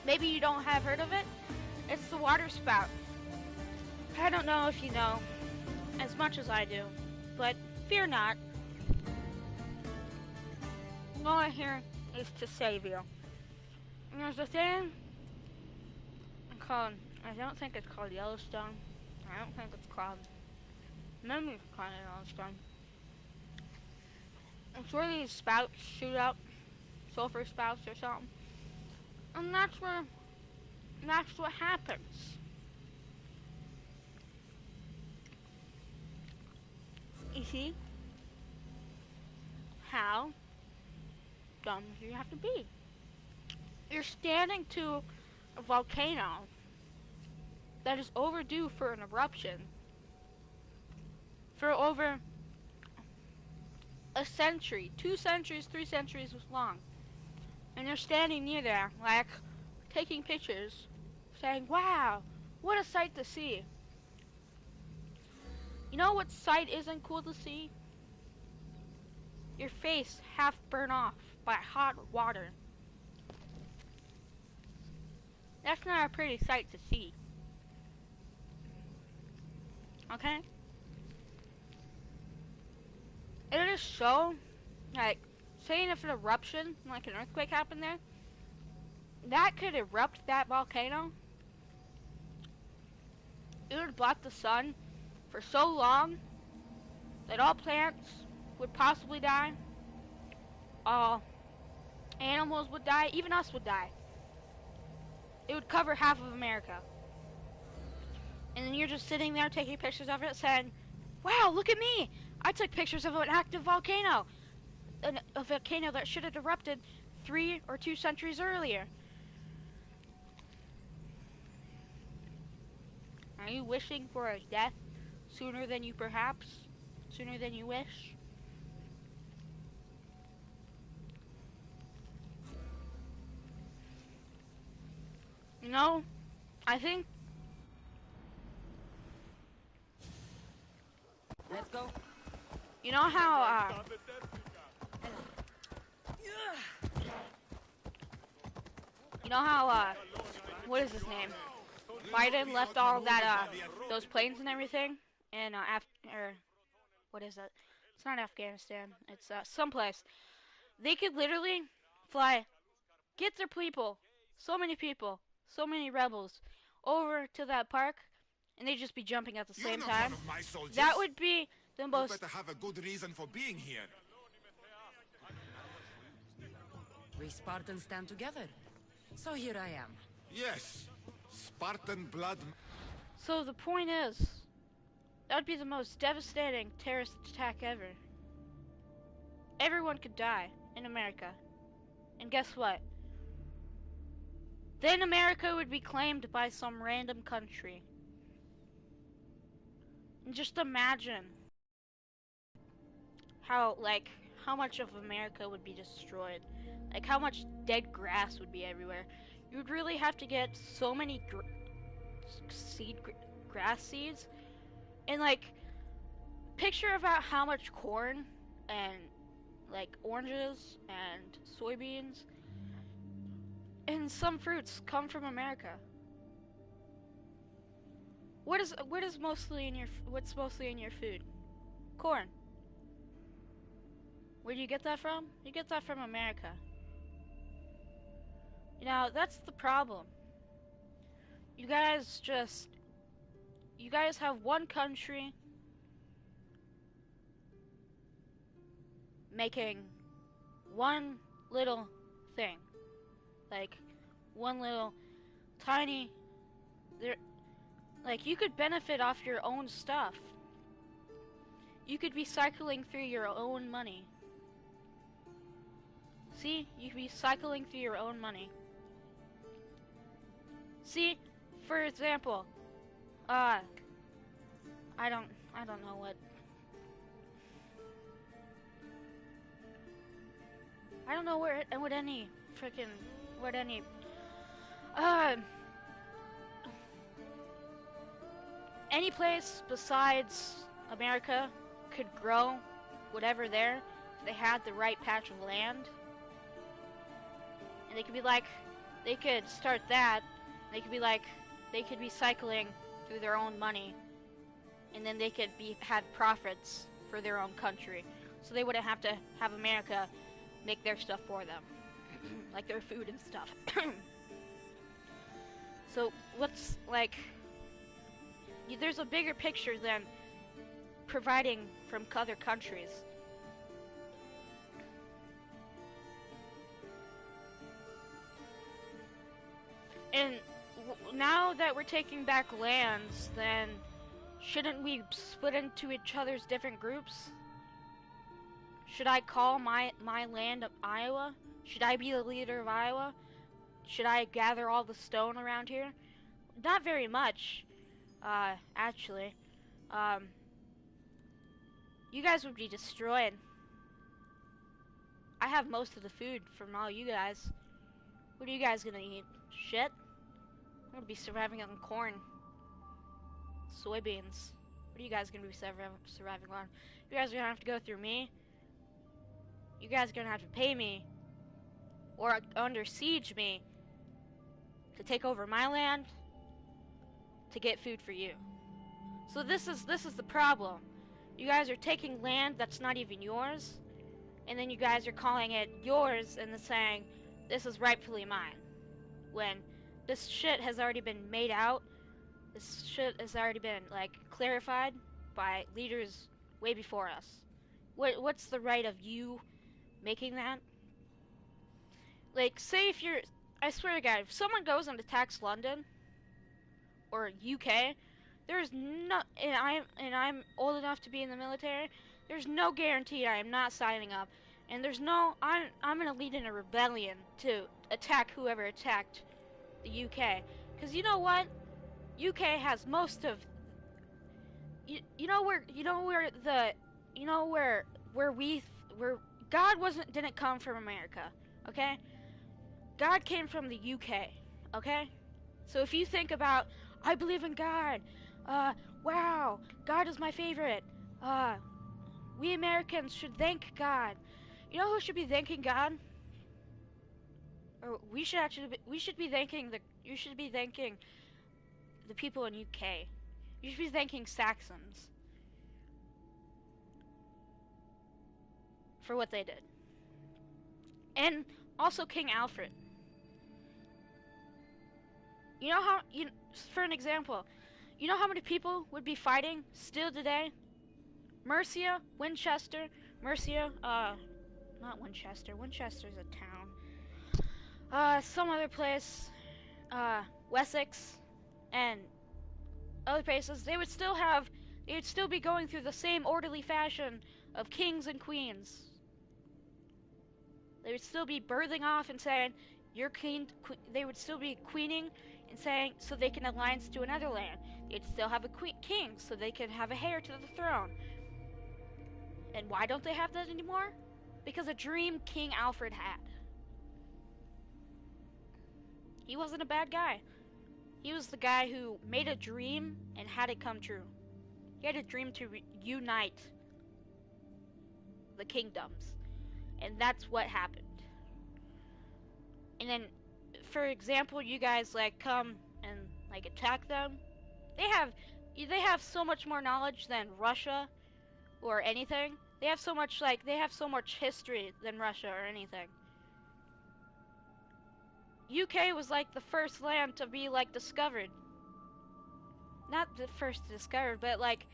Maybe you don't have heard of it. It's the water spout. I don't know if you know as much as I do, but fear not. No one here is to save you. And there's a thing called, I don't think it's called Yellowstone. I don't think it's called, maybe it's called Yellowstone. It's where these spouts shoot up, sulfur spouts or something. And that's what happens. You see how dumb you have to be. You're standing to a volcano that is overdue for an eruption for over a century, 2 centuries, 3 centuries long. And you're standing near there, like, taking pictures, saying, wow, what a sight to see. You know what sight isn't cool to see? Your face half burnt off by hot water. That's not a pretty sight to see. Okay? It is so, like, saying if an eruption, like an earthquake happened there, that could erupt that volcano. It would block the sun for so long that all plants would possibly die. All animals would die, even us would die. It would cover half of America. And then you're just sitting there taking pictures of it saying, wow, look at me! I took pictures of an active volcano. A volcano that should have erupted 3 or 2 centuries earlier. Are you wishing for a death sooner than you wish? You know, I think... Let's go. You know how, what is his name? Biden left all of that, those planes and everything in, what is it? It's not Afghanistan. It's, someplace. They could literally fly, get their people, so many rebels, over to that park, and they'd just be jumping at the same time. That would be the most... You better have a good reason for being here. We Spartans stand together. So here I am. Yes, Spartan blood. So the point is, that would be the most devastating terrorist attack ever. Everyone could die in America. And guess what? Then America would be claimed by some random country. And just imagine how much of America would be destroyed. Like, how much dead grass would be everywhere. You would really have to get so many grass seeds. And, like, picture about how much corn and, like, oranges and soybeans and some fruits come from America. What's mostly in your food? Corn. Where do you get that from? You get that from America. You know, that's the problem. You guys have one country making one little thing. Like, one little tiny... Like, you could benefit off your own stuff. You could be cycling through your own money. See? You could be cycling through your own money. See? For example, I don't know what... I don't know what any freaking... What any... Any place besides America could grow whatever there if they had the right patch of land. And they could be like, they could start that. They could be like, they could be cycling through their own money, and then they could have profits for their own country. So they wouldn't have to have America make their stuff for them, like their food and stuff. So what's like, there's a bigger picture than providing from other countries. And now that we're taking back lands, then shouldn't we split into each other's different groups? Should I call my land of Iowa? Should I be the leader of Iowa? Should I gather all the stone around here? Not very much, actually. You guys would be destroyed. I have most of the food from all you guys. What are you guys gonna eat? Shit? I'm gonna be surviving on corn. Soybeans. What are you guys gonna be surviving on? You guys are gonna have to go through me. You guys are gonna have to pay me. Or under siege me. To take over my land. To get food for you. So this is the problem. You guys are taking land that's not even yours. And then you guys are calling it yours and then saying, this is rightfully mine. When this shit has already been made out. This shit has already been, like, clarified by leaders way before us. What's the right of you making that? Like, say if you're, I swear to God, if someone goes and attacks London or UK, there's no, and I'm old enough to be in the military, there's no guarantee I am not signing up. And there's no, I'm gonna lead in a rebellion to attack whoever attacked the UK. Cause you know what? UK has most of, you know where God didn't come from America, okay? God came from the UK, okay? So if you think about, I believe in God, wow, God is my favorite, we Americans should thank God. You know who should be thanking God? Or you should be thanking the people in UK. You should be thanking Saxons for what they did. And also King Alfred. You know how, for an example, you know how many people would be fighting still today? Mercia, Winchester, not Winchester, Winchester's a town. Some other place, Wessex, and other places, they would still be going through the same orderly fashion of kings and queens. They would still be birthing off and saying, you're queen, they would still be queening and saying, so they can alliance to another land. They'd still have a king, so they can have a heir to the throne. And why don't they have that anymore? Because a dream King Alfred had. He wasn't a bad guy. He was the guy who made a dream and had it come true. He had a dream to unite the kingdoms. And that's what happened. And then, for example, you guys, like, come and, like, attack them. They have so much more knowledge than Russia or anything. They have so much history than Russia or anything. UK was like the first land to be like discovered. Not the first discovered, but like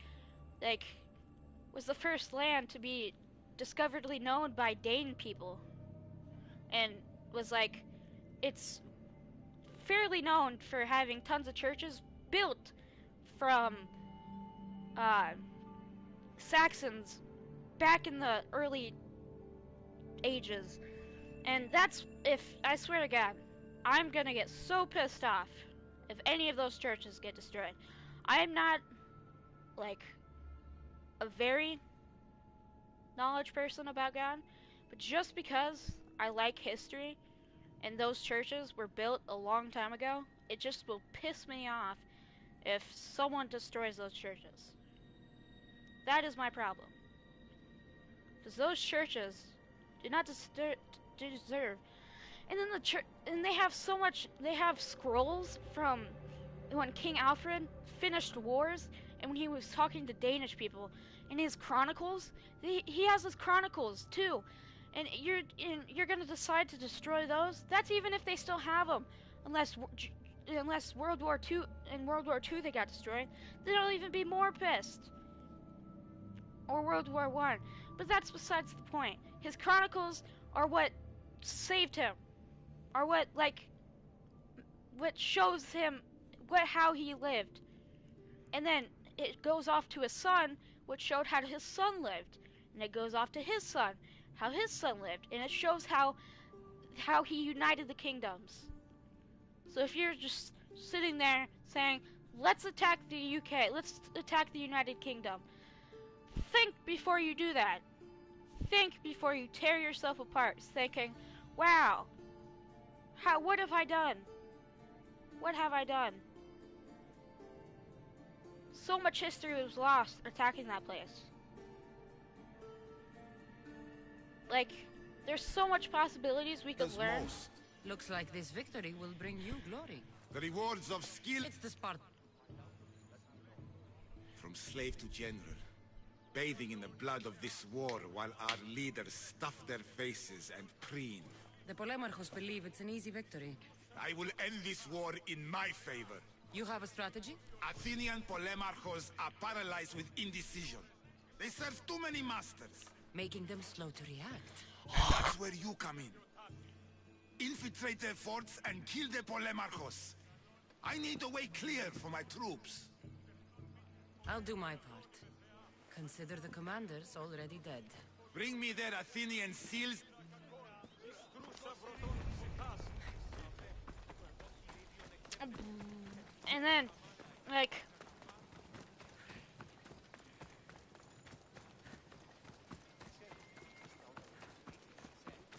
was the first land to be discoveredly known by Dane people. And was like, it's fairly known for having tons of churches built from Saxons back in the early ages. And that's, I swear to God, I'm gonna get so pissed off if any of those churches get destroyed. I'm not, like, a very knowledge person about God, but just because I like history and those churches were built a long time ago, it just will piss me off if someone destroys those churches. That is my problem. Because those churches do not deserve And then and they have so much. They have scrolls from when King Alfred finished wars, and when he was talking to Danish people, in his chronicles, he has his chronicles too. And you're gonna decide to destroy those? That's even if they still have them, unless World War II, in World War II they got destroyed. Then I'll even be more pissed. Or World War One. But that's besides the point. His chronicles are what saved him. Are what shows him how he lived. And then it goes off to his son, which showed how his son lived. And it goes off to his son, how his son lived. And it shows how he united the kingdoms. So if you're just sitting there saying, let's attack the UK, let's attack the United Kingdom, think before you do that. Think before you tear yourself apart, thinking, wow, what have I done? What have I done? So much history was lost attacking that place. Like, there's so much possibilities we could learn. Looks like this victory will bring you glory. The rewards of skill. It's the Spartan. From slave to general, bathing in the blood of this war while our leaders stuff their faces and preen. The Polemarchos believe it's an easy victory. I will end this war in my favor. You have a strategy? Athenian Polemarchos are paralyzed with indecision. They serve too many masters. Making them slow to react. And that's where you come in. Infiltrate their forts and kill the Polemarchos. I need a way clear for my troops. I'll do my part. Consider the commanders already dead. Bring me their Athenian seals. And then, like,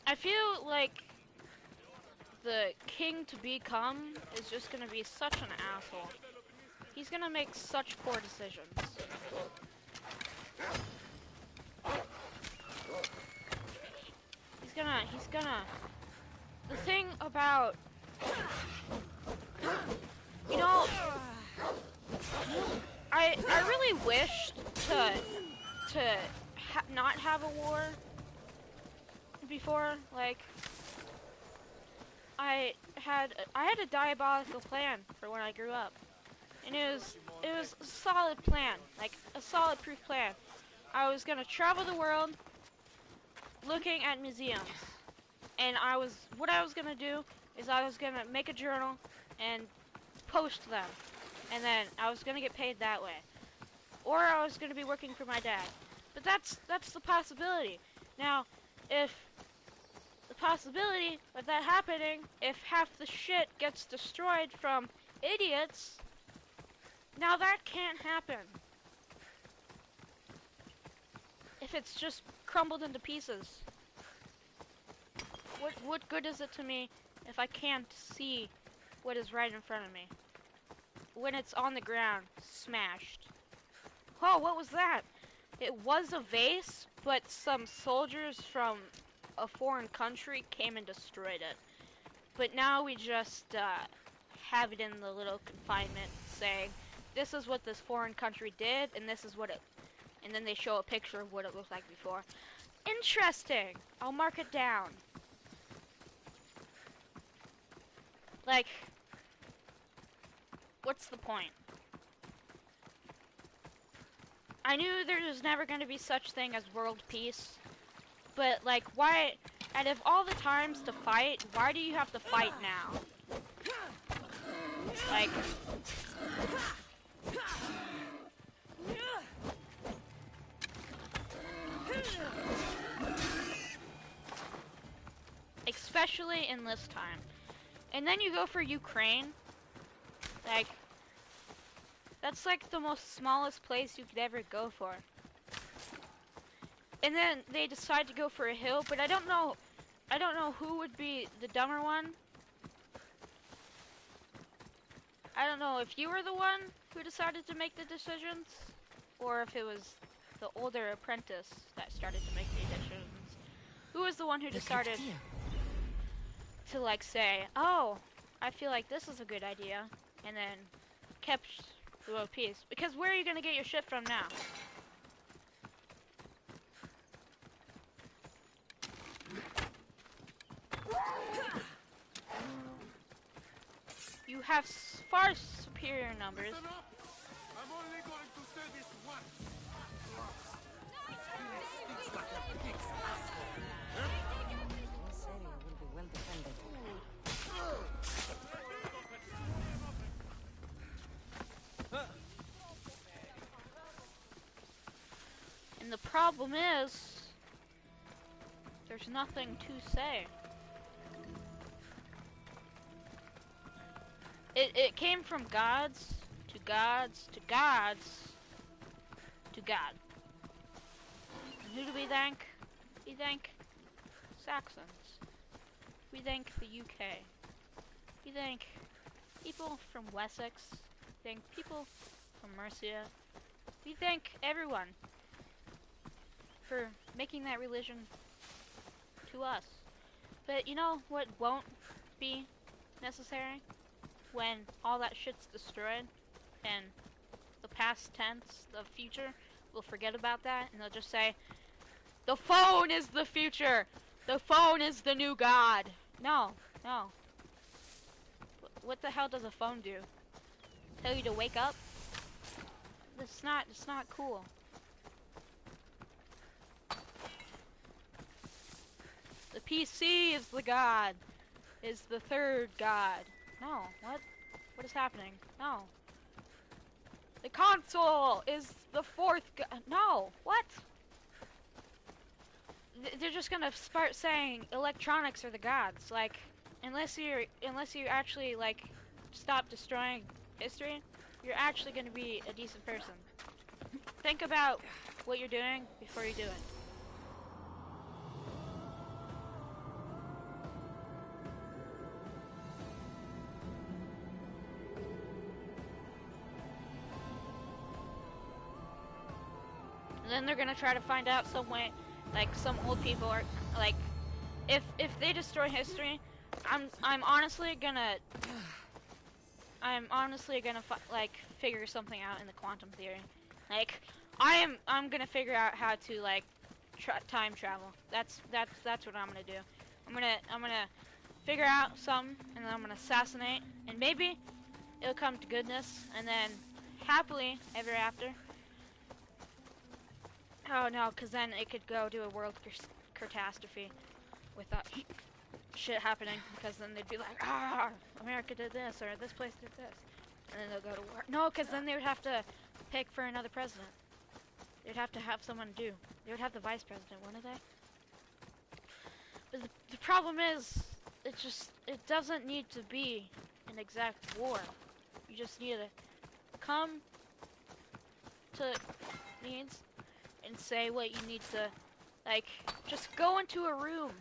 I feel like the king to become is just gonna be such an asshole. He's gonna make such poor decisions. He's gonna, the thing about, you know, I really wished to not have a war before. Like, I had a diabolical plan for when I grew up, and it was a solid plan, like a solid proof plan. I was gonna travel the world, looking at museums, and what I was gonna do is I was gonna make a journal and post them, and then I was gonna get paid that way, or I was gonna be working for my dad. But that's the possibility. Now, if the possibility of that happening, if half the shit gets destroyed from idiots, now that can't happen. If it's just crumbled into pieces. What good is it to me if I can't see what is right in front of me? When it's on the ground, smashed. Oh, what was that? It was a vase, but some soldiers from a foreign country came and destroyed it. But now we just have it in the little confinement saying, this is what this foreign country did, and this is what it... And then they show a picture of what it looked like before. Interesting! I'll mark it down. Like, what's the point? I knew there was never going to be such thing as world peace. But, like, why... Out of all the times to fight, why do you have to fight now? Like... Especially in this time. And then you go for Ukraine. Like, that's like the most smallest place you could ever go for. And then they decide to go for a hill, but I don't know who would be the dumber one. I don't know if you were the one who decided to make the decisions, or if it was the older apprentice that started to make the decisions. Who was the one who decided? to like say, oh, I feel like this is a good idea, and then kept the world peace. Because where are you gonna get your shit from now? You have far superior numbers. Listen up! I'm only going to say this once. He stinks like a pig's asshole. This area will be well defended. And the problem is, there's nothing to say. It came from gods, to gods, to gods, to God. And who do we thank? We thank Saxons. We thank the UK. We thank people from Wessex. We thank people from Mercia. We thank everyone for making that religion to us. But you know what won't be necessary? When all that shit's destroyed and the past tense, the future, will forget about that and they'll just say, the phone is the future! The phone is the new god! No, no. What the hell does a phone do? Tell you to wake up? It's not cool. The PC is the god, is the third god. No, what? What is happening? No. The console is the fourth no, what? They're just gonna start saying electronics are the gods. Like, unless you actually, like, stop destroying history, you're actually gonna be a decent person. Think about what you're doing before you do it. And then they're gonna try to find out some way, like some old people are like, if they destroy history, I'm honestly gonna like figure something out in the quantum theory. Like I'm gonna figure out how to like time travel. That's what I'm gonna do. I'm gonna figure out something and then I'm gonna assassinate and maybe it'll come to goodness and then happily ever after. Oh no, because then it could go to a world catastrophe with that shit happening. Because then they'd be like, ah, America did this, or this place did this. And then they'll go to war. No, because then they would have to pick for another president. They'd have to have someone do. They would have the vice president, wouldn't they? But the problem is, it doesn't need to be an exact war. You just need to come to needs and say what you need to, like, just go into a room.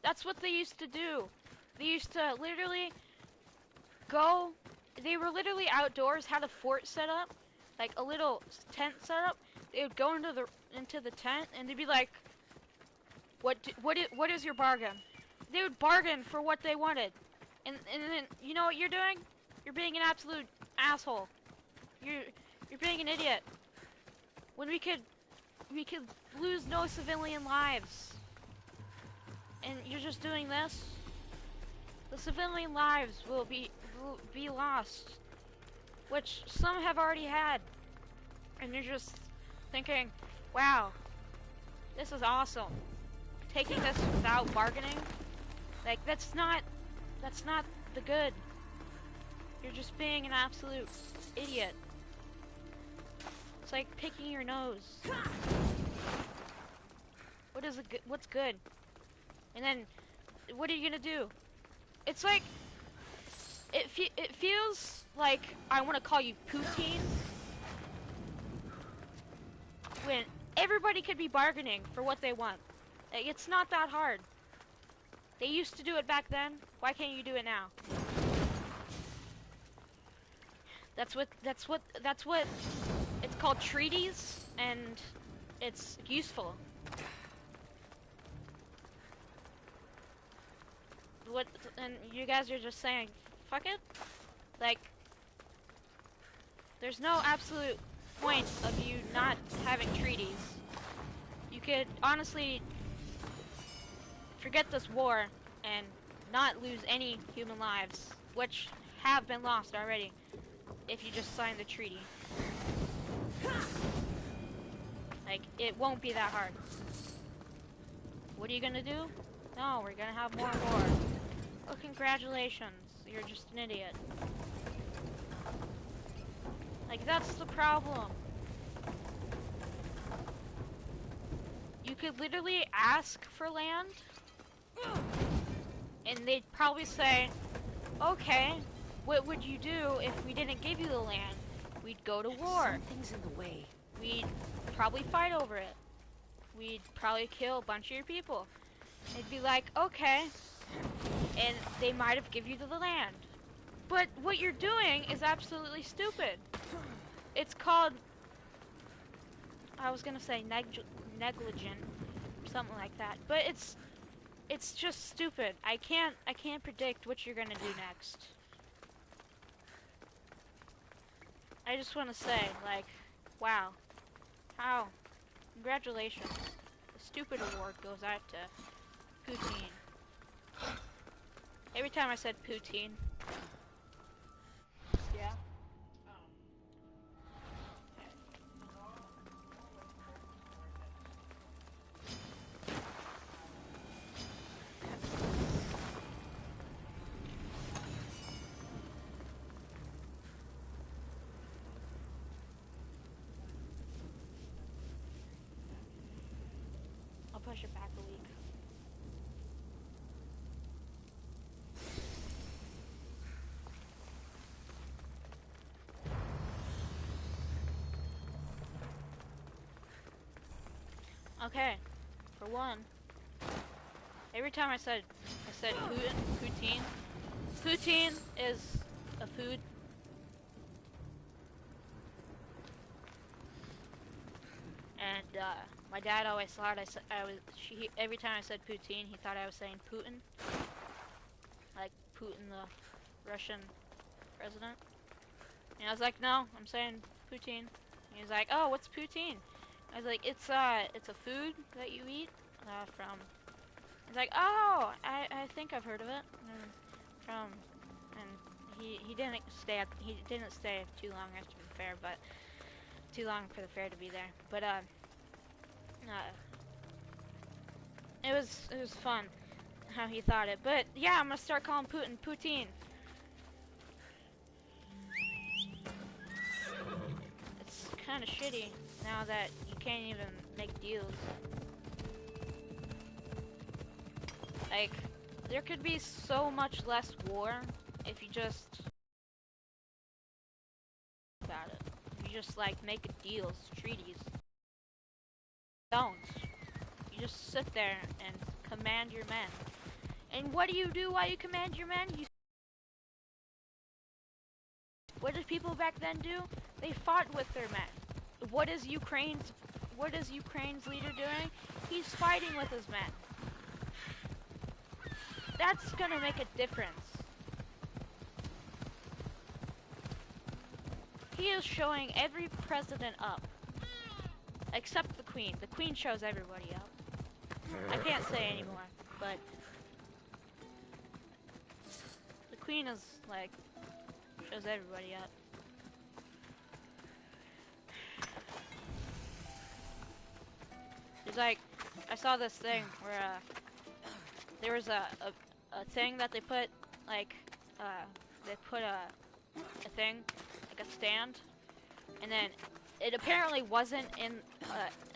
That's what they used to do. They used to literally go, they were literally outdoors, had a fort set up, like a little tent set up. They would go into the tent and they'd be like, what is your bargain? They would bargain for what they wanted. And then, you know what you're doing? You're being an absolute asshole. You're being an idiot. When we could lose no civilian lives. And you're just doing this? The civilian lives will be lost. Which some have already had. And you're just thinking, wow, this is awesome. Taking this without bargaining? Like, that's not the good. You're just being an absolute idiot. It's like picking your nose. What's good? And then, what are you gonna do? It's like, it feels like I want to call you poutine when everybody could be bargaining for what they want. Like, it's not that hard. They used to do it back then. Why can't you do it now? That's what it's called, treaties, and it's useful. what? And you guys are just saying, fuck it. Like, there's no absolute point of you not having treaties. You could honestly forget this war and not lose any human lives, which have been lost already, if you just sign the treaty. Like, it won't be that hard. What are you gonna do? No, we're gonna have more war. Oh, congratulations. You're just an idiot. Like, that's the problem. You could literally ask for land, and they'd probably say, okay, what would you do if we didn't give you the land? We'd go to war. Something's in the way. We'd probably fight over it. We'd probably kill a bunch of your people. It'd be like, okay, and they might have given you the land. But what you're doing is absolutely stupid. It's called, I was gonna say negligent, or something like that. But it's just stupid. I can't predict what you're gonna do next. I just want to say, like, wow, how, congratulations. The stupid award goes out to Poutine. Every time I said Poutine. Yeah. I'll push it back a week. Okay, for one, every time I said poutine. Poutine is a food. And my dad always thought every time I said poutine, he thought I was saying Putin, like Putin, the Russian president. And I was like, no, I'm saying poutine. And he was like, oh, what's poutine? I was like, it's a food that you eat from. He's like, oh, I think I've heard of it. And he didn't stay too long after the fair, but too long for the fair to be there. But it was fun how he thought it. But yeah, I'm gonna start calling Putin poutine. It's kind of shitty now that you can't even make deals. Like, there could be so much less war if you just about it. If you just like make deals, treaties. Don't. You just sit there and command your men. And what do you do while you command your men? What did people back then do? They fought with their men. What is Ukraine's leader doing? He's fighting with his men. That's gonna make a difference. He is showing every president up. Except the Queen. The Queen shows everybody up. I can't say anymore, but the Queen is like shows everybody up. It's like I saw this thing where there was a thing that they put like they put a thing like a stand, and then it apparently wasn't in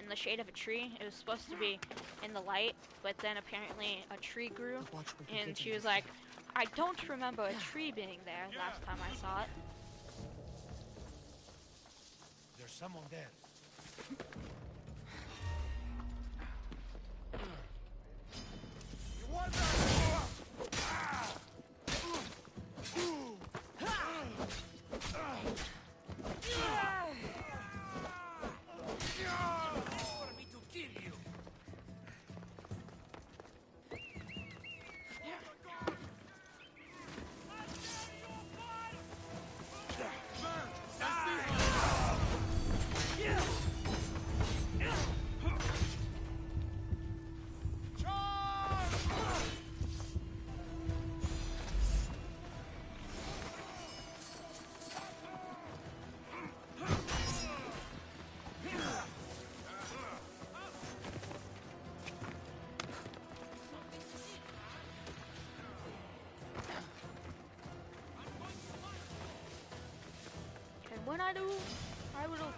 the shade of a tree. It was supposed to be in the light, but then apparently a tree grew, and she was like, I don't remember a tree being there last time I saw it. There's someone there. You want that? when I do, I will.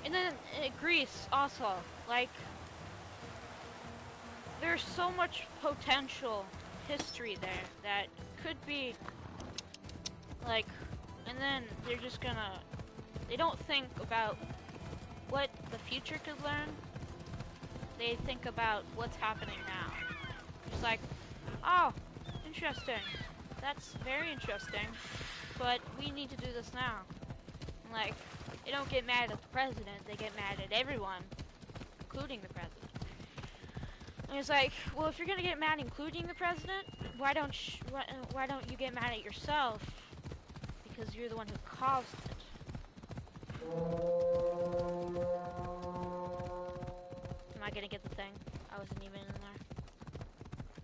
And then Greece also, like, there's so much potential history there that could be, like, and then they're just gonna, they don't think about what the future could learn. They think about what's happening now. Just like, oh, interesting. That's very interesting. But we need to do this now. And like, they don't get mad at the president, they get mad at everyone, including the president. And it's like, well, if you're gonna get mad including the president, why don't you get mad at yourself? Because you're the one who caused it. Am I gonna get the thing? I wasn't even in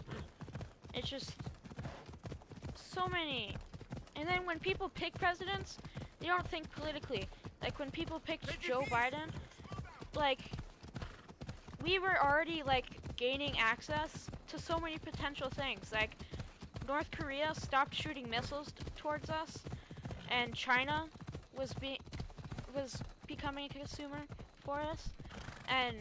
there. It's just so many. And then when people pick presidents, they don't think politically. Like when people picked Joe Biden, like we were already like gaining access to so many potential things. Like North Korea stopped shooting missiles towards us, and China was becoming a consumer for us. And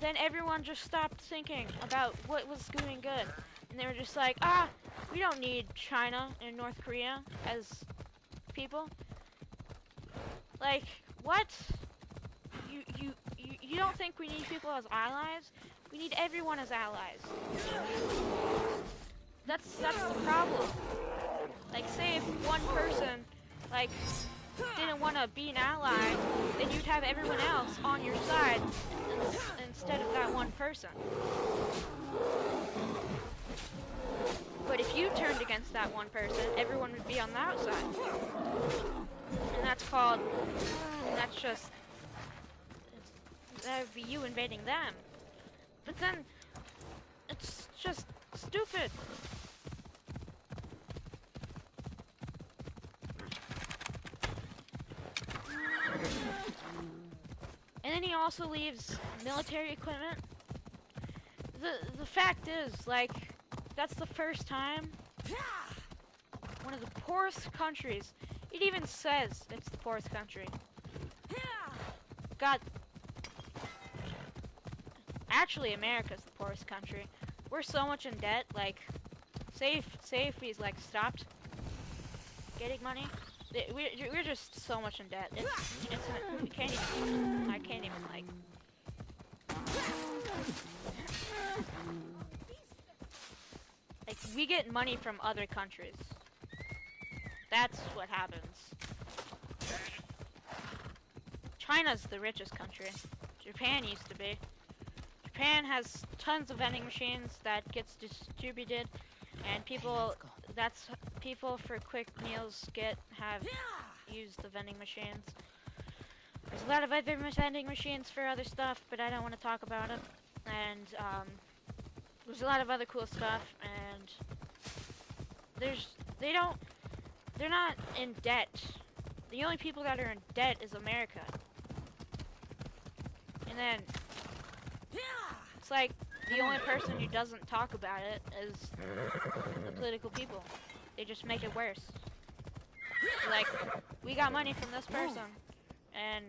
then everyone just stopped thinking about what was doing good, and they were just like, ah, we don't need China and North Korea as people. Like, what? You don't think we need people as allies? We need everyone as allies. That's the problem. Like, say if one person, like, didn't want to be an ally, then you'd have everyone else on your side instead of that one person. But if you turned against that one person, everyone would be on that side. And that's called, and that's just, that would be you invading them. But then, it's just stupid. And then he also leaves military equipment. The fact is, like, that's the first time one of the poorest countries, it even says it's the poorest country, got, actually America's the poorest country. We're so much in debt, like, say if we, like, stopped getting money, we're just so much in debt. We can't even, I can't even, like, we get money from other countries. That's what happens. China's the richest country. Japan used to be. Japan has tons of vending machines that gets distributed, and people for quick meals have used the vending machines. There's a lot of other vending machines for other stuff, but I don't want to talk about it. And there's a lot of other cool stuff, and they're not in debt. The only people that are in debt is America. And then it's like the only person who doesn't talk about it is the political people. They just make it worse. Like, we got money from this person, and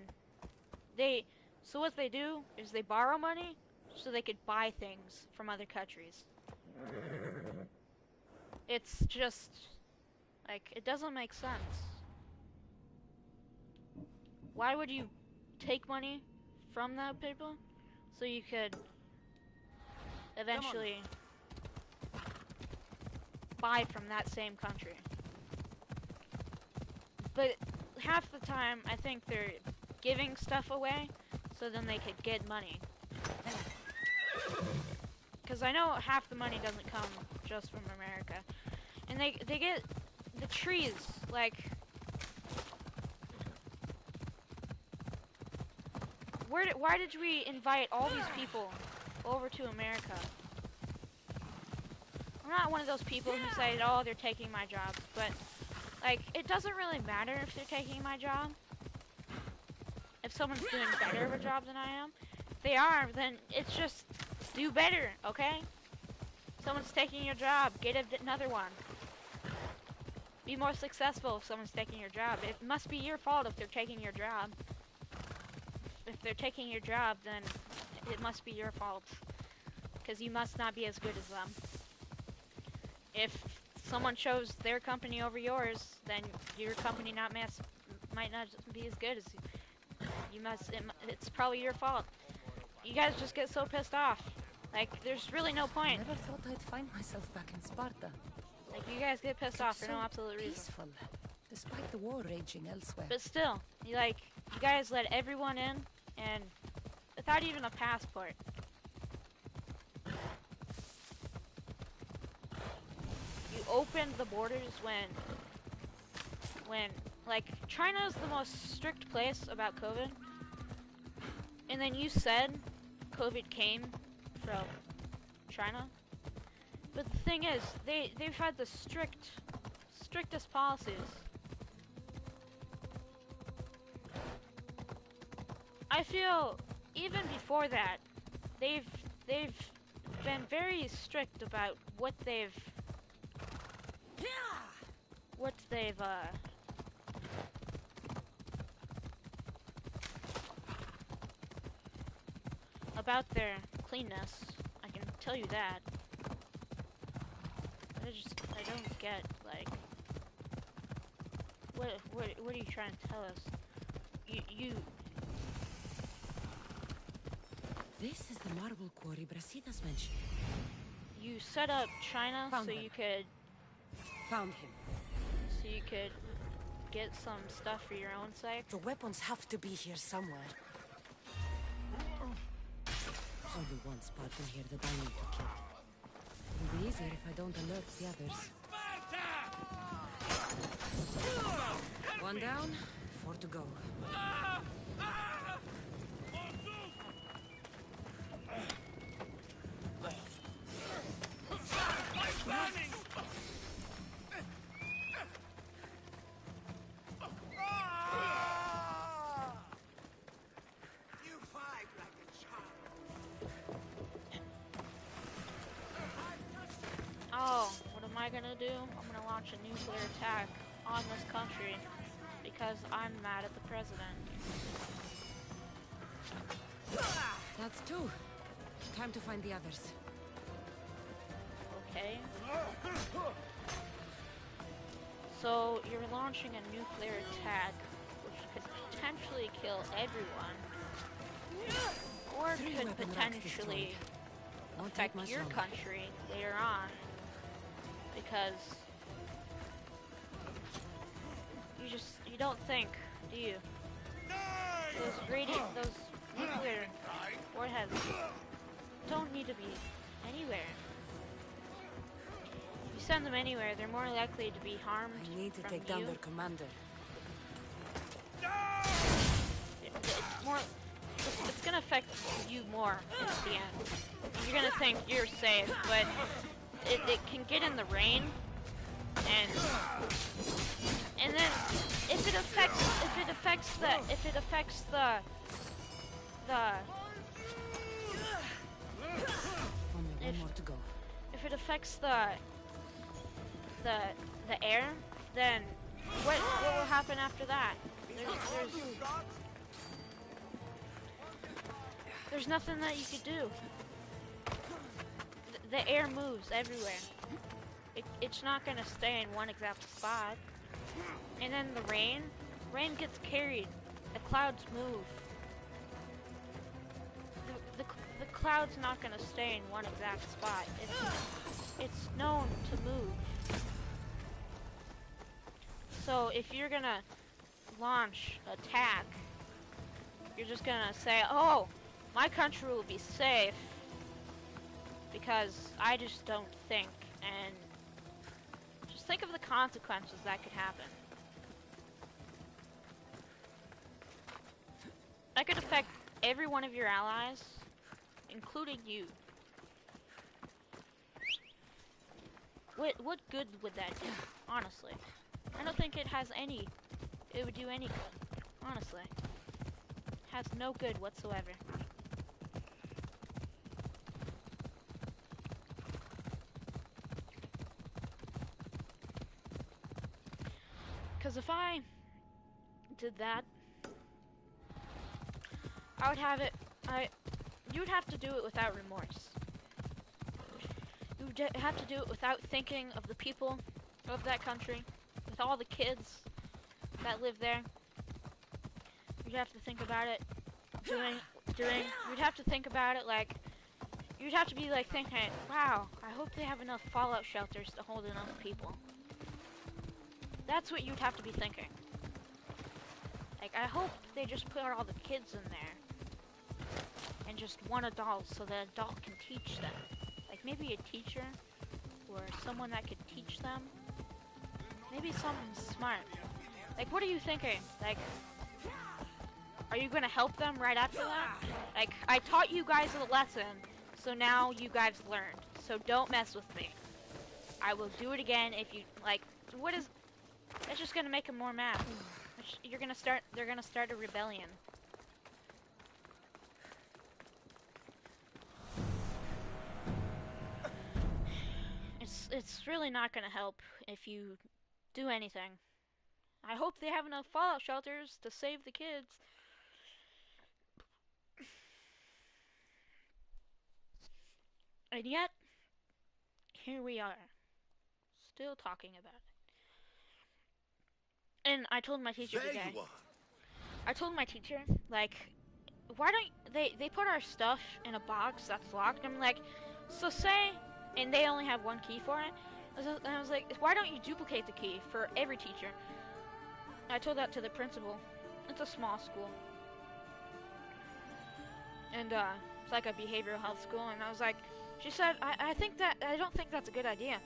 so what they do is they borrow money so they could buy things from other countries. It's just, like, it doesn't make sense. Why would you take money from that people so you could eventually buy from that same country? But half the time, I think they're giving stuff away so then they could get money. Because I know half the money doesn't come just from America. And they get the trees, like, why did we invite all these people over to America? I'm not one of those people who say, oh, they're taking my job, but, like, it doesn't really matter if they're taking my job. If someone's doing better of a job than I am. If they are, then it's just do better, okay? Someone's taking your job, get another one. be more successful if someone's taking your job. It must be your fault if they're taking your job. If they're taking your job, then it must be your fault. Because you must not be as good as them. If someone chose their company over yours, then your company might not be as good as you. It's probably your fault. You guys just get so pissed off. Like, there's really no point. Never thought I'd find myself back in Sparta. Like, you guys get pissed off for no absolute reason. Peaceful, despite the war raging elsewhere. But still, you guys let everyone in, and without even a passport. You opened the borders when like, China's the most strict place about COVID. And then you said COVID came from China. But the thing is, they've had the strictest policies. I feel even before that, they've been very strict about what they've about their cleanness. I can tell you that. I don't get, like, what are you trying to tell us? You This is the marble quarry Brasidas mentioned. You set up China Found so them. you could Found him. Get some stuff for your own sake. The weapons have to be here somewhere. Only one Spartan here that I need to kill. It'll be easier if I don't alert the others. One down, 4 to go. Oh, what am I gonna do? I'm gonna launch a nuclear attack on this country because I'm mad at the president. That's 2. Time to find the others. Okay. So you're launching a nuclear attack, which could potentially kill everyone, or 3 could weapon racks potentially destroyed. Won't take affect much your longer. country later on, because you don't think, do you? Those nuclear warheads don't need to be anywhere. If you send them anywhere, they're more likely to be harmed I need to from take down you. their commander. It's gonna affect you more at the end. You're gonna think you're safe, but it can get in the rain, and then if it affects the One more to go. if it affects the air, then what will happen after that? There's nothing that you could do. The air moves everywhere. It's not gonna stay in one exact spot. And then the rain gets carried. The clouds move. The cloud's not gonna stay in one exact spot. It's known to move. So if you're gonna launch an attack, you're just gonna say, oh, my country will be safe because I just don't think, and just think of the consequences that could happen. That could affect every one of your allies, including you. What good would that do, honestly? I don't think it would do any good, honestly. It has no good whatsoever. Because if I did that, I would have it, you would have to do it without remorse. You would have to do it without thinking of the people of that country, with all the kids that live there. You'd have to think about it, you'd have to think about it like, you'd have to be like thinking, wow, I hope they have enough fallout shelters to hold enough people. That's what you'd have to be thinking. Like, I hope they just put all the kids in there. And just one adult, so the adult can teach them. Like, maybe a teacher, or someone that could teach them. Maybe something smart. Like, what are you thinking? Like, are you gonna help them right after that? Like, I taught you guys a lesson, so now you guys learned. So don't mess with me. I will do it again if you, like, what is, it's just gonna make them more mad. They're gonna start a rebellion. It's really not gonna help if you do anything. I hope they have enough fallout shelters to save the kids. And yet, here we are, still talking about it. And I told my teacher There today. you are. I told my teacher, like, why don't they put our stuff in a box that's locked? I'm like, so say, and they only have one key for it. And I was like, why don't you duplicate the key for every teacher? I told that to the principal. It's a small school. And it's like a behavioral health school. And I was like, she said, I don't think that's a good idea.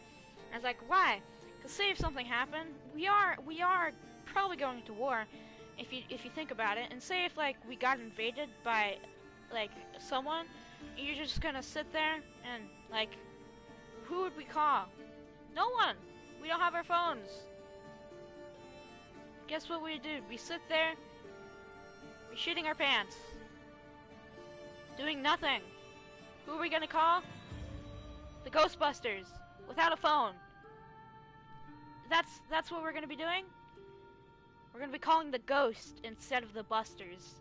I was like, why? Because say if something happened, we are probably going to war, if you think about it. And say if like we got invaded by like someone, you're just gonna sit there and like, who would we call? No one. We don't have our phones. Guess what we do? We sit there, we're shitting our pants, doing nothing. Who are we gonna call? The Ghostbusters, without a phone. That's what we're gonna be doing? We're gonna be calling the Ghost instead of the Busters.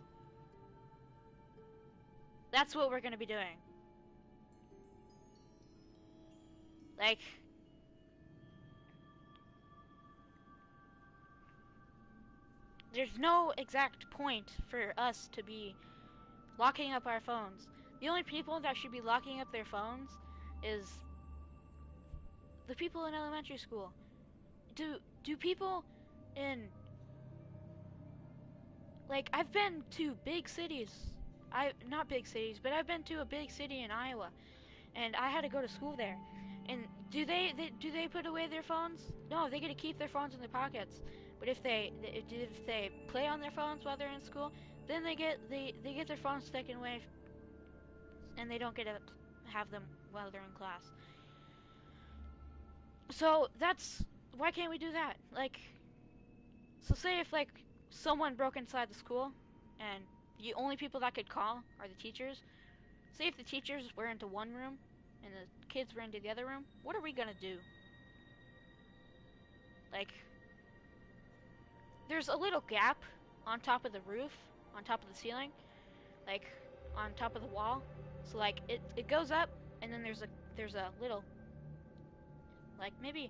That's what we're gonna be doing. Like, there's no exact point for us to be locking up our phones. The only people that should be locking up their phones is the people in elementary school. Do people in, like, I've been to big cities. Not big cities, but I've been to a big city in Iowa, and I had to go to school there. And do they put away their phones? No, they get to keep their phones in their pockets. But if they play on their phones while they're in school, then they get their phones taken away, and they don't get to have them while they're in class. So that's, why can't we do that? Like, so say if like someone broke inside the school, and the only people that could call are the teachers. Say if the teachers were into one room, and the kids were into the other room, what are we gonna do? Like, there's a little gap on top of the roof, on top of the ceiling, like on top of the wall. So like it goes up, and then there's a little, like maybe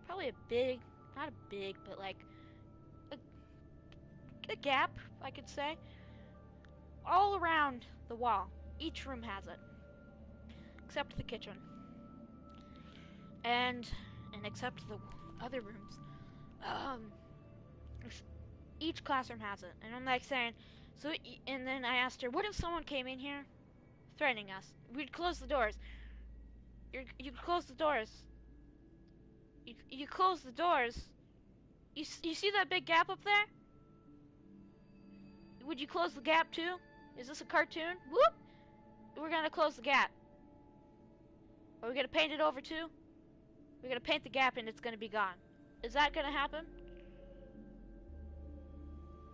probably a big, not a big, but like a gap, I could say, all around the wall. Each room has it, except the kitchen, and except the other rooms. Each classroom has it, and I'm like saying, so. And then I asked her, what if someone came in here, threatening us? We'd close the doors. You close the doors. You close the doors. You see that big gap up there? Would you close the gap too? Is this a cartoon? Whoop! We're gonna close the gap. Are we gonna paint it over too? We're gonna paint the gap and it's gonna be gone. Is that gonna happen?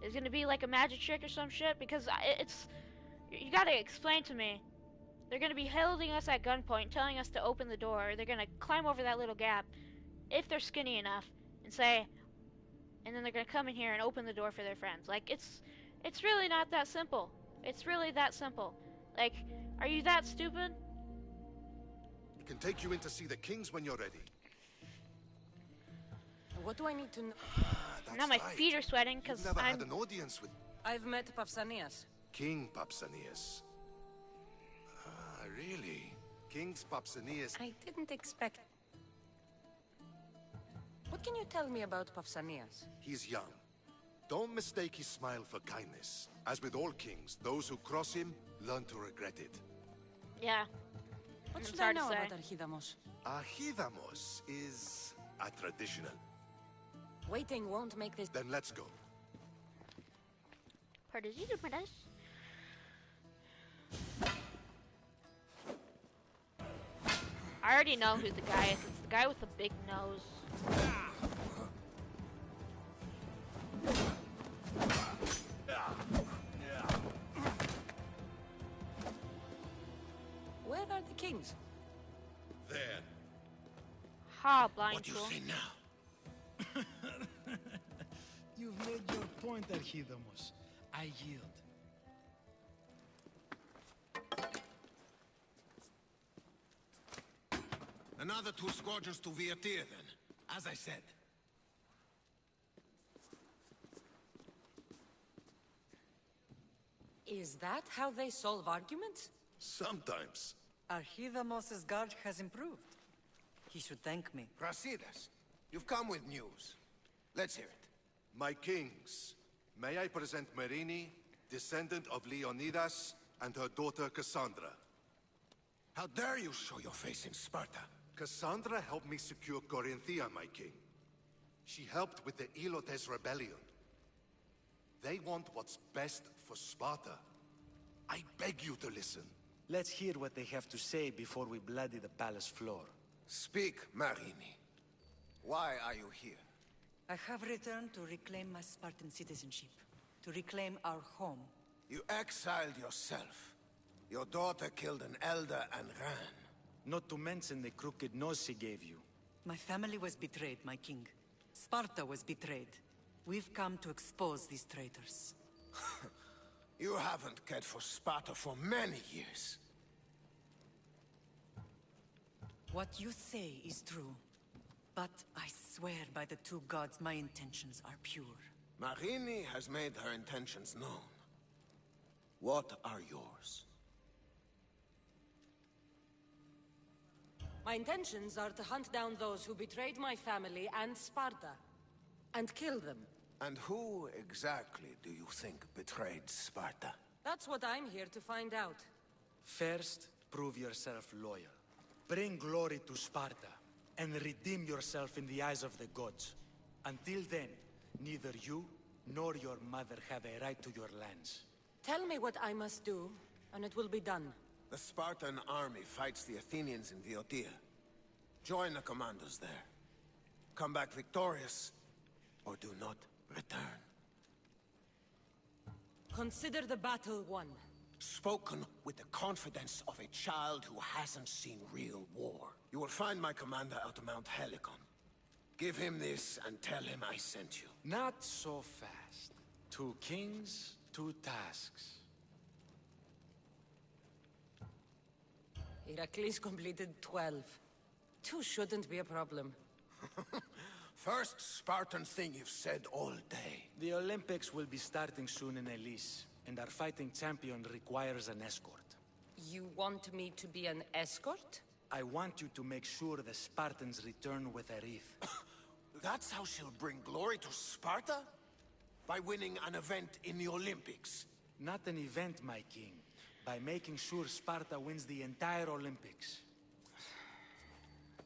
Is it gonna be like a magic trick or some shit? Because it's, you gotta explain to me. They're gonna be holding us at gunpoint, telling us to open the door. They're gonna climb over that little gap, if they're skinny enough, and say, and then they're gonna come in here and open the door for their friends. Like, it's really not that simple. It's really that simple. Like, are you that stupid? We can take you in to see the kings when you're ready. What do I need to know? That's Now my right. feet are sweating You've because never had I'm... an audience with I've met Pausanias. King Pausanias. Really? King's Pausanias. I didn't expect... What can you tell me about Pausanias? He's young. Don't mistake his smile for kindness. As with all kings, those who cross him learn to regret it. Yeah. What It's should I hard to know say. about Archidamos? Ahidamos is a traditional. Waiting won't make this... Then let's go. I already know who the guy is. It's the guy with the big nose. Where are the kings? There. Ha, blind What do you fool. say now? You've made your point, Archidamos. I yield. Another 2 squadrons to Viatir, then. As I said. Is that how they solve arguments? Sometimes. Archidamos' guard has improved. He should thank me. Brasidas, you've come with news. Let's hear it. My kings, may I present Marini, descendant of Leonidas, and her daughter Cassandra. How dare you show your face in Sparta? Cassandra helped me secure Corinthia, my king. She helped with the Elotes rebellion. They want what's best for Sparta. I beg you to listen. Let's hear what they have to say before we bloody the palace floor. Speak, Marini. Why are you here? I have returned to reclaim my Spartan citizenship, to reclaim our home. You exiled yourself. Your daughter killed an elder and ran. Not to mention the crooked nose she gave you. My family was betrayed, my king. Sparta was betrayed. We've come to expose these traitors. You haven't cared for Sparta for many years. What you say is true. But I swear by the 2 gods my intentions are pure. Marini has made her intentions known. What are yours? My intentions are to hunt down those who betrayed my family and Sparta, and kill them. And who exactly do you think betrayed Sparta? That's what I'm here to find out. First, prove yourself loyal. Bring glory to Sparta, and redeem yourself in the eyes of the gods. Until then, neither you nor your mother have a right to your lands. Tell me what I must do, and it will be done. The Spartan army fights the Athenians in Viotia. Join the commandos there. Come back victorious, or do not return. Consider the battle won. Spoken with the confidence of a child who hasn't seen real war. You will find my commander out of Mount Helicon. Give him this and tell him I sent you. Not so fast. 2 kings, 2 tasks. Heracles completed 12. 2 shouldn't be a problem. First Spartan thing you've said all day. The Olympics will be starting soon in Elise, and our fighting champion requires an escort. You want me to be an escort? I want you to make sure the Spartans return with a wreath. That's how she'll bring glory to Sparta? By winning an event in the Olympics? Not an event, my king. By making sure Sparta wins the entire Olympics.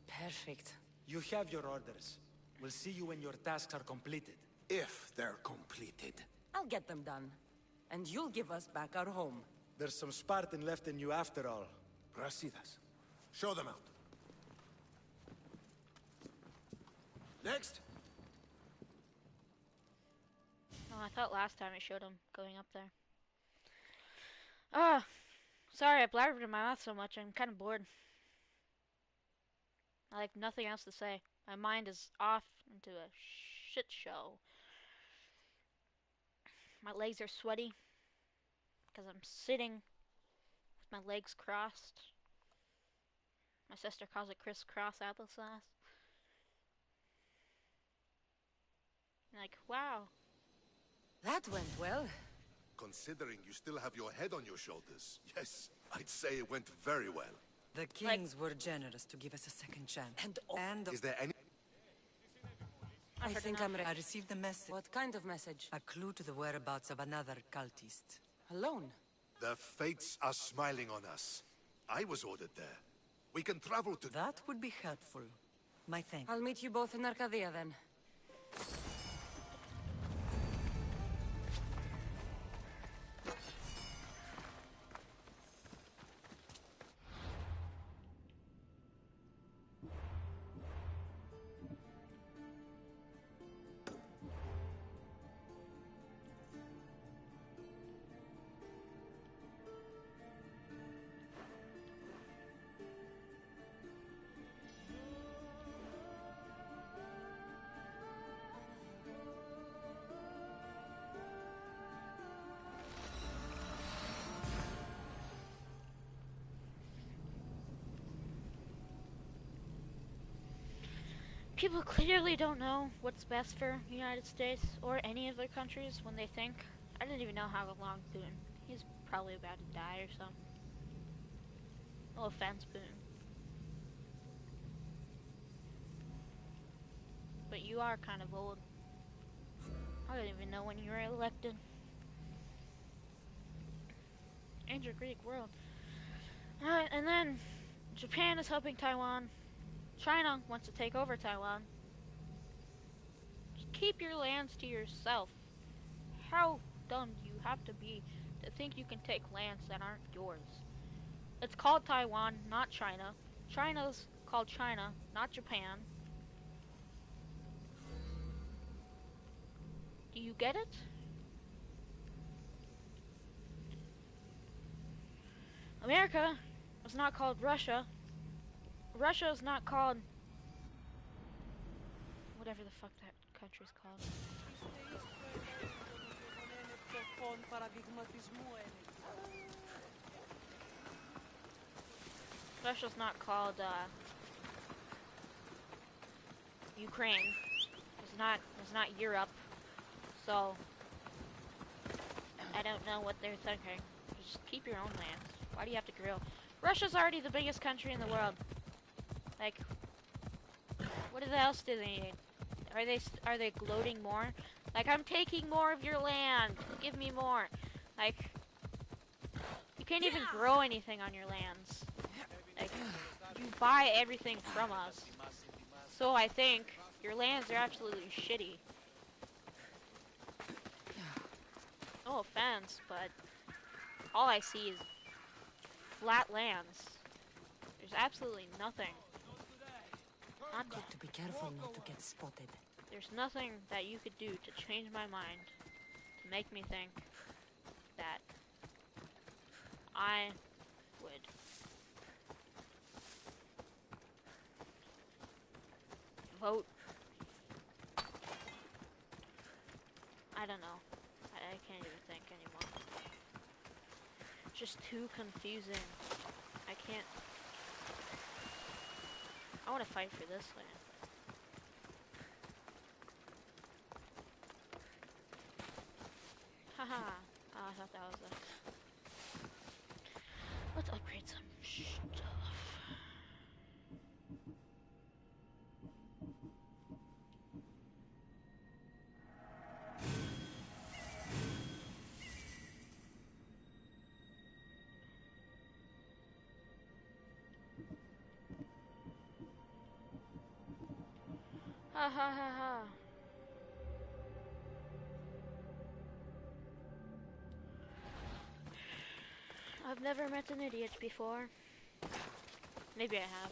Perfect. You have your orders. We'll see you when your tasks are completed. If they're completed. I'll get them done. And you'll give us back our home. There's some Spartan left in you after all. Brasidas, show them out. Next. Oh, I thought last time I showed him going up there. Ah, sorry I blabbered in my mouth so much. I'm kind of bored. I like nothing else to say. My mind is off into a shit show. My legs are sweaty because I'm sitting with my legs crossed. My sister calls it crisscross applesauce. Like, wow. That went well. Considering you still have your head on your shoulders, yes, I'd say it went very well. The kings were generous to give us a second chance. And Is there any... I heard think enough. I received a message. What kind of message? A clue to the whereabouts of another cultist. Alone? The fates are smiling on us. I was ordered there. We can travel to... That would be helpful. My thanks. I'll meet you both in Arcadia then. People clearly don't know what's best for the United States or any of their countries when they think. I didn't even know how long Boone. He's probably about to die or something. No offense, Boone. But you are kind of old. I don't even know when you were elected. Ancient Greek world. Alright, and then Japan is helping Taiwan. China wants to take over Taiwan. Just keep your lands to yourself. How dumb do you have to be to think you can take lands that aren't yours? It's called Taiwan, not China. China's called China, not Japan. Do you get it? America is not called Russia. Russia is not called whatever the fuck that country's called. Russia's not called Ukraine. It's not Europe. So I don't know what they're thinking. Just keep your own lands. Why do you have to grill? Russia's already the biggest country in the world. Like, what else do they need? Are they gloating more? Like, I'm taking more of your land. Give me more. Like, you can't even grow anything on your lands. Like, you buy everything from us. So I think your lands are absolutely shitty. No offense, but all I see is flat lands. There's absolutely nothing. Got to be careful not to get spotted. There's nothing that you could do to change my mind, to make me think that I would vote. I don't know. I can't even think anymore. It's just too confusing. I can't. I want to fight for this land. Haha. Oh, I thought that was a... Let's upgrade some stuff. Ha ha ha ha. I've never met an idiot before. Maybe I have.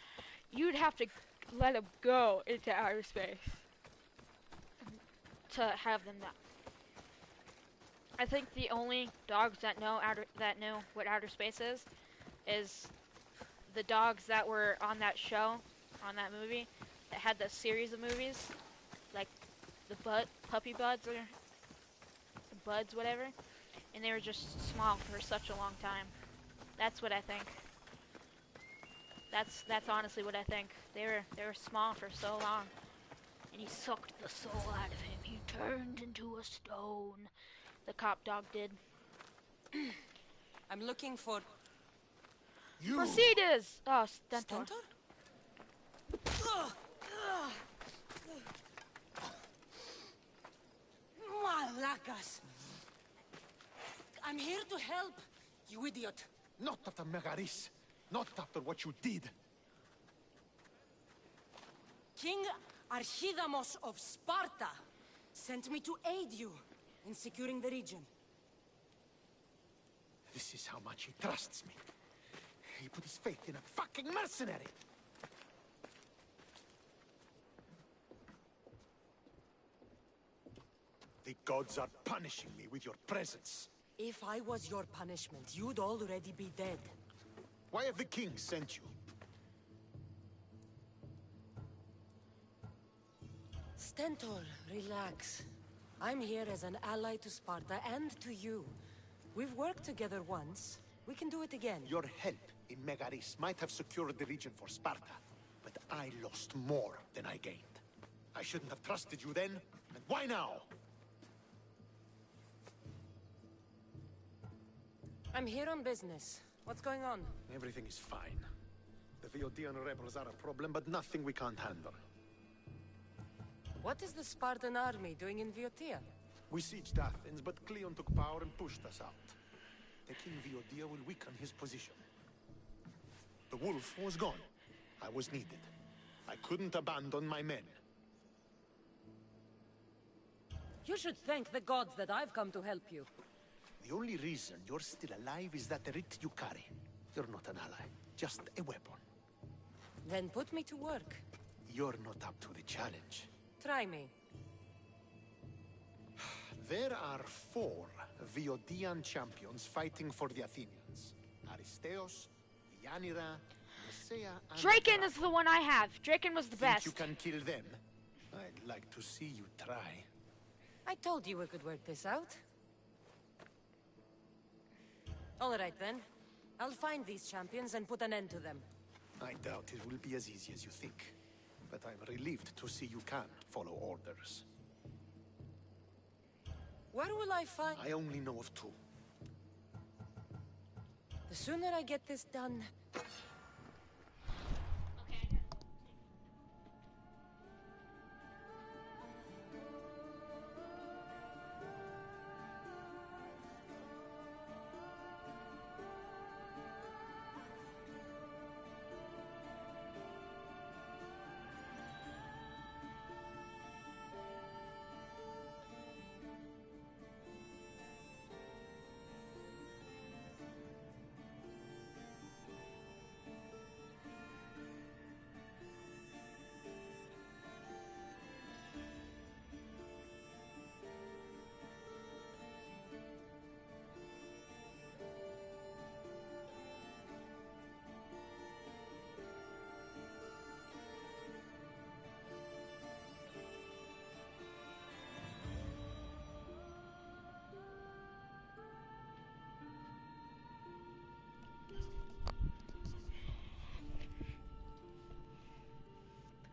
you'd have to let them go into outer space to have them not. I think the only dogs that know what outer space is the dogs that were on that show, on that movie, that had the series of movies, like the puppy buds or the buds, whatever, and they were just small for such a long time. That's what I think. That's honestly what I think. They were small for so long, and he sucked the soul out of him. He turned into a stone. The cop dog did. I'm looking for... You! Mercedes! Oh, Stentor. Stentor? Malacas! I'm here to help, you idiot. Not after Megaris. Not after what you did. King Archidamos of Sparta sent me to aid you in securing the region. This is how much he trusts me. He put his faith in a fucking mercenary. The gods are punishing me with your presence. If I was your punishment, you'd already be dead. Why have the king sent you? Stentor, relax. I'm here as an ally to Sparta and to you. We've worked together once. We can do it again. Your help in Megaris might have secured the region for Sparta, but I lost more than I gained. I shouldn't have trusted you then, and why now? I'm here on business. What's going on? Everything is fine. The Viodian rebels are a problem, but nothing we can't handle. What is the Spartan army doing in Viotia? We sieged Athens, but Cleon took power and pushed us out. Taking Viodia will weaken his position. The wolf was gone. I was needed. I couldn't abandon my men. You should thank the gods that I've come to help you. The only reason you're still alive is that writ you carry. You're not an ally, just a weapon. Then put me to work. You're not up to the challenge. Try me. There are 4 Viodian champions fighting for the Athenians. Aristeos, Yanira, Nesea, and... Draken is the one I have. Draken was the Think best. you can kill them? I'd like to see you try. I told you we could work this out. All right then. I'll find these champions and put an end to them. I doubt it will be as easy as you think. But I'm relieved to see you can follow orders. Where will I find... I only know of 2. The sooner I get this done...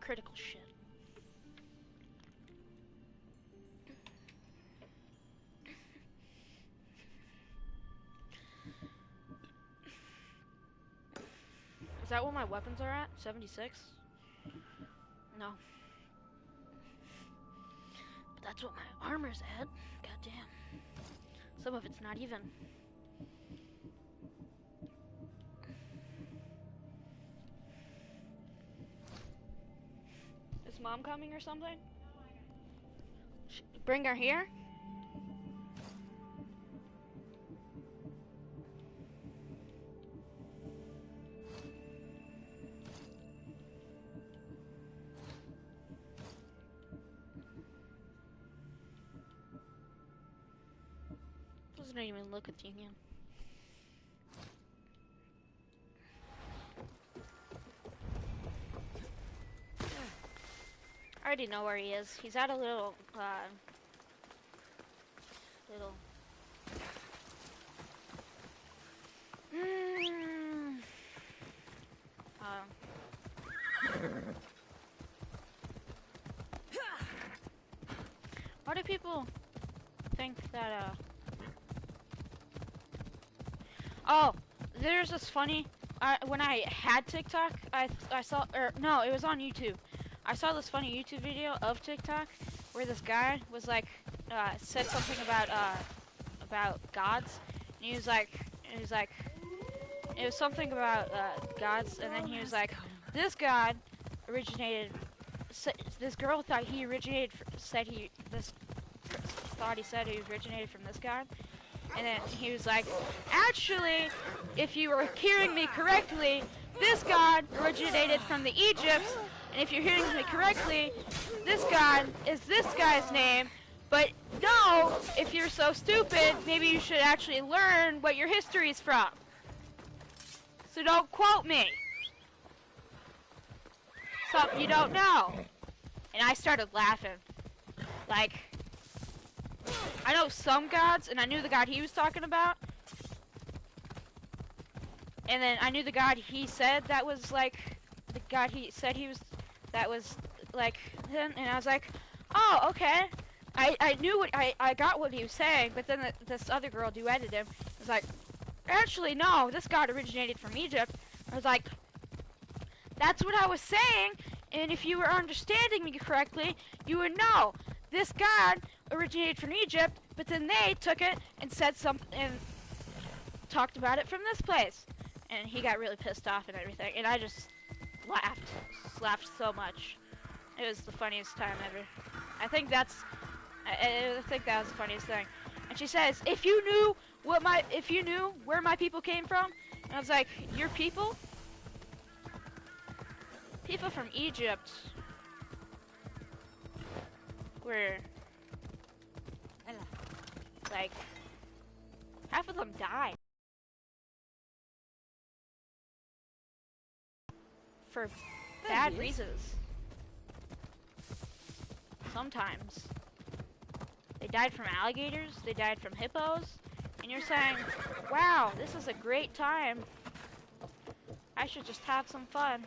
Critical shit. Is that what my weapons are at? 76? No. But that's what my armor's at. Goddamn. Some of it's not even. Is Mom coming or something? Bring her here? Doesn't even look Athenian. I already know where he is. He's at a little, why do people think that, oh, there's this funny, when I had TikTok, I saw, or no, it was on YouTube. I saw this funny YouTube video of TikTok where this guy was like, said something about gods, and he was like, it was something about gods, and then he was like, this god originated. This girl thought he originated. Said he originated from this god, and then he was like, actually, if you were hearing me correctly, this god originated from the Egypts, and if you're hearing me correctly, this god is this guy's name. But no, if you're so stupid, maybe you should actually learn what your history's from. So don't quote me. Something you don't know. And I started laughing. Like, I know some gods, and I knew the god he was talking about. And then I knew the god he said that was like, the god he said he was, that was like him. And I was like, oh, okay. I knew what, I got what he was saying, but then this other girl duetted him. Was like, actually, no, this god originated from Egypt. I was like, that's what I was saying, and if you were understanding me correctly, you would know. This god originated from Egypt, but then they took it and said something, and talked about it from this place. And he got really pissed off and everything, and I just laughed so much. It was the funniest time ever. I think that was the funniest thing. And she says, if you knew where my people came from, and I was like, your people? People from Egypt were like, half of them died for bad reasons. Sometimes. They died from alligators, they died from hippos, and you're saying, wow, this is a great time. I should just have some fun.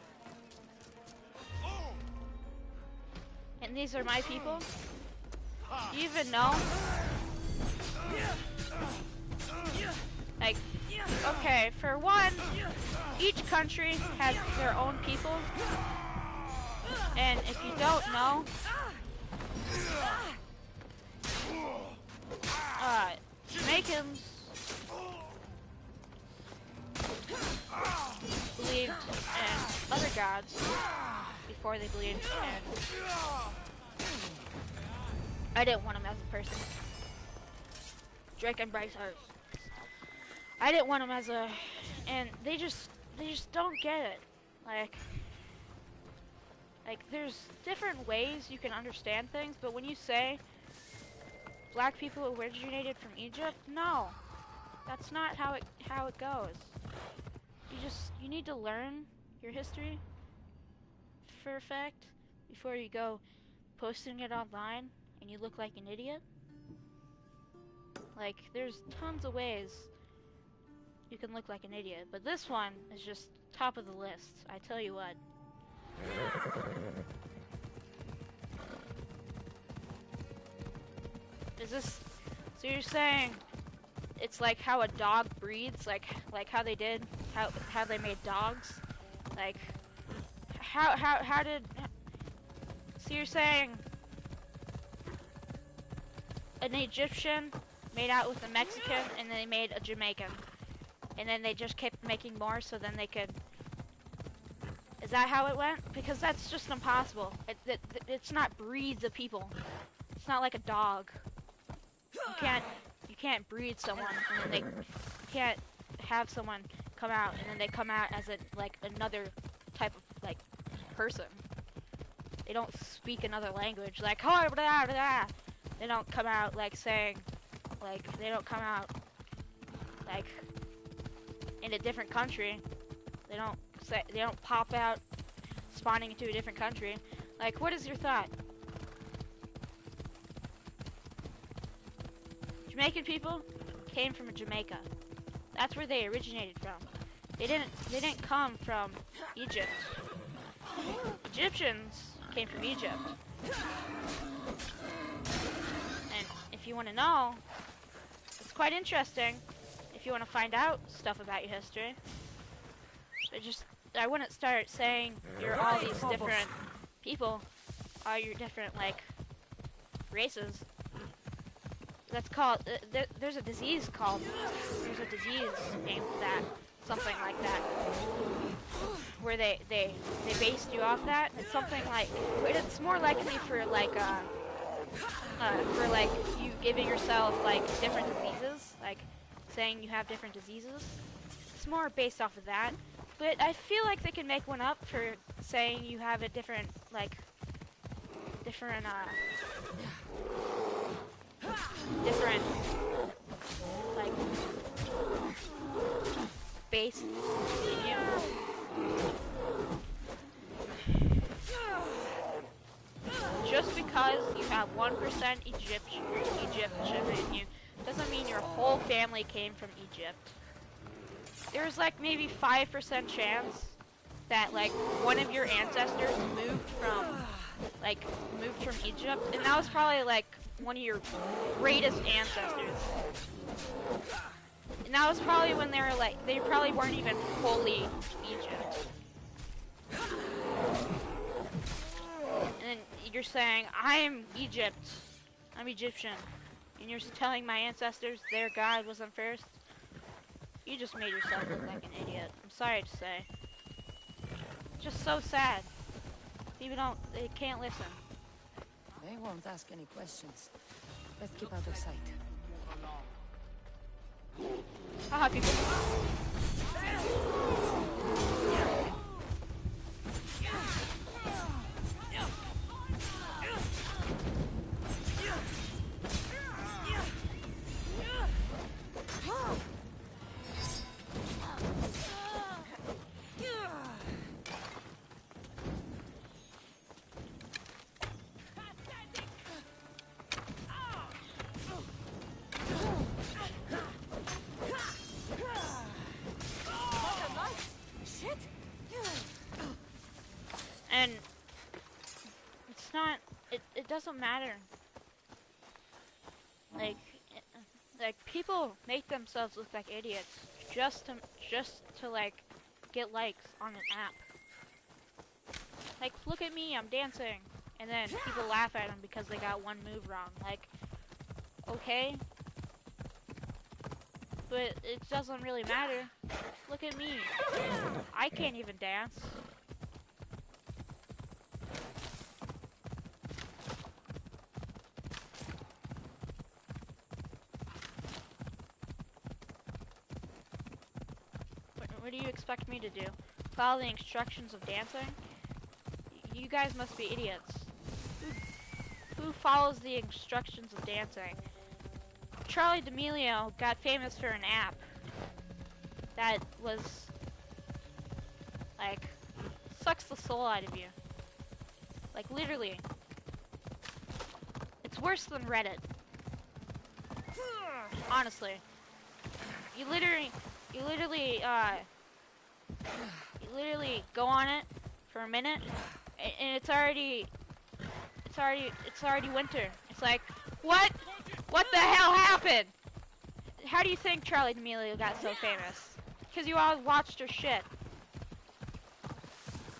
And these are my people? Do you even know? Like, okay, for one, each country has their own people. And if you don't know, Jamaicans believed in other gods before they believed in... I didn't want him as a person. Drake and Bryce are... I didn't want him as a... And they just don't get it. Like, there's different ways you can understand things, but when you say black people originated from Egypt, no. That's not how it goes. You need to learn your history for a fact before you go posting it online and you look like an idiot. Like, there's tons of ways you can look like an idiot, but this one is just top of the list, I tell you what. So you're saying it's like how a dog breeds, like how they did, how they made dogs? Like, how did, so you're saying an Egyptian made out with a Mexican, and then they made a Jamaican, and then they just kept making more so then they could... Is that how it went? Because that's just impossible. It's not breeds of people. It's not like a dog. You can't breed someone and then you can't have someone come out and then they come out as another type of person. They don't speak another language like, oh, blah, blah, blah. They don't come out saying, they don't come out like, in a different country. They don't pop out spawning into a different country. Like, what is your thought? Jamaican people came from Jamaica. That's where they originated from. They didn't come from Egypt. Egyptians came from Egypt. And if you want to know, it's quite interesting if you want to find out stuff about your history. But I wouldn't start saying you're all these different people, all your different, like, races. That's called, there's a disease named that, something like that, where they based you off that. It's something like, it's more likely for like you giving yourself like different diseases, like saying you have different diseases. It's more based off of that. But I feel like they can make one up for saying you have a different, like, different like, base in you. Just because you have 1% Egyptian in you doesn't mean your whole family came from Egypt. There's like maybe 5% chance that like one of your ancestors moved from Egypt, and that was probably like one of your greatest ancestors. And that was probably when they probably weren't even fully Egypt. And then you're saying, I'm Egyptian. And you're telling my ancestors their God wasn't first. You just made yourself look like an idiot. I'm sorry to say. Just so sad. They can't listen. They won't ask any questions. Let's keep out of sight. Haha, people. And it's not, it doesn't matter. Like people make themselves look like idiots just to like get likes on an app. Like, look at me, I'm dancing. And then people laugh at them because they got one move wrong. Like, okay. But it doesn't really matter. Look at me. I can't even dance. What do you expect me to do? Follow the instructions of dancing? You guys must be idiots. Who follows the instructions of dancing? Charlie D'Amelio got famous for an app that was, like, sucks the soul out of you. Like, literally. It's worse than Reddit. Honestly. You literally go on it for a minute, and it's already winter. It's like, what the hell happened? How do you think Charlie D'Amelio got so famous? Because you all watched her shit.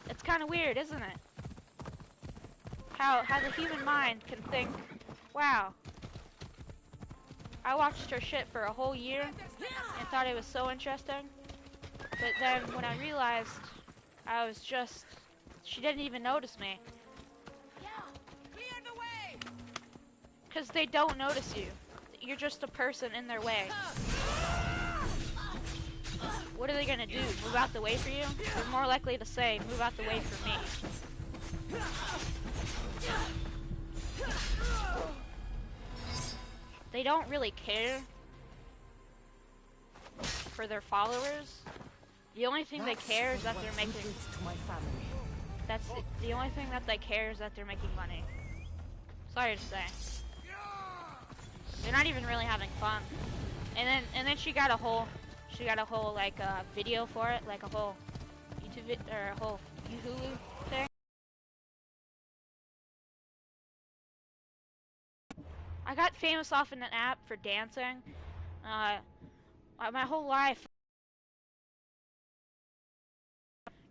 It's kind of weird, isn't it? How the human mind can think, wow, I watched her shit for a whole year and thought it was so interesting. But then when I realized she didn't even notice me. Because they don't notice you. You're just a person in their way. What are they gonna do? Move out the way for you? They're more likely to say, move out the way for me. They don't really care. for their followers. The only thing they care is that they're making. To my family. That's the only thing that they care is that they're making money. Sorry to say. They're not even really having fun. And then she got a whole like video for it, like a whole YouTube or a whole Hulu thing. I got famous off in an app for dancing. My whole life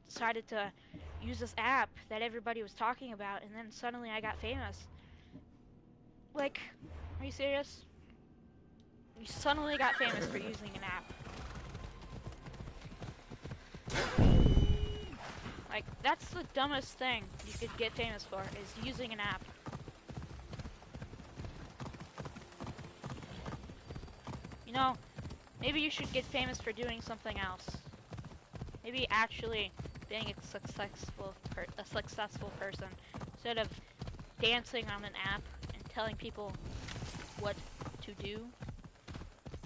decided to use this app that everybody was talking about, and then suddenly I got famous. Like, are you serious? You suddenly got famous for using an app. Like, that's the dumbest thing you could get famous for, is using an app. You know, maybe you should get famous for doing something else. Maybe actually being a successful person, instead of dancing on an app and telling people what to do.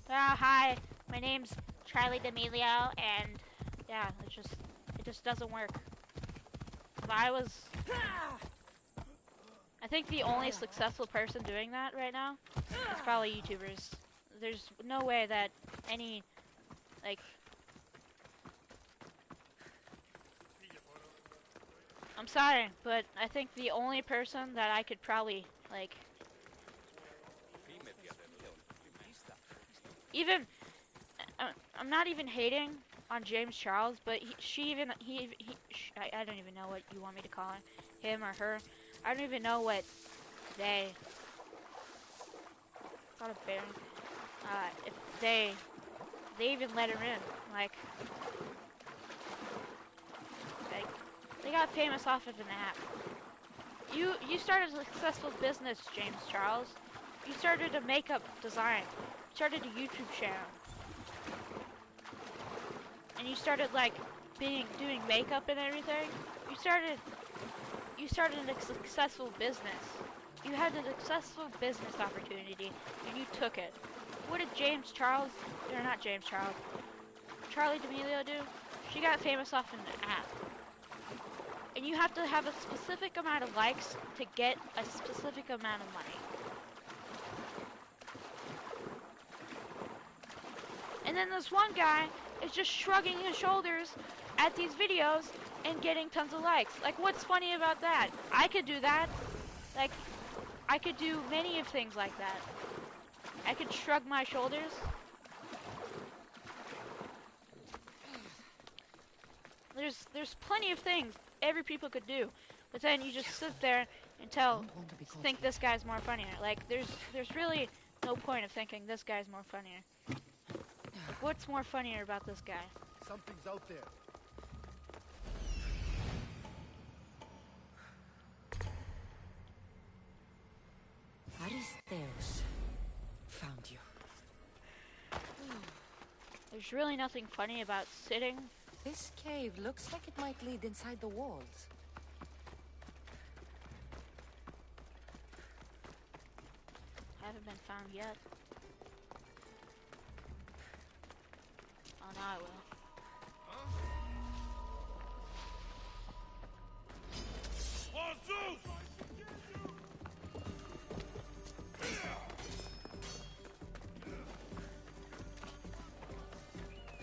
Hi, my name's Charlie D'Amelio, and yeah, it just doesn't work. If I think the only successful person doing that right now is probably YouTubers. There's no way that any, like, I'm sorry, but I think the only person that I could probably, like, even, I'm not even hating on James Charles, but I don't even know what you want me to call him or her. I don't even know what they, got a bear. If they even let him in, like, they got famous off of an app. You started a successful business, James Charles. You started a makeup design. You started a YouTube channel. And you started, like, doing makeup and everything. You started a successful business. You had a successful business opportunity, and you took it. What did Charlie D'Amelio do? She got famous off an app. And you have to have a specific amount of likes to get a specific amount of money. And then this one guy is just shrugging his shoulders at these videos and getting tons of likes. Like, what's funny about that? I could do that. Like, I could do many of things like that. I could shrug my shoulders. There's plenty of things every people could do, but then you just sit there and think this guy's more funnier. Like, there's really no point of thinking this guy's more funnier. Like, what's more funnier about this guy? Something's out there. Aristeus found you. There's really nothing funny about sitting. This cave looks like it might lead inside the walls. Haven't been found yet. Oh, now I will.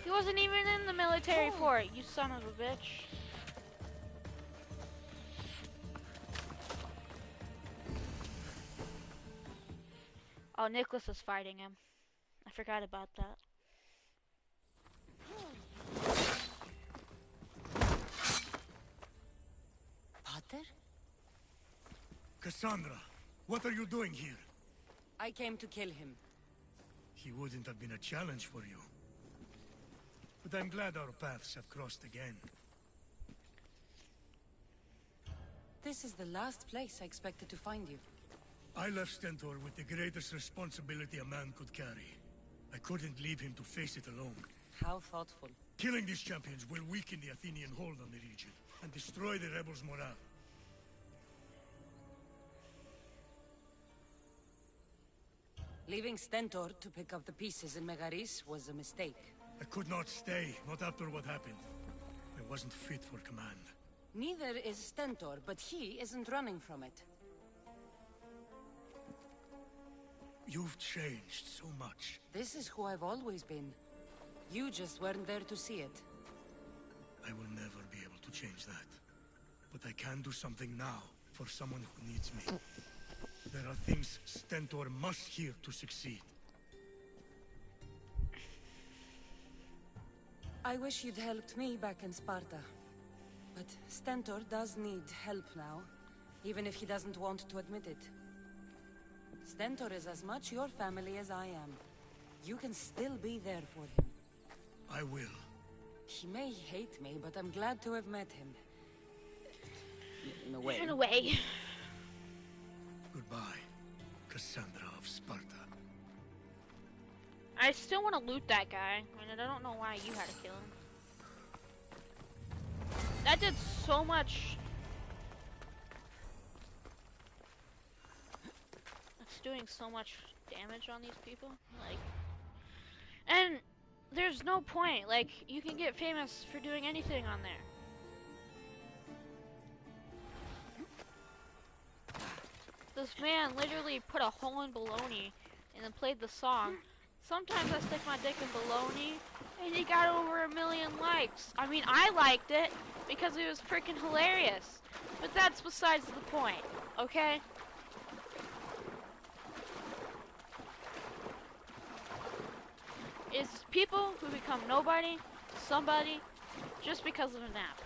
He wasn't even in the military for it, you son of a bitch. Oh, Nicholas is fighting him. I forgot about that. Pater? Cassandra, what are you doing here? I came to kill him. He wouldn't have been a challenge for you. But I'm glad our paths have crossed again. This is the last place I expected to find you. I left Stentor with the greatest responsibility a man could carry. I couldn't leave him to face it alone. How thoughtful. Killing these champions will weaken the Athenian hold on the region, and destroy the rebels' morale. Leaving Stentor to pick up the pieces in Megaris was a mistake. I could not stay, not after what happened. I wasn't fit for command. Neither is Stentor, but he isn't running from it. You've changed so much. This is who I've always been. You just weren't there to see it. I will never be able to change that. But I can do something now for someone who needs me. There are things Stentor must hear to succeed. I wish you'd helped me back in Sparta. But Stentor does need help now, even if he doesn't want to admit it. Stentor is as much your family as I am. You can still be there for him. I will. He may hate me, but I'm glad to have met him. In a way. In a way. Goodbye, Cassandra of Sparta. I still want to loot that guy. I mean, I don't know why you had to kill him. That did so much. It's doing so much damage on these people. Like, and there's no point. Like, you can get famous for doing anything on there. This man literally put a hole in baloney and then played the song. Sometimes I stick my dick in baloney, and he got over 1 million likes. I mean, I liked it because it was freaking hilarious. But that's besides the point, okay? It's people who become nobody, somebody, just because of an app.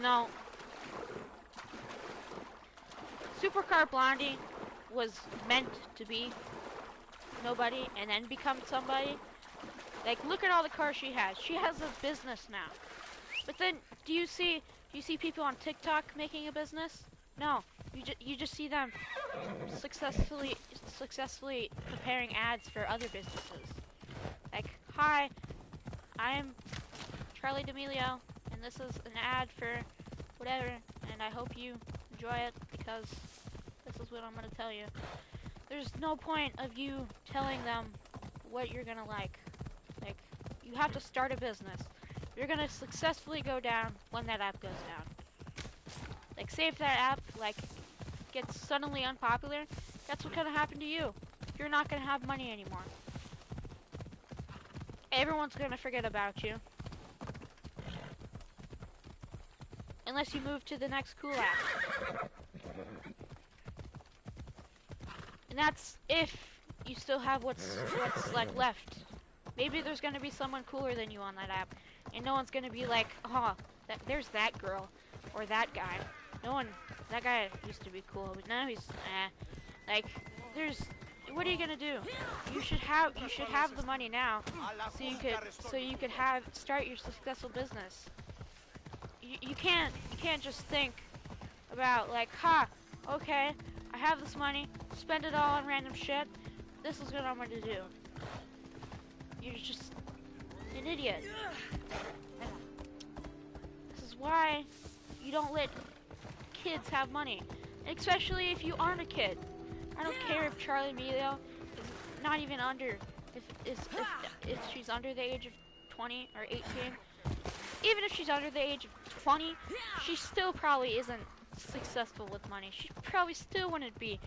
No. Supercar Blondie was meant to be nobody and then become somebody. Like, look at all the cars she has. She has a business now. But then, do you see people on TikTok making a business? No. You just see them successfully preparing ads for other businesses. Like, hi, I'm Charlie D'Amelio, and this is an ad for whatever, and I hope you enjoy it because this is what I'm gonna tell you. There's no point of you telling them what you're gonna like. Like, you have to start a business. You're gonna successfully go down when that app goes down. Like, say if that app, like, gets suddenly unpopular, that's what's gonna happen to you. You're not gonna have money anymore. Everyone's gonna forget about you. Unless you move to the next cool app. And that's if you still have what's like left. Maybe there's gonna be someone cooler than you on that app, and no one's gonna be like, oh, there's that girl or that guy. No one. That guy used to be cool, but now he's like, there's. What are you gonna do? You should have the money now, so you could start your successful business. You can't just think about like, okay, I have this money, spend it all on random shit. This is what I'm gonna do. You're just an idiot. This is why you don't let kids have money, especially if you aren't a kid. I don't care if Charlie D'Amelio is not even under, if she's under the age of 20 or 18. Even if she's under the age of 20, she still probably isn't successful with money. She probably still wouldn't be.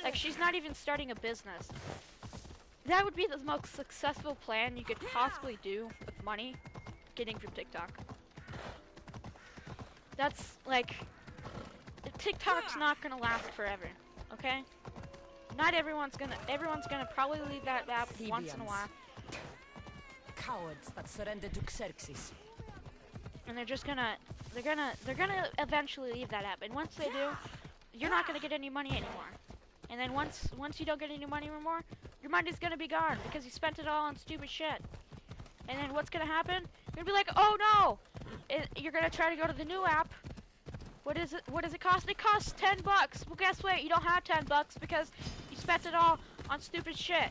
Like, she's not even starting a business. That would be the most successful plan you could possibly do with money getting from TikTok. That's, like, TikTok's not gonna last forever, okay? Not everyone's gonna probably leave that app once in a while. Cowards that surrendered to Xerxes. And they're gonna eventually leave that app. And once they do, you're not gonna get any money anymore. And then once you don't get any money anymore, your money's gonna be gone because you spent it all on stupid shit. And then what's gonna happen? You're gonna be like, oh no! You're gonna try to go to the new app. What does it cost? It costs $10. Well, guess what? You don't have $10 because you spent it all on stupid shit.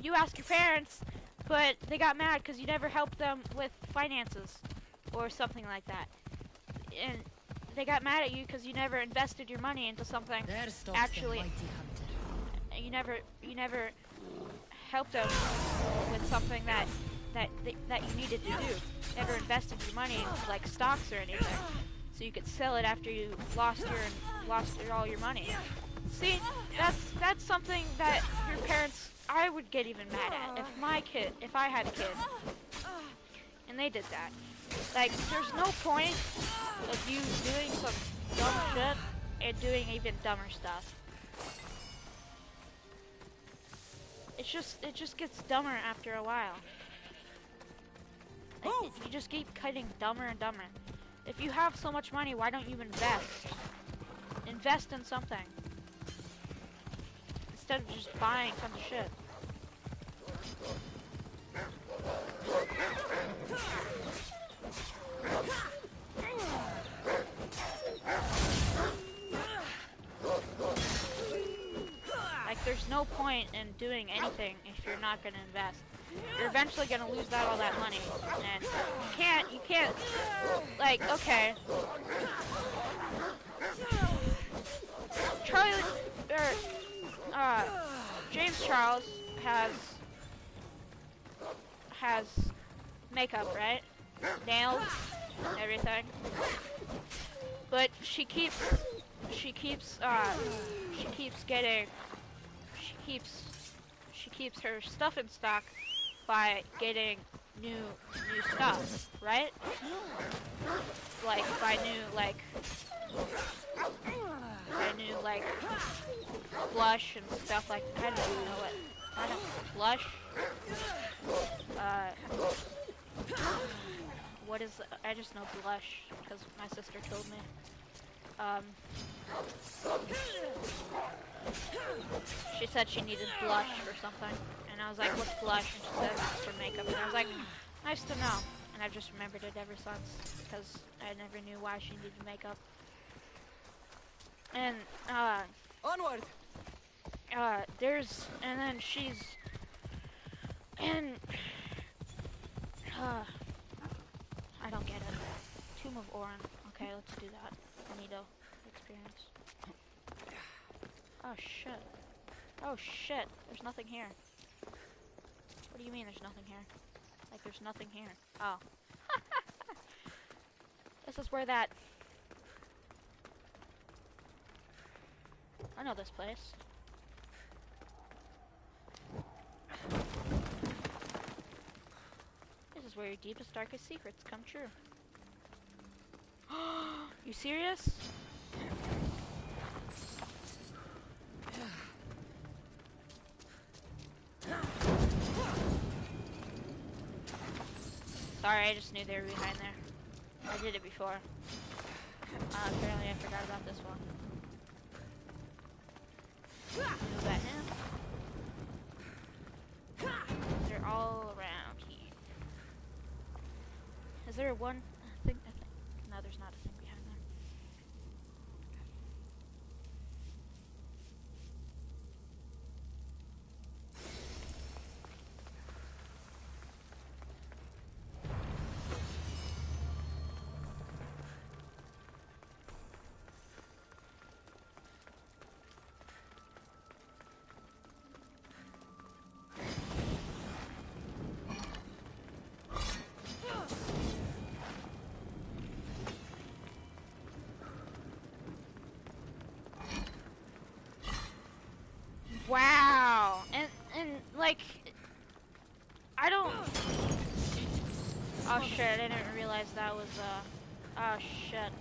You ask your parents, but they got mad because you never helped them with finances or something like that. And they got mad at you because you never invested your money into something actually. you never helped us with something that you needed to do. Never invested your money into like stocks or anything, so you could sell it after you lost all your money. See, that's something that your parents, I would get even mad at if I had a kid, and they did that. Like, there's no point of you doing some dumb shit and doing even dumber stuff. It just gets dumber after a while. Like, you just keep getting dumber and dumber. If you have so much money, why don't you invest? Invest in something. Instead of just buying tons of shit. Like, there's no point in doing anything if you're not gonna invest. You're eventually gonna lose all that money, and you can't, like, okay. James Charles has makeup, right? Nails, everything. But she keeps her stuff in stock by getting new stuff, right? Like by new blush and stuff like that. I don't even know what. I don't blush. What is? I just know blush because my sister told me. She said she needed blush or something, and I was like, "What's blush?" And she said it's for makeup, and I was like, "Nice to know." And I've just remembered it ever since because I never knew why she needed makeup. And Onward. and then she's, and I don't get it. Tomb of Orin. Okay, let's do that. Bonito experience. Oh shit. Oh shit. There's nothing here. What do you mean there's nothing here? Like there's nothing here. Oh. This is where that... I know this place. This is where your deepest, darkest secrets come true. You serious? Sorry, I just knew they were behind there. I did it before. Apparently I forgot about this one. Move that now. They're all around here. Is there one? I think. No, there's not a thing behind there. Wow, and like, I don't. Oh shit! I didn't realize that was oh shit!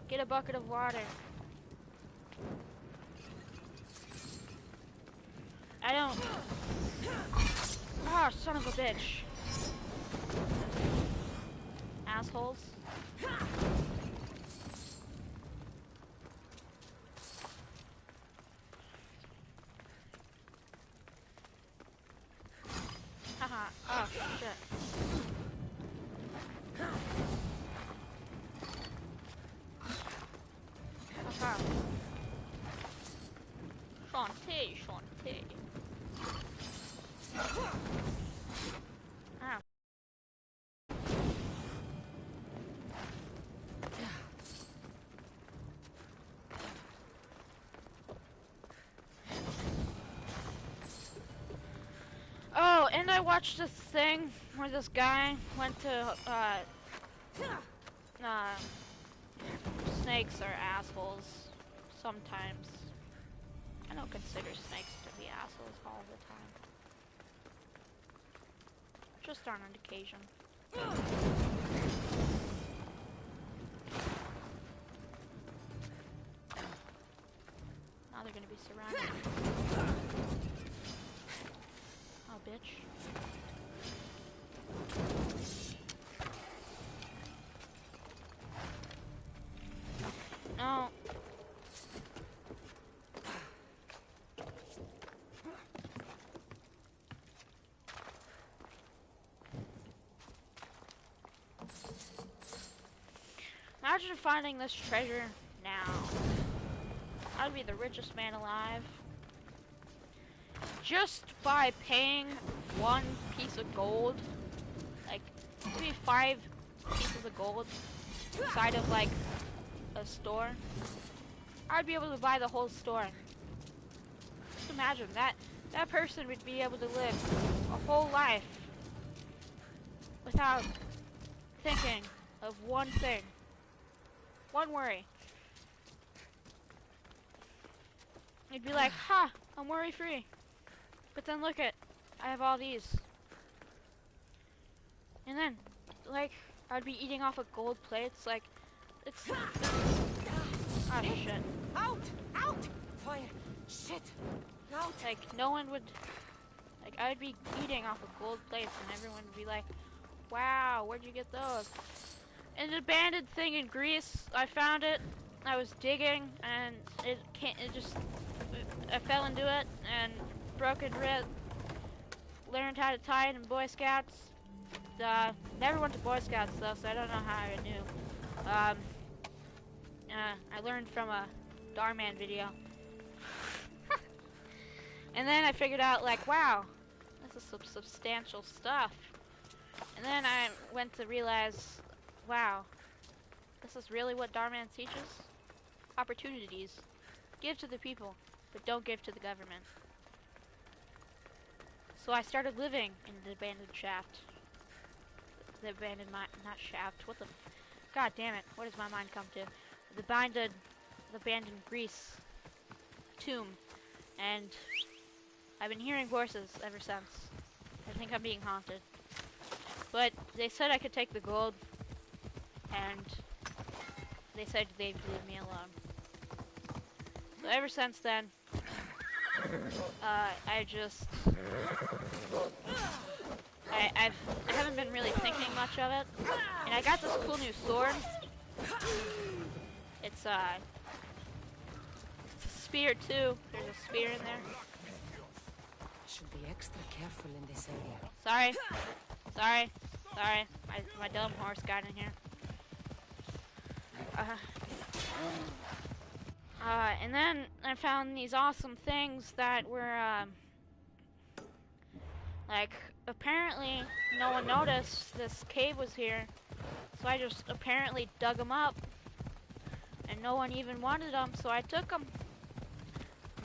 Get a bucket of water. I don't. Oh, son of a bitch! Assholes. Haha, oh shit. Haha. Shantae, Shantae. Ow. watched this thing where this guy went to, snakes are assholes. Sometimes. I don't consider snakes to be assholes all the time. Just on an occasion. Now they're gonna be surrounded. Oh, bitch. No. Imagine finding this treasure now. I'd be the richest man alive. Just by paying one piece of gold. Like, maybe 5 pieces of gold inside of, like, a store. I'd be able to buy the whole store. Just imagine that person would be able to live a whole life without thinking of one thing. One worry. You'd be like, ha, I'm worry free. But then look at, I have all these. And then, like, I'd be eating off of gold plates, like, it's oh shit. Out! Out! Fire! Shit! Out! Like, no one would, like, I'd be eating off of gold plates and everyone would be like, wow, where'd you get those? An abandoned thing in Greece, I found it, I was digging, and I fell into it, and broken wrist, learned how to tie it in Boy Scouts. Never went to Boy Scouts though, so I don't know how I knew. I learned from a Darman video. And then I figured out, like, wow, this is some substantial stuff. And then I went to realize, wow, this is really what Darman teaches? Opportunities. Give to the people, but don't give to the government. So I started living in the abandoned shaft. The abandoned not shaft, what the god damn it, what does my mind come to? The abandoned Greece tomb. And I've been hearing voices ever since. I think I'm being haunted. But they said I could take the gold, and they said they'd leave me alone. So ever since then, I haven't been really thinking much of it. And I got this cool new sword. It's a spear too. There's a spear in there. Should be extra careful in this area. Sorry. My dumb horse got in here. And then I found these awesome things that were, like, apparently no one noticed this cave was here, so I just apparently dug them up, and no one even wanted them, so I took them.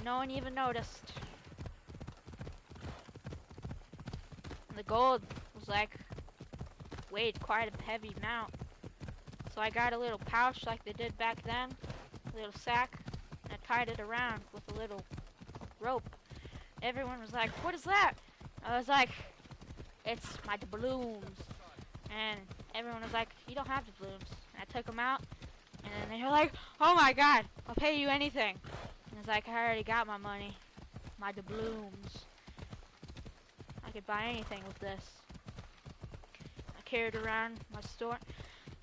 No one even noticed. And the gold was, like, weighed quite a heavy amount, so I got a little pouch like they did back then, a little sack, and I tied it around with a little rope. Everyone was like, what is that? I was like, it's my doubloons. And everyone was like, you don't have doubloons. And I took them out, and then they were like, oh my god, I'll pay you anything. And I was like, I already got my money. My doubloons. I could buy anything with this. I carried around my store.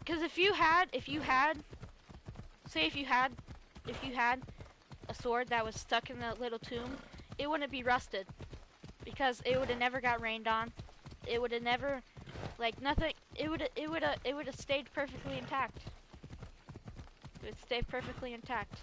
Because if you had a sword that was stuck in the little tomb, it wouldn't be rusted. Because it would have never got rained on. It would have never, like, nothing, it would have stayed perfectly intact. It would stay perfectly intact.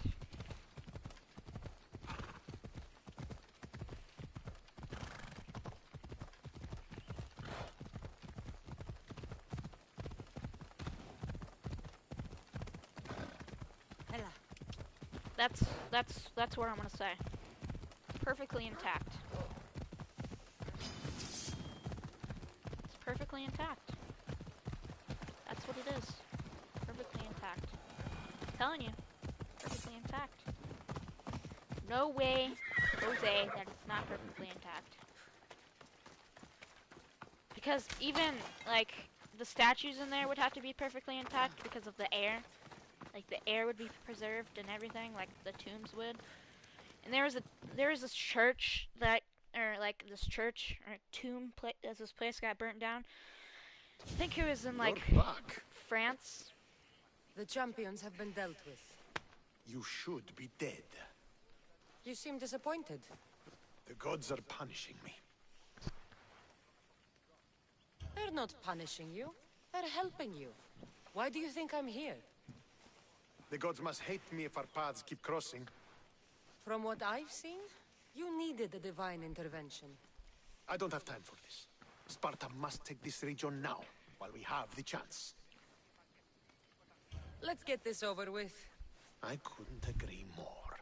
That's what I'm gonna say. Perfectly intact. perfectly intact. That's what it is. Perfectly intact. I'm telling you, perfectly intact. No way, Jose, that it's not perfectly intact. Because even, like, the statues in there would have to be perfectly intact because of the air. Like, the air would be preserved and everything, like the tombs would. And there was this church that, or like this church or tomb as this place got burnt down. I think it was in like You're back. France. The champions have been dealt with. You should be dead. You seem disappointed. The gods are punishing me. They're not punishing you. They're helping you. Why do you think I'm here? The gods must hate me if our paths keep crossing. From what I've seen, you needed a divine intervention. I don't have time for this. Sparta must take this region now, while we have the chance. Let's get this over with. I couldn't agree more.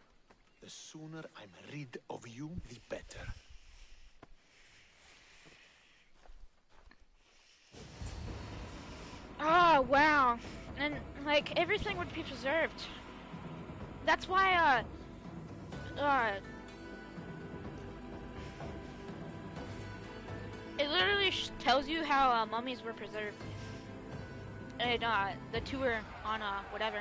The sooner I'm rid of you, the better. Oh, wow. And, like, everything would be preserved. That's why, it literally tells you how mummies were preserved. And, the tour on, whatever.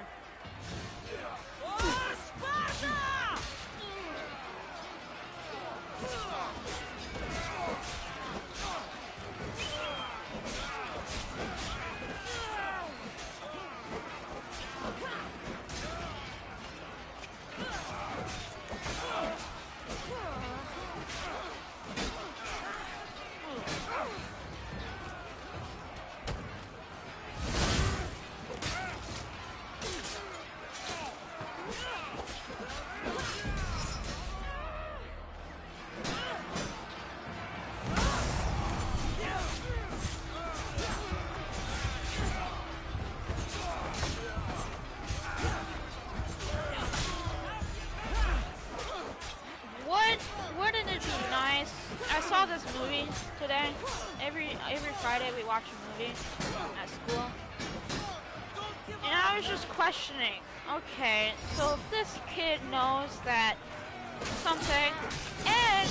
Wouldn't it be nice? I saw this movie today. Every Friday we watch a movie at school. And I was just questioning, okay, so if this kid knows that something and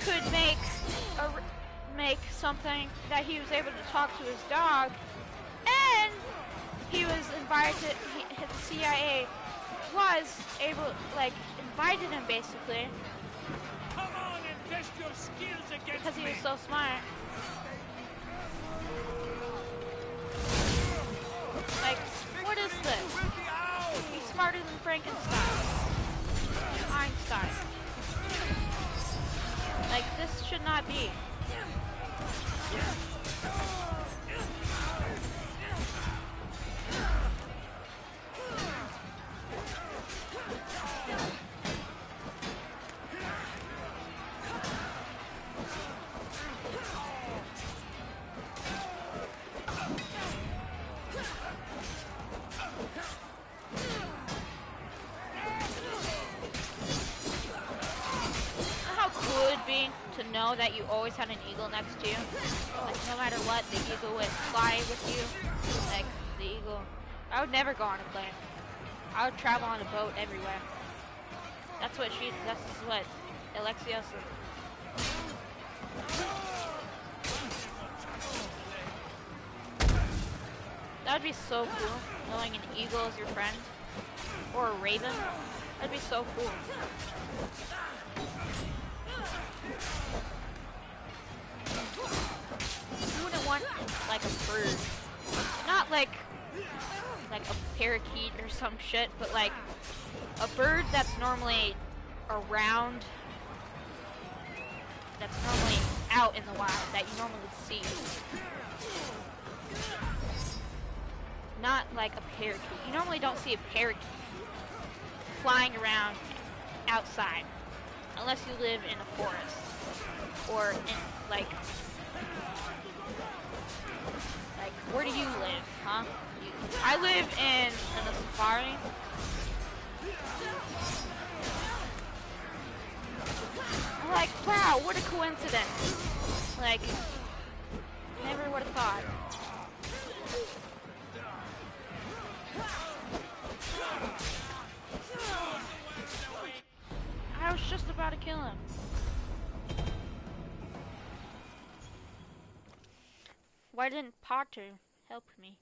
could make something that he was able to talk to his dog, and he was invited, the CIA was able, like, invited him basically. Come on and test your skills against because he was so smart. Like, what is this? He's smarter than Frankenstein. Einstein. Like, this should not be. To know that you always had an eagle next to you. Like, no matter what, the eagle would fly with you. Like, the eagle. I would never go on a plane. I would travel on a boat everywhere. That's what Alexios is. That would be so cool, knowing an eagle is your friend. Or a raven. That'd be so cool. You wouldn't want like a bird, not like a parakeet or some shit, but like a bird that's normally around, that's normally out in the wild, that you normally see. Not like a parakeet. You normally don't see a parakeet flying around outside unless you live in a forest or in like where do you live, huh? I live in a safari. I'm like, wow, what a coincidence. Like, Never would have thought. I was just about to kill him. Why didn't Potter help me?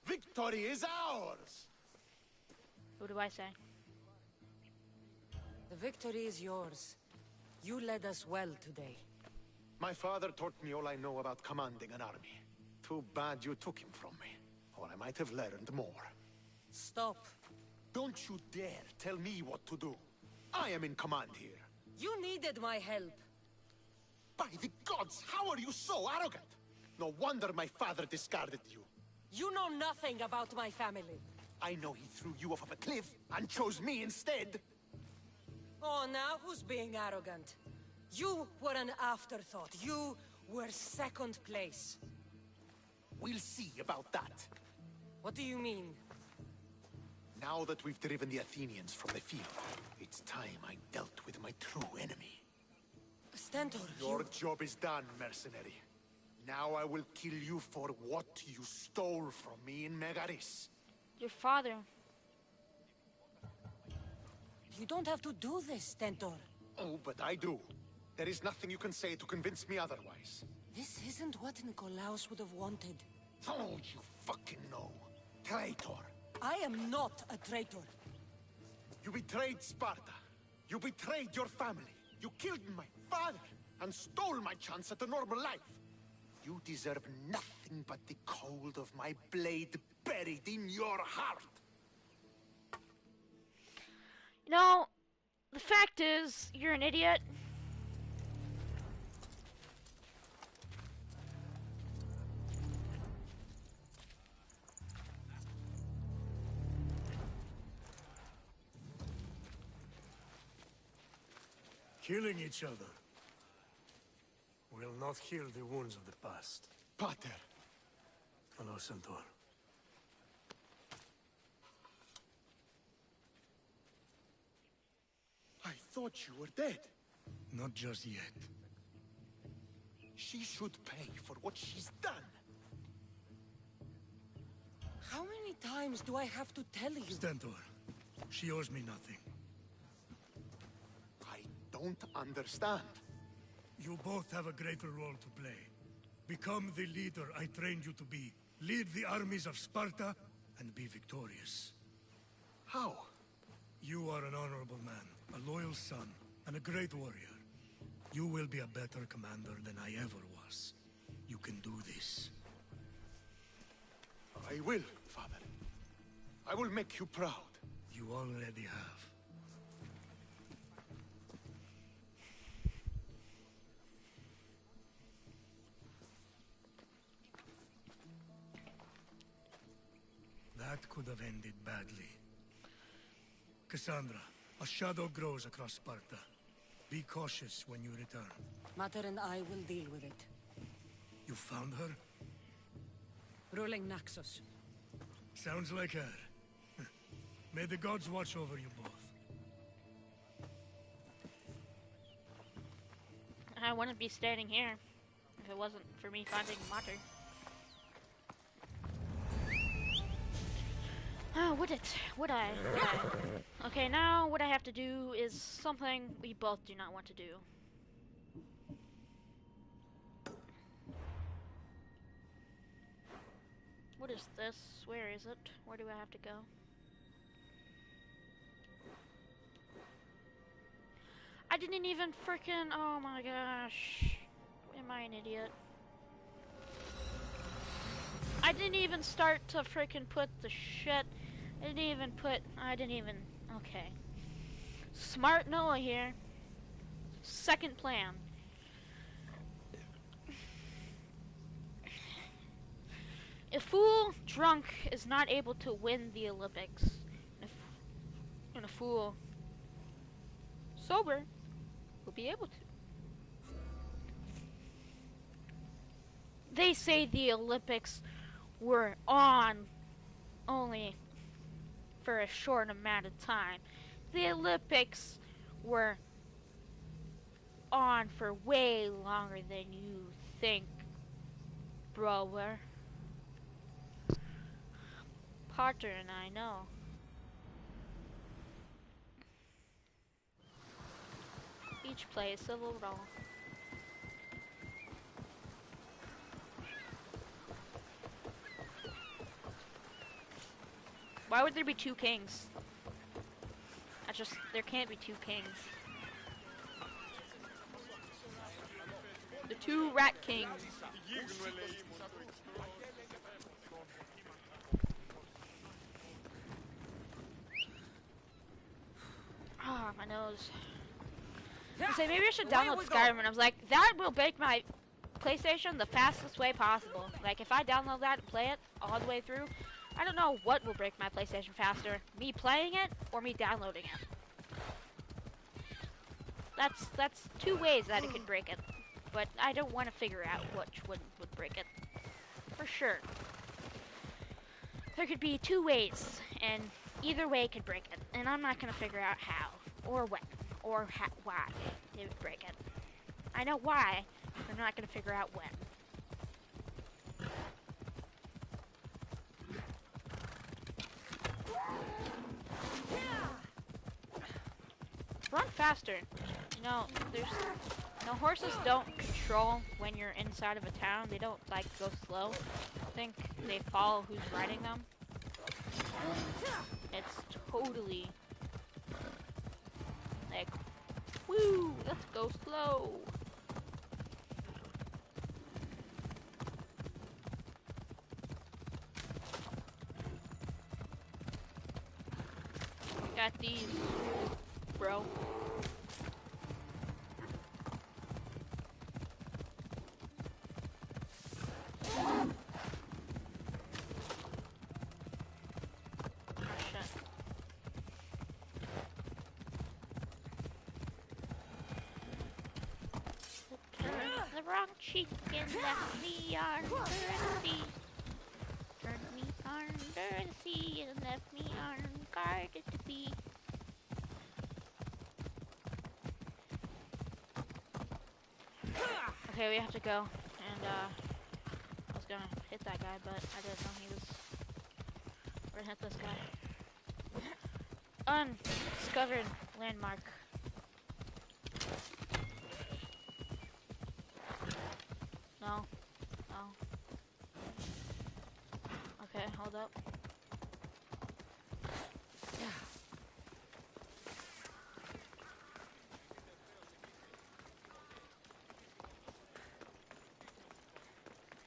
Victory is ours! What do I say? The victory is yours. You led us well today. My father taught me all I know about commanding an army. Too bad you took him from me, or I might have learned more. Stop. Don't you dare tell me what to do. I am in command here. You needed my help. By the gods, how are you so arrogant? No wonder my father discarded you. You know nothing about my family. I know he threw you off of a cliff and chose me instead. Oh, now who's being arrogant? You were an afterthought. You were second place. We'll see about that. What do you mean? Now that we've driven the Athenians from the field, it's time I dealt with my true enemy. Stentor, Your job is done, mercenary. Now I will kill you for what you stole from me in Megaris. Your father. You don't have to do this, Stentor. Oh, but I do. There is nothing you can say to convince me otherwise. This isn't what Nikolaos would have wanted. Oh, you fucking know. Traitor. I am not a traitor. You betrayed Sparta. You betrayed your family. You killed my father and stole my chance at a normal life. You deserve nothing but the cold of my blade buried in your heart. You know, the fact is, you're an idiot. Killing each other will not heal the wounds of the past. Pater. Hello, Centaur. I thought you were dead. Not just yet. She should pay for what she's done. How many times do I have to tell you? Stentor, she owes me nothing. I don't understand. You both have a greater role to play. Become the leader I trained you to be. Lead the armies of Sparta and be victorious. How? You are an honorable man, a loyal son, and a great warrior. You will be a better commander than I ever was. You can do this. I will, Father. I will make you proud. You already have. That could have ended badly. Cassandra, a shadow grows across Sparta. Be cautious when you return. Mater and I will deal with it. You found her? Ruling Naxos. Sounds like her. May the gods watch over you both. I wouldn't be standing here if it wasn't for me finding Mater. Oh, would I? Okay, now what I have to do is something we both do not want to do. What is this? Where is it? Where do I have to go? I didn't even frickin', oh my gosh. Am I an idiot? I didn't even start to frickin' put the shit. I didn't even, okay. Smart Noah here. Second plan. A fool drunk is not able to win the Olympics. And a fool sober will be able to. They say the Olympics were on only for a short amount of time. The Olympics were on for way longer than you think, brother. Potter and I know. Each play a civil role. Why would there be two kings? There can't be two kings. The two rat kings. Ah, my nose. I say maybe I should download Skyrim, and I was like, that will make my PlayStation the fastest way possible. Like, if I download that and play it all the way through, I don't know what will break my PlayStation faster, me playing it or me downloading it. That's two ways that it could break it, but I don't want to figure out which one would break it. For sure. There could be two ways, and either way could break it, and I'm not going to figure out how, or when, or why it would break it. I know why, but I'm not going to figure out when. Run faster. You know, horses don't control when you're inside of a town. They don't, like, go slow. I think they follow who's riding them. It's totally, like, woo, let's go slow. Got these, bro. Wrong cheek and left me under the sea. Turned me under the sea and left me unguarded to be. Okay, we have to go. And I was gonna hit that guy, but I didn't know he was gonna hit this guy. Undiscovered landmark. No. No. Okay, hold up.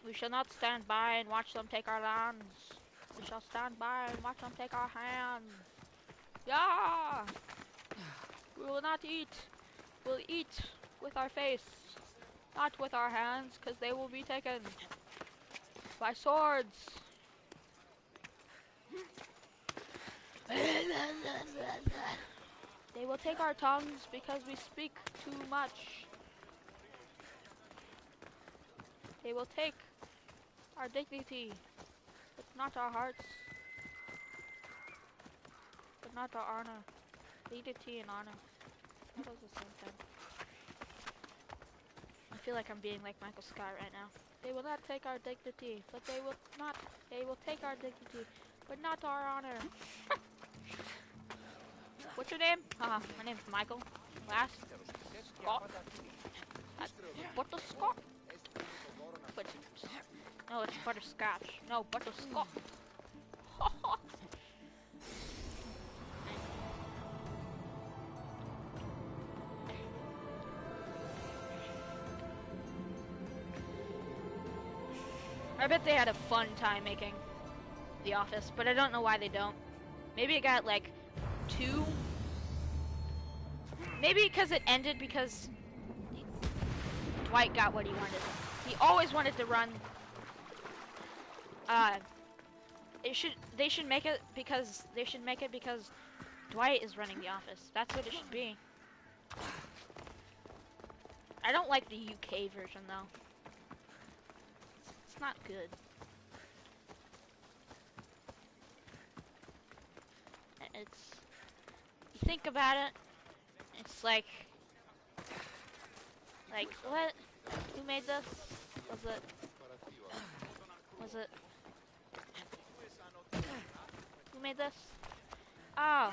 We shall not stand by and watch them take our lands. We shall stand by and watch them take our hands. Yeah! We will not eat. We'll eat with our face. Not with our hands, because they will be taken by swords. They will take our tongues because we speak too much. They will take our dignity, but not our hearts. But not our honor. Dignity and honor. That was the same thing. I feel like I'm being like Michael Scott right now. They will not take our dignity, but they will take our dignity, but not our honor. What's your name? My name's Michael. Last? Scott. Butterscotch? But, no, it's butterscotch. No, butterscotch. I bet they had a fun time making The Office, but I don't know why they don't. Maybe it got like 2. Maybe because it ended because Dwight got what he wanted. He always wanted to run. They should make it because Dwight is running The Office. That's what it should be. I don't like the UK version though. It's not good. It's, you think about it, it's like what? Who made this? Was it? Who made this? Oh,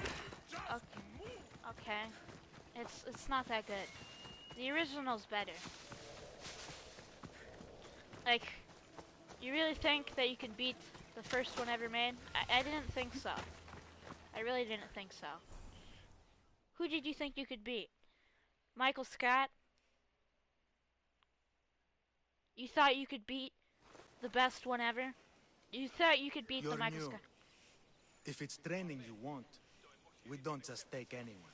okay. It's not that good. The original's better. Like, you really think that you can beat the first one ever made? I didn't think so. I really didn't think so. Who did you think you could beat? Michael Scott? You thought you could beat the best one ever? You thought you could beat the You're Michael new. Scott? If it's training you want, we don't just take anyone.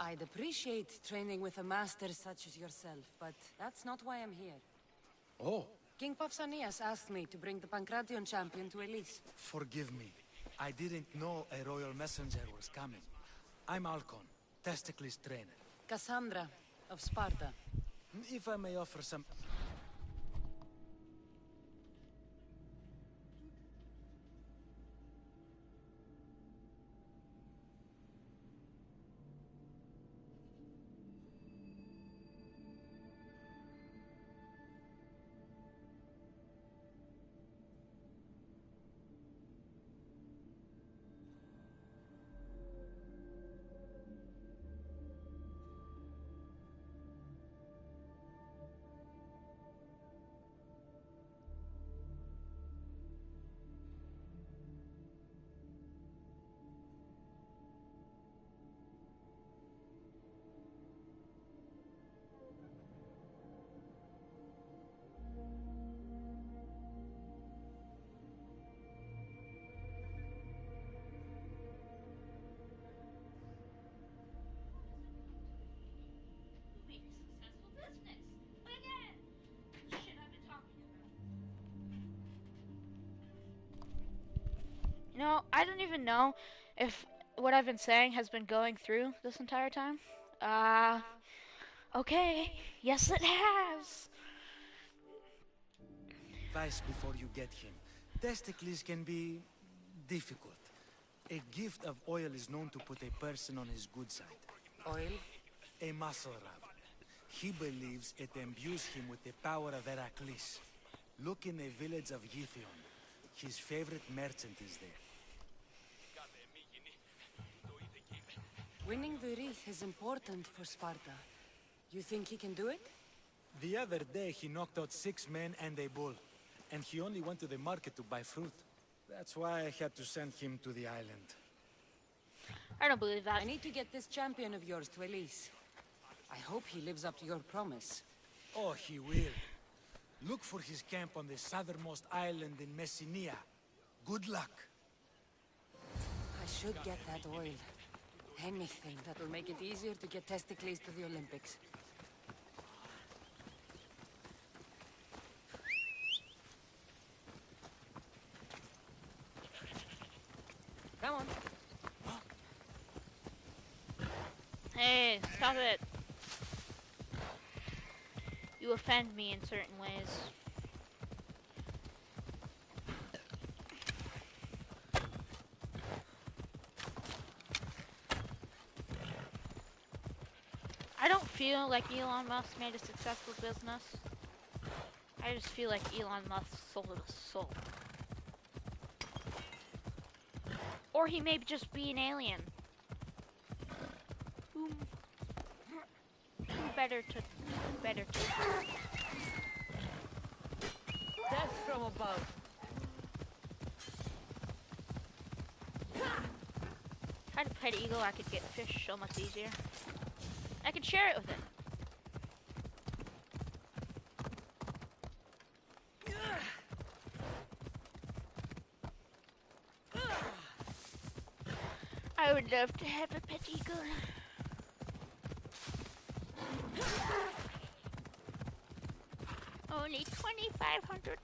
I'd appreciate training with a master such as yourself, but that's not why I'm here. Oh, King Pausanias asked me to bring the Pancration champion to Elise. forgive me. I didn't know a royal messenger was coming. I'm Alcon, Testicles trainer. Cassandra of Sparta. If I may offer some... You know, I don't even know if what I've been saying has been going through this entire time. Okay. Yes, it has. Advice before you get him. Testicles can be... difficult. A gift of oil is known to put a person on his good side. Oil? A muscle rub. He believes it imbues him with the power of Heracles. Look in the village of Yithion. His favorite merchant is there. Winning the wreath is important for Sparta. You think he can do it? The other day he knocked out 6 men and a bull. And he only went to the market to buy fruit. That's why I had to send him to the island. I don't believe that. I need to get this champion of yours to Elise. I hope he lives up to your promise. Oh, he will. Look for his camp on the southernmost island in Messenia. Good luck. I should get that oil. Anything that will make it easier to get Testicles to the Olympics. Come on. Hey, stop it. You offend me in certain ways. I don't feel like Elon Musk made a successful business. I just feel like Elon Musk sold his soul. Or he may just be an alien. Who better to... Death from above. If I had a pet eagle, I could get fish so much easier. I could share it with it. I would love to have a pet eagle. Only $2,500.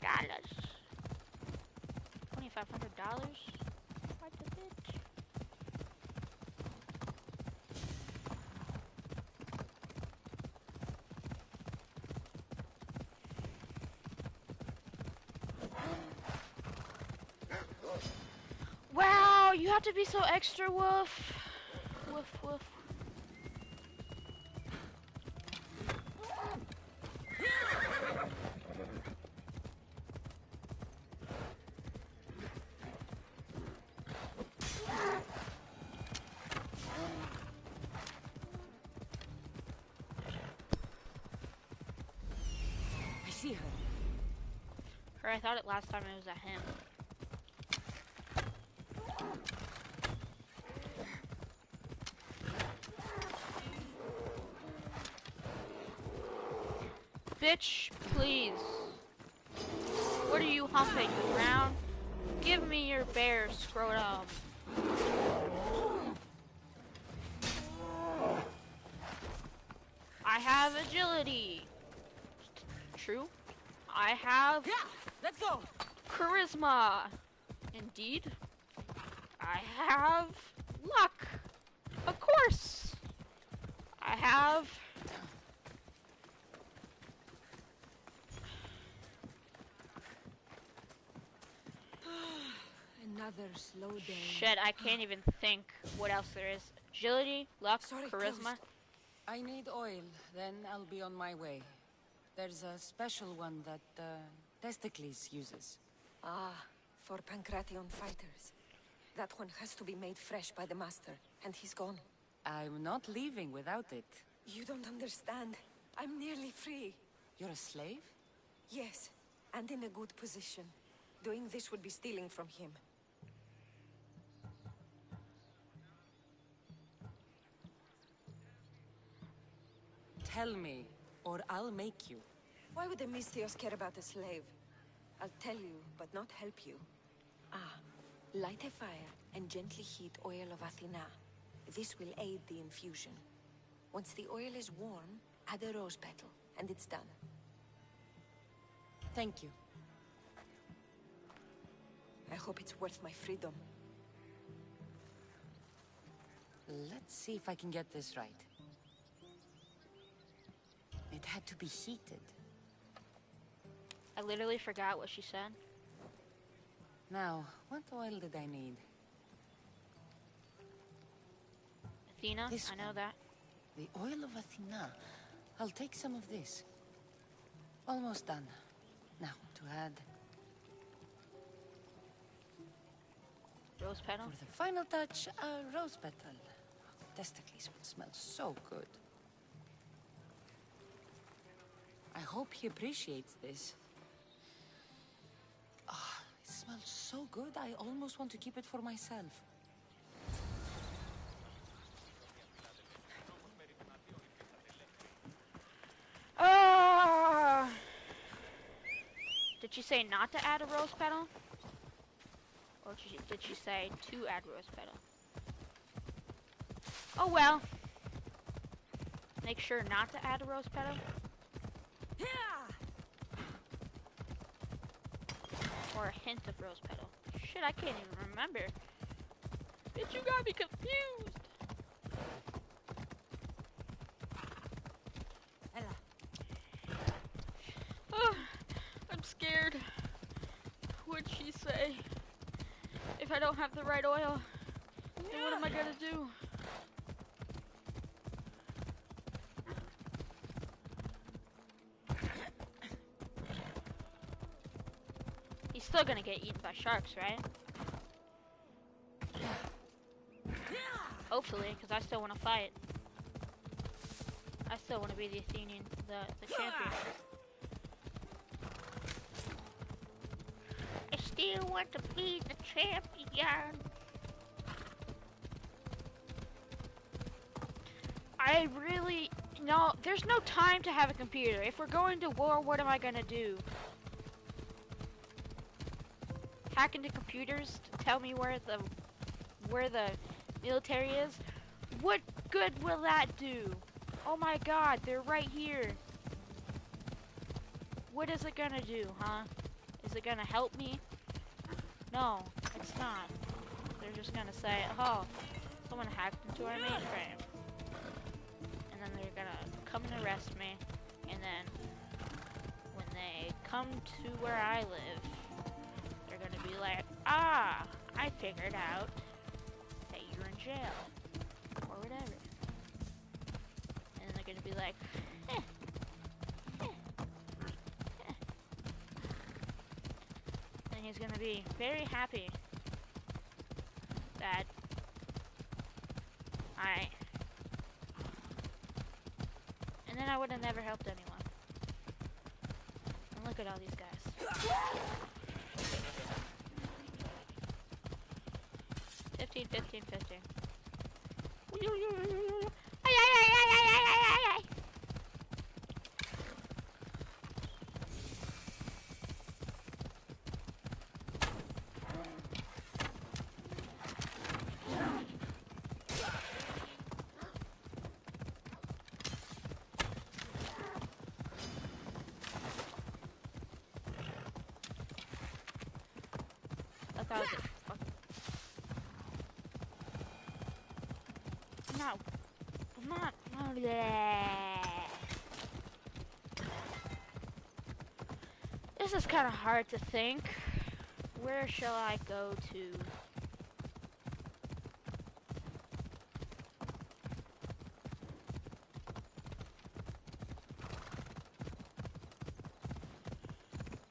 $2,500? What a bitch. Not to be so extra, woof. Woof, woof. I see her. Or I thought it last time it was at him. Bitch, please. What are you humping the ground? Give me your bear scrotum. I have agility. True. I have Yeah, let's go. charisma. Indeed. I have luck. Of course. I have Another slow day. shit, I can't even think what else there is. Agility, luck, Sorry, charisma. closed. I need oil, then I'll be on my way. There's a special one that Testicles uses. Ah, for Pancration fighters. That one has to be made fresh by the master, and he's gone. I'm not leaving without it. You don't understand. I'm nearly free. You're a slave? Yes, and in a good position. Doing this would be stealing from him. Tell me, or I'll make you. Why would the Misthios care about a slave? I'll tell you, but not help you. Ah, light a fire and gently heat oil of Athena. This will aid the infusion. Once the oil is warm, add a rose petal, and it's done. Thank you. I hope it's worth my freedom. Let's see if I can get this right. It had to be heated. I literally forgot what she said. Now, what oil did I need? Athena, This I know one. that. The oil of Athena. I'll take some of this. Almost done. Now, to add... Rose petal. For the final touch, a rose petal. Testicles would smell so good. I hope he appreciates this. Ah, it smells so good, I almost want to keep it for myself. Did she say not to add a rose petal? Or did she say to add rose petal? Oh well. Make sure not to add a rose petal. Or a hint of rose petal. Shit, I can't even remember. Bitch, you got me confused. Oh, I'm scared. What'd she say? If I don't have the right oil, then what am I gonna do? He's still gonna get eaten by sharks, right? Hopefully, because I still want to fight. I still want to be the Athenian, the champion. I still want to be the champion. I really... No, there's no time to have a computer. If we're going to war, what am I gonna do? Hack into computers to tell me where the military is? What good will that do? Oh my god, they're right here. What is it gonna do, huh? Is it gonna help me? No, it's not. They're just gonna say, oh, someone hacked into our mainframe. And then they're gonna come and arrest me. And then, when they come to where I live, they're gonna be like, ah, I figured out jail. Or whatever. And they're gonna be like, eh, eh, eh. And he's gonna be very happy that and then I would have never helped anyone. And look at all these guys. 15, 15, 15. Ay, ay, ay, ay, ay, ay, ay, ay. I thought it was No. I'm not. Oh, yeah. This is kind of hard to think. Where shall I go to?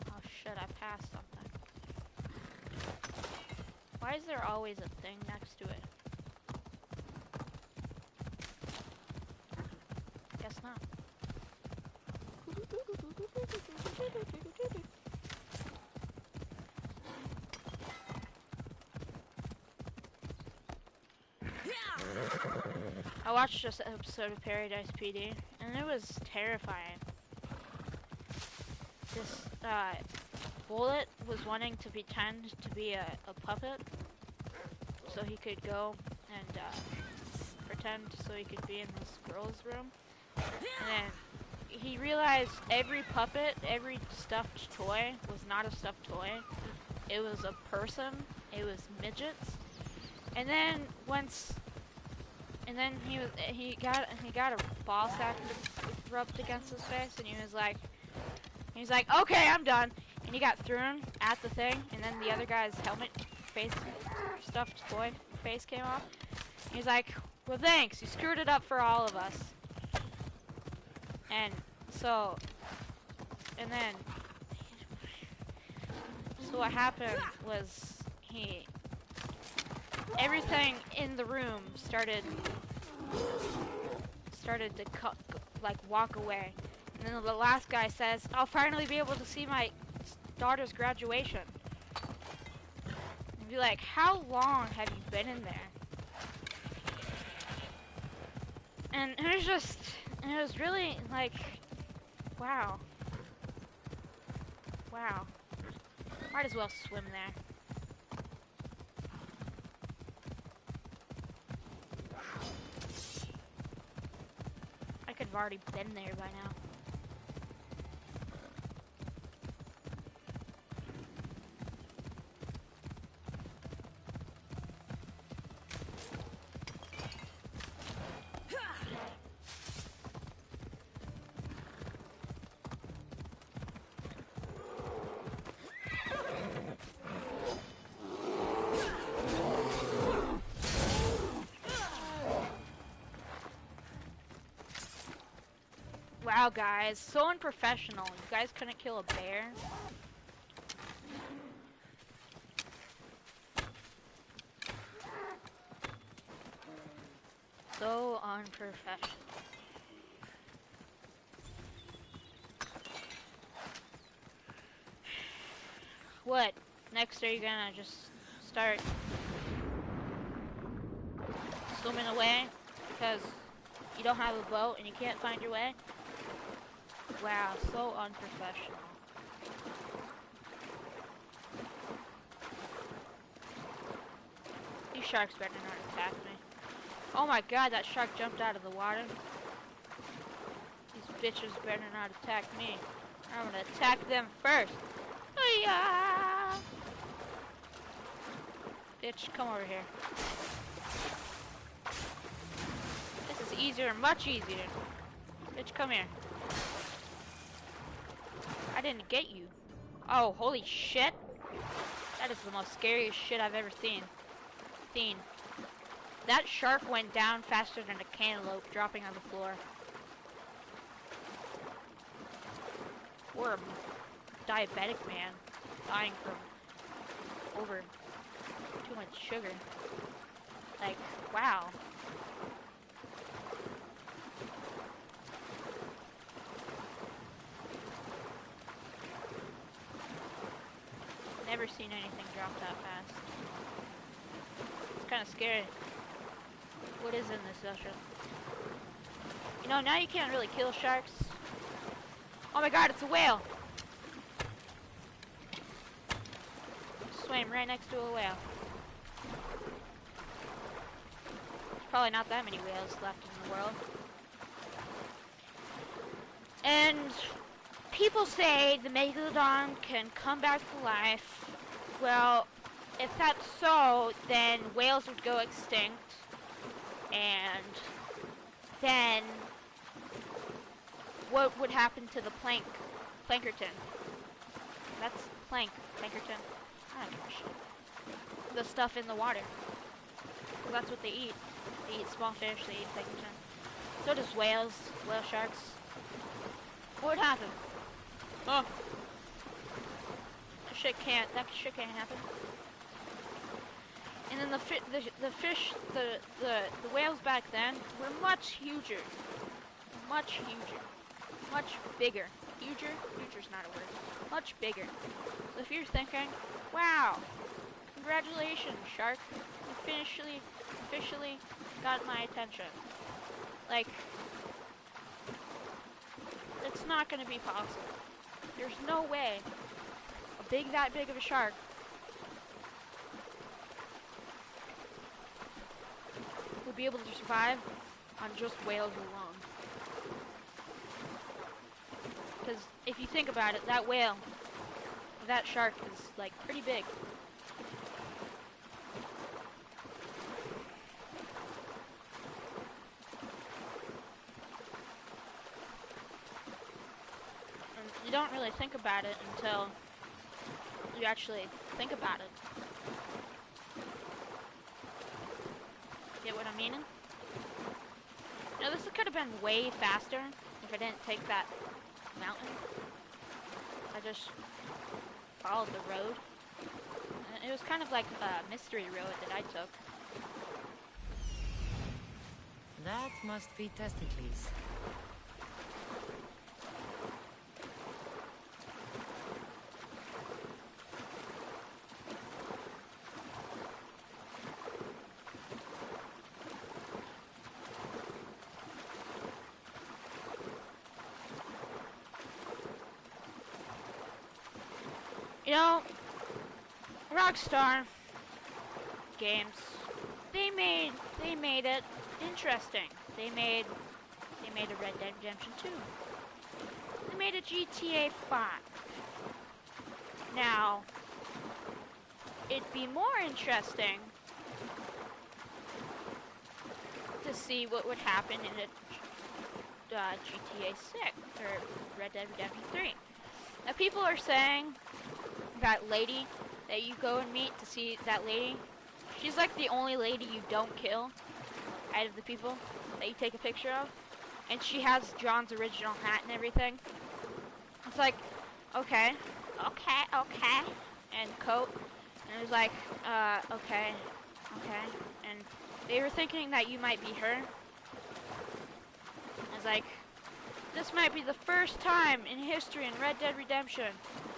Oh shit, I passed something. Why is there always a thing next to it? Guess not. I watched this episode of Paradise PD, and it was terrifying. This, Bullet was wanting to pretend to be a puppet, so he could go and, pretend so he could be in this girl's room. And then he realized every puppet, every stuffed toy was not a stuffed toy. It was a person. It was midgets. And then he got a ball sack rubbed against his face, and he was like, okay, I'm done. And he got thrown at the thing, and then the other guy's helmet face, stuffed toy face came off. He's like, well, thanks. You screwed it up for all of us. And so what happened was everything in the room started to walk away. And then the last guy says, I'll finally be able to see my daughter's graduation. And be like, how long have you been in there? And it was really like, wow. Wow. Might as well swim there. I could have already been there by now. Wow, guys, so unprofessional. You guys couldn't kill a bear? So unprofessional. What? Next, are you gonna just start swimming away because you don't have a boat and you can't find your way? Wow, so unprofessional. These sharks better not attack me. Oh my god, that shark jumped out of the water. These bitches better not attack me. I'm gonna attack them first. Hiya! Bitch, come over here. This is easier, much easier. Bitch, come here. I didn't get you. Oh, holy shit. That is the most scariest shit I've ever seen. That shark went down faster than a cantaloupe dropping on the floor. Or a diabetic man dying from over too much sugar. Like, wow. Never seen anything drop that fast. It's kind of scary. What is in this ocean? You know, now you can't really kill sharks. Oh my god, it's a whale! Swam right next to a whale. There's probably not that many whales left in the world. And people say the Megalodon can come back to life. Well, if that's so, then whales would go extinct. And then what would happen to the plankerton? That's plankerton. I don't give a shit. The stuff in the water. 'Cause that's what they eat. They eat small fish, they eat plankerton. So does whales, whale sharks. What would happen? Oh. That shit can't happen. And then the fish, the whales back then were much huger. Much huger. Much bigger. Huger's not a word. Much bigger. So if you're thinking, wow, congratulations, shark. You officially got my attention. Like, it's not gonna be possible. There's no way that big of a shark would be able to survive on just whales alone. Because if you think about it, that whale, that shark is like pretty big. And you don't really think about it until you actually think about it. Get what I'm meaning? Now this could have been way faster if I didn't take that mountain. I just followed the road. And it was kind of like a mystery road that I took. That must be testicles. You know, Rockstar Games, they made it interesting. They made a Red Dead Redemption 2. They made a GTA 5. Now, it'd be more interesting to see what would happen in a GTA 6 or Red Dead Redemption 3. Now, people are saying that lady that you go and meet to see that lady, she's like the only lady you don't kill out of the people that you take a picture of. And she has John's original hat and everything. It's like, okay. And coat. And it was like, okay. And they were thinking that you might be her. It's like, this might be the first time in history in Red Dead Redemption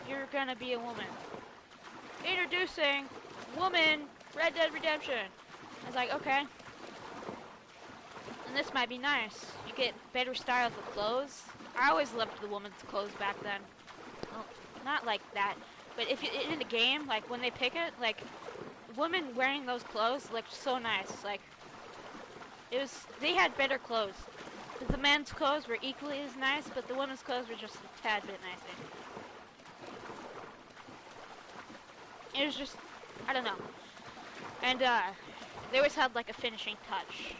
you're gonna be a woman. Introducing woman Red Dead Redemption. I was like, okay. And this might be nice. You get better styles of clothes. I always loved the woman's clothes back then. Well, not like that. But if you, in the game, like when they pick it, like women wearing those clothes looked so nice. Like they had better clothes. The men's clothes were equally as nice, but the women's clothes were just a tad bit nicer. It was just, I don't know. And they always had like a finishing touch.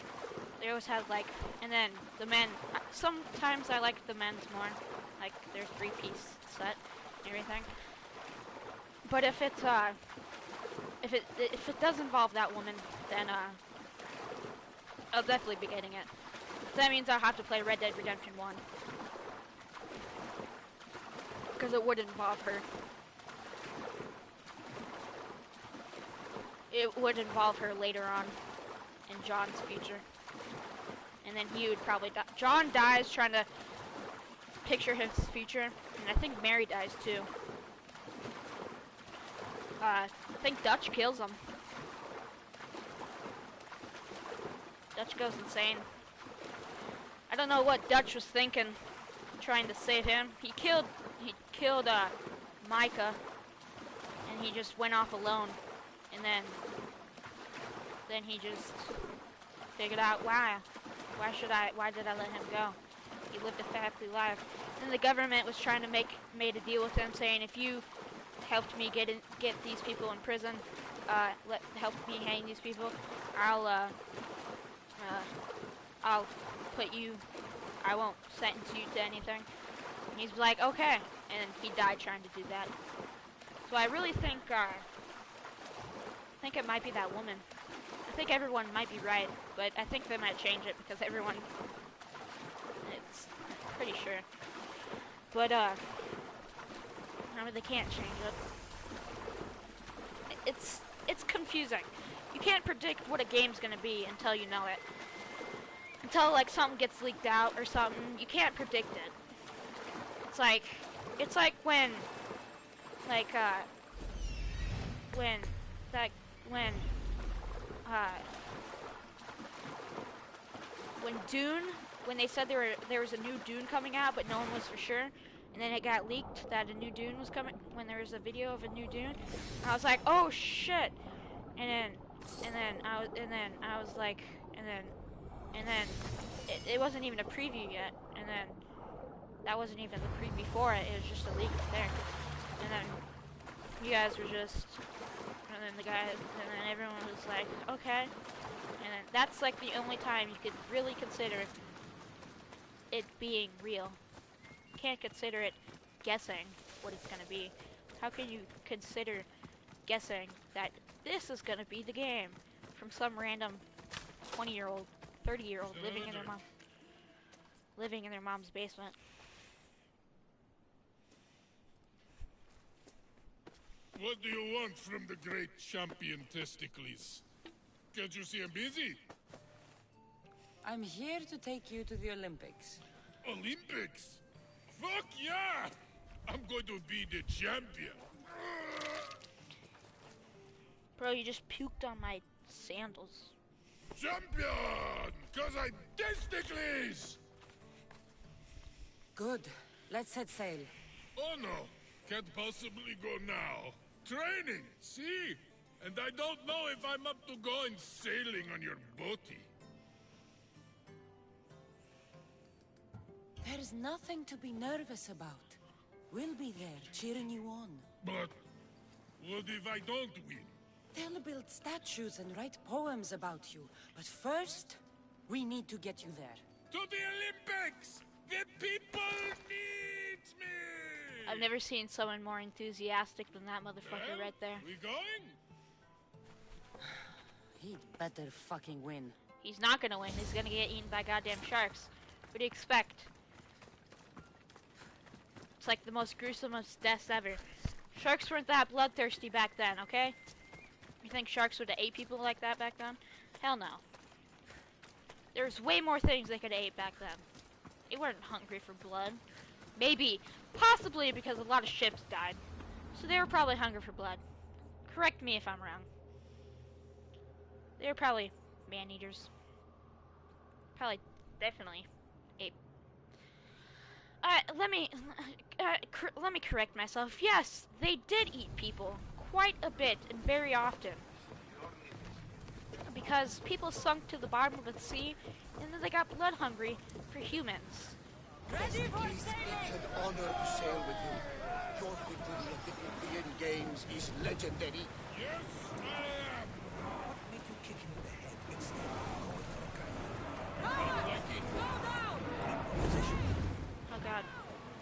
They always had like, and then the men, sometimes I like the men's more. Like their 3-piece set and everything. But if it does involve that woman, then I'll definitely be getting it. So that means I'll have to play Red Dead Redemption 1. Because it would involve her. It would involve her later on in John's future. And then he would probably die. John dies trying to picture his future. And I think Mary dies too. I think Dutch kills him. Dutch goes insane. I don't know what Dutch was thinking, trying to save him. He killed Micah, and he just went off alone. And then he just figured out why did I let him go? He lived a happy life. And the government was trying to made a deal with him, saying if you helped me get these people in prison, help me hang these people, I'll put you, I won't sentence you to anything. And he's like, okay, and he died trying to do that. So I really think it might be that woman. I think everyone might be right, but I think they might change it because everyone, it's pretty sure. But they can't change it. It's confusing. You can't predict what a game's gonna be until you know it. Until like something gets leaked out or something, you can't predict it. It's like when Dune, when they said there was a new Dune coming out, but no one was for sure, and then it got leaked that a new Dune was coming. When there was a video of a new Dune, I was like, oh shit, and then it wasn't even a preview yet, and then that wasn't even the preview for it. It was just a leak there, and then you guys were just, and then everyone was like, okay. And then that's like the only time you could really consider it being real. You can't consider it guessing what it's gonna be. How can you consider guessing that this is gonna be the game from some random 20-year-old, 30-year-old living in their mom's basement? What do you want from the great champion Testicles? Can't you see I'm busy? I'm here to take you to the Olympics. Olympics? Fuck yeah! I'm going to be the champion. Bro, you just puked on my sandals. Champion! Cause I'm Testicles! Good. Let's set sail. Oh no, can't possibly go now. Training, see? And I don't know if I'm up to going sailing on your boaty. There's nothing to be nervous about. We'll be there, cheering you on. But what if I don't win? They'll build statues and write poems about you. But first, we need to get you there. To the Olympics! The people need me! I've never seen someone more enthusiastic than that motherfucker right there. We going? He'd better fucking win. He's not gonna win. He's gonna get eaten by goddamn sharks. What do you expect? It's like the most gruesomest deaths ever. Sharks weren't that bloodthirsty back then, okay? You think sharks would have ate people like that back then? Hell no. There's way more things they could have ate back then. They weren't hungry for blood. Maybe, possibly because a lot of ships died. So they were probably hungry for blood. Correct me if I'm wrong. They were probably man-eaters. Probably, definitely ape. Let me correct myself. Yes, they did eat people quite a bit and very often. Because people sunk to the bottom of the sea, and then they got blood hungry for humans. Ready for sailing! It's an honor to sail with you. Your victory at the Olympian Games is legendary. Yes, I am! What made you kick him in the head instead of going for a gun? Like it. Slow down! Position. Oh god.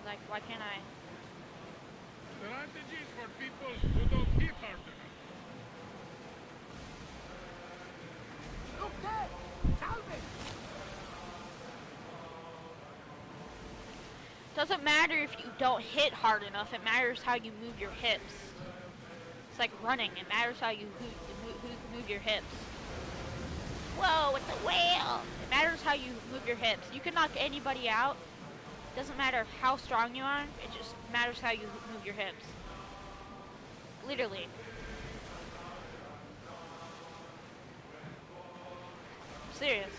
Like, why can't I? Strategies for people who don't hit hard enough. Look there! Salve! Doesn't matter if you don't hit hard enough. It matters how you move your hips. It's like running. It matters how you move your hips. Whoa, it's a whale! It matters how you move your hips. You can knock anybody out. Doesn't matter how strong you are. It just matters how you move your hips. Literally. I'm serious.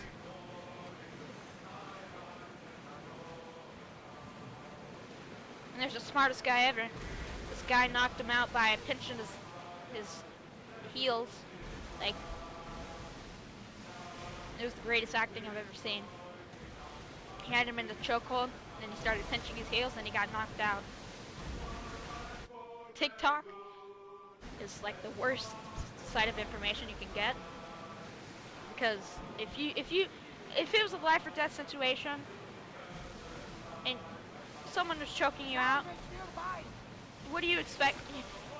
And there's the smartest guy ever. This guy knocked him out by pinching his heels. Like, it was the greatest acting I've ever seen. He had him in the chokehold, and then he started pinching his heels, and he got knocked out. TikTok is like the worst side of information you can get, because if it was a life or death situation, and someone was choking you out, what do you expect?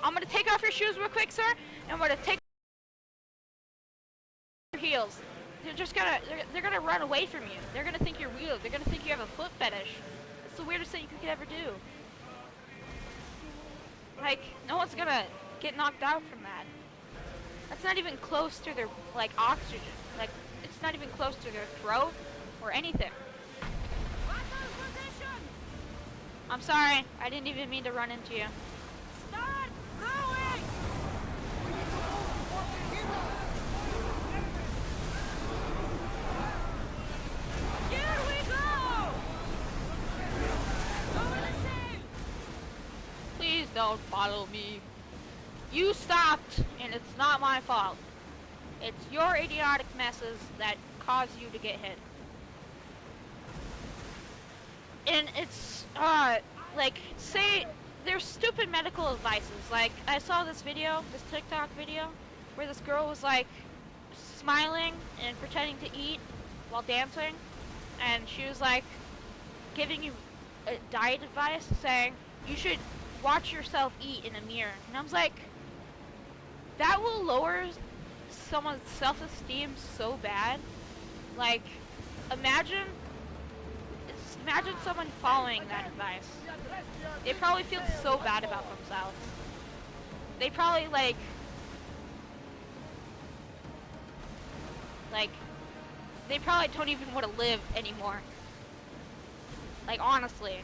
I'm gonna take off your shoes real quick, sir, and I'm gonna take your heels. They're gonna run away from you. They're gonna think you're weird. They're gonna think you have a foot fetish. It's the weirdest thing you could ever do. Like, no one's gonna get knocked out from that. That's not even close to their, like, oxygen. Like, it's not even close to their throat or anything. I'm sorry. I didn't even mean to run into you. Start throwing! Here we go! Oddessey! Please don't follow me. You stopped, and it's not my fault. It's your idiotic messes that cause you to get hit. And it's, like, say, there's stupid medical advices. Like, I saw this video, this TikTok video, where this girl was, like, smiling and pretending to eat while dancing. And she was, like, giving you diet advice, saying, you should watch yourself eat in a mirror. And I was like, that will lower someone's self-esteem so bad. Like, imagine someone following that advice. They probably feel so bad about themselves. They probably, like, they probably don't even want to live anymore. Like, honestly.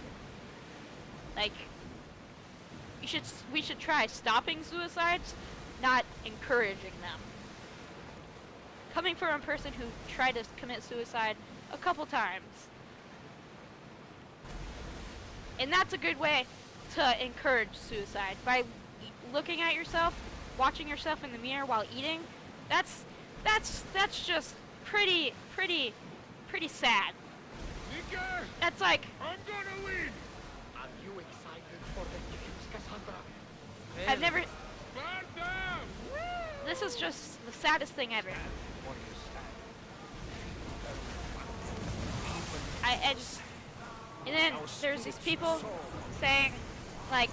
Like, we should try stopping suicides, not encouraging them. Coming from a person who tried to commit suicide a couple times. And that's a good way to encourage suicide. By looking at yourself, watching yourself in the mirror while eating, that's just pretty sad. Vicar, That's like, I'm gonna lead. Are you excited for the games, Cassandra? I've never, Sparta! this is just the saddest thing ever. I just, and then there's these people saying, like,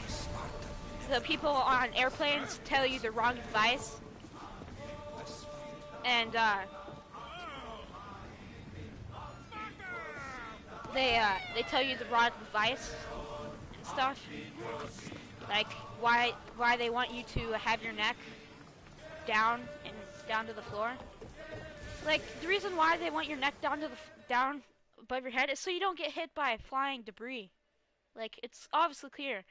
the people on airplanes tell you the wrong advice, and they tell you the wrong advice and stuff, like why they want you to have your neck down and down to the floor. Like, the reason why they want your neck down above your head is so you don't get hit by flying debris. Like, it's obviously clear.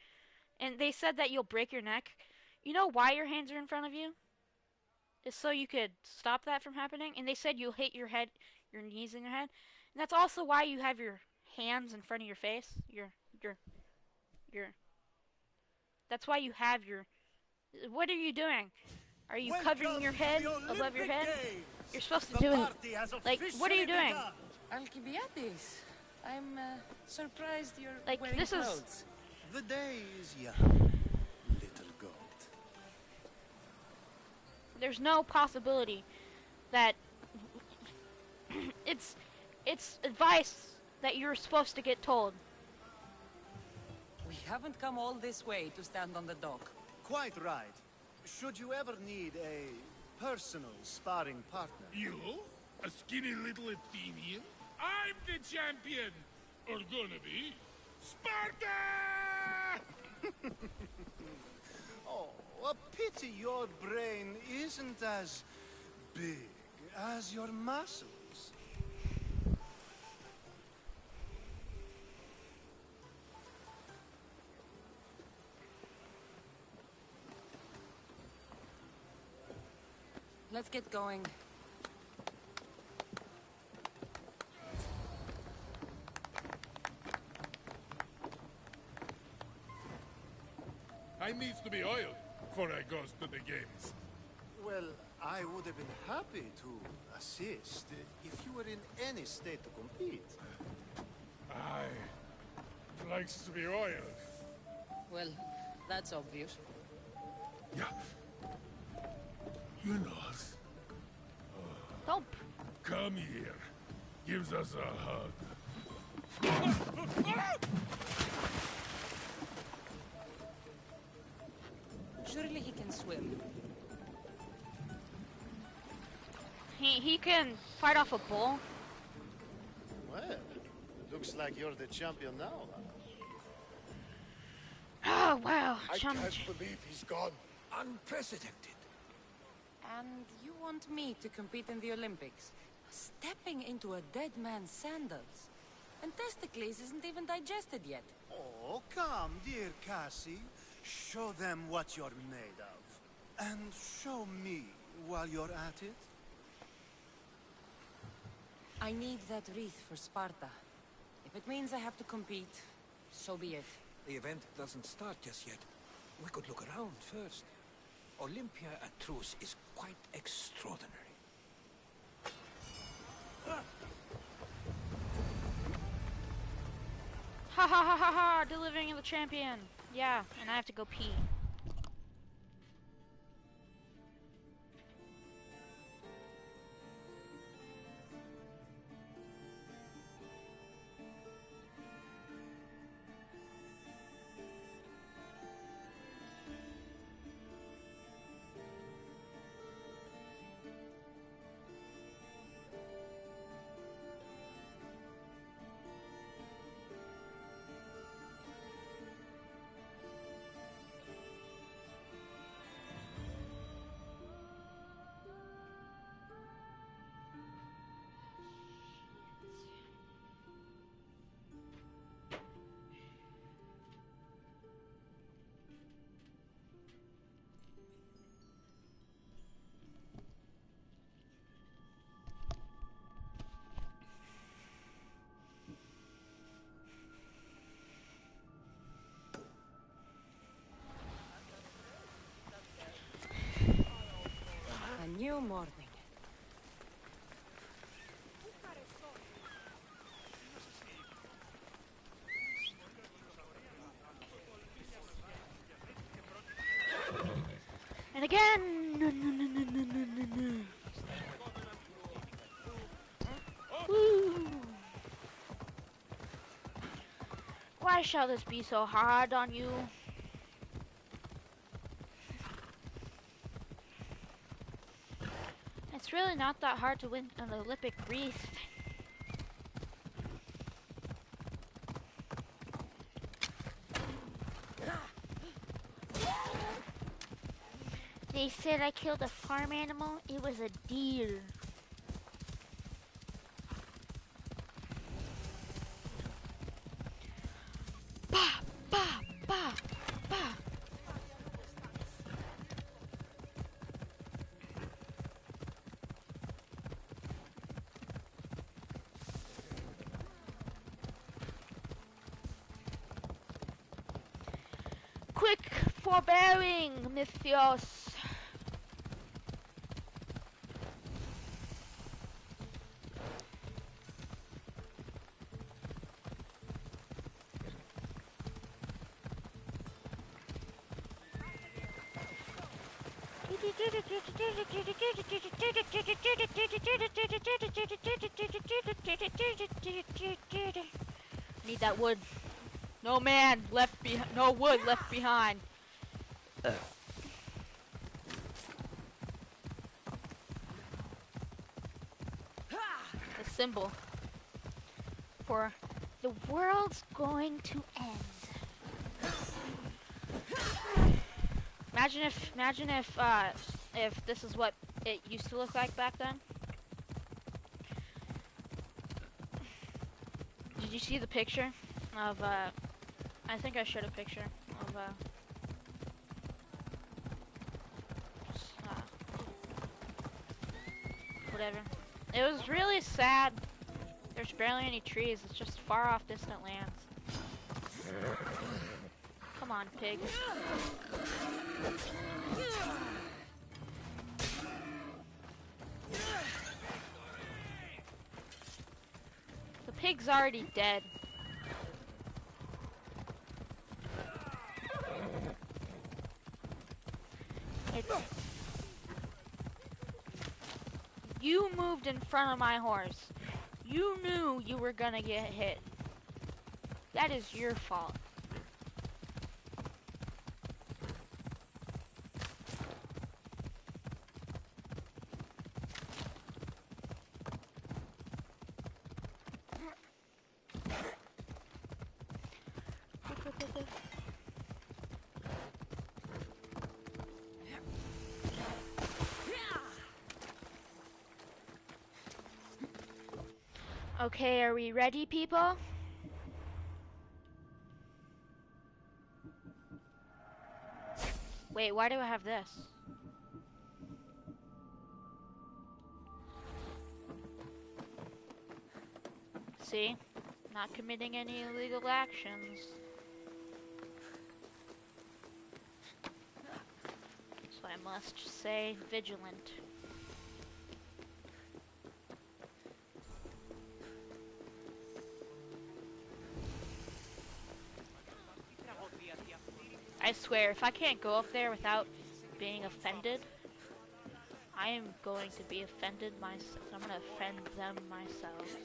And they said that you'll break your neck. You know why your hands are in front of you? It's so you could stop that from happening. And they said you'll hit your head, your knees in your head. And that's also why you have your hands in front of your face. That's why you have your... What are you doing? Are you covering your head above your head? You're supposed to do it. Like, what are you doing? Alcibiades, I'm surprised you're Like, wearing this is... clothes. The day is young, little goat. There's no possibility that it's advice that you're supposed to get told. We haven't come all this way to stand on the dock. Quite right. Should you ever need a personal sparring partner? You? A skinny little Athenian? I'm the champion! Or gonna be. Sparta! Oh, a pity your brain isn't as big as your muscles. Let's get going. I needs to be oiled before I goes to the games. Well, I would have been happy to assist if you were in any state to compete. Aye. Likes to be oiled. Well, that's obvious. Yeah. You know us. Don't. Come here. Gives us a hug. Surely he can swim. He can fight off a bull. Well, looks like you're the champion now. Oh wow, I challenge. can't believe he's gone. Unprecedented. And you want me to compete in the Olympics? Stepping into a dead man's sandals. And Testicles isn't even digested yet. Oh, come, dear Cassie. Show them what you're made of. And show me while you're at it. I need that wreath for Sparta. If it means I have to compete, so be it. The event doesn't start just yet. We could look around first. Olympia at Truce is quite extraordinary. Ha ha ha ha ha! Delivering the champion. Yeah, and I have to go pee. A new morning. And again. No, no, no, no, no, no, no, no. Woo. Why shall this be so hard on you? It's really not that hard to win an Olympic wreath. They said I killed a farm animal. It was a deer. Bah, bah, bah, bah. Quick forbearing, Mythios. Need that wood. No man left behind. No wood left behind. The symbol for The world's going to end. Imagine if this is what it used to look like back then. Did you see the picture of, I think I showed a picture of, whatever. It was really sad. There's barely any trees. It's just far off distant lands. Come on, pig. The pig's already dead. You moved in front of my horse. You knew you were gonna get hit. That is your fault. Okay, are we ready, people? Wait, why do I have this? See? Not committing any illegal actions. So I must say vigilant. I swear, if I can't go up there without being offended, I am going to be offended myself. I'm gonna offend them myself.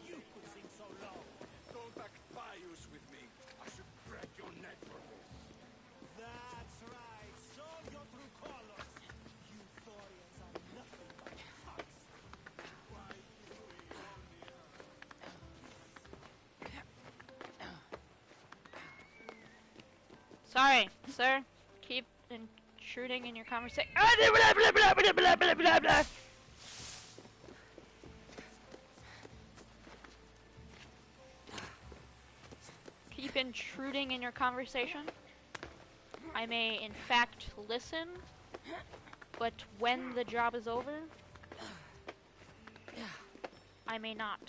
You could sing so low. Don't act pious with me. I should break your neck for this. That's right. Show your true colors. You Thorians are nothing but thugs. Sorry, sir. Keep intruding in your conversation. Keep intruding in your conversation. I may, in fact, listen, but when the job is over, I may not.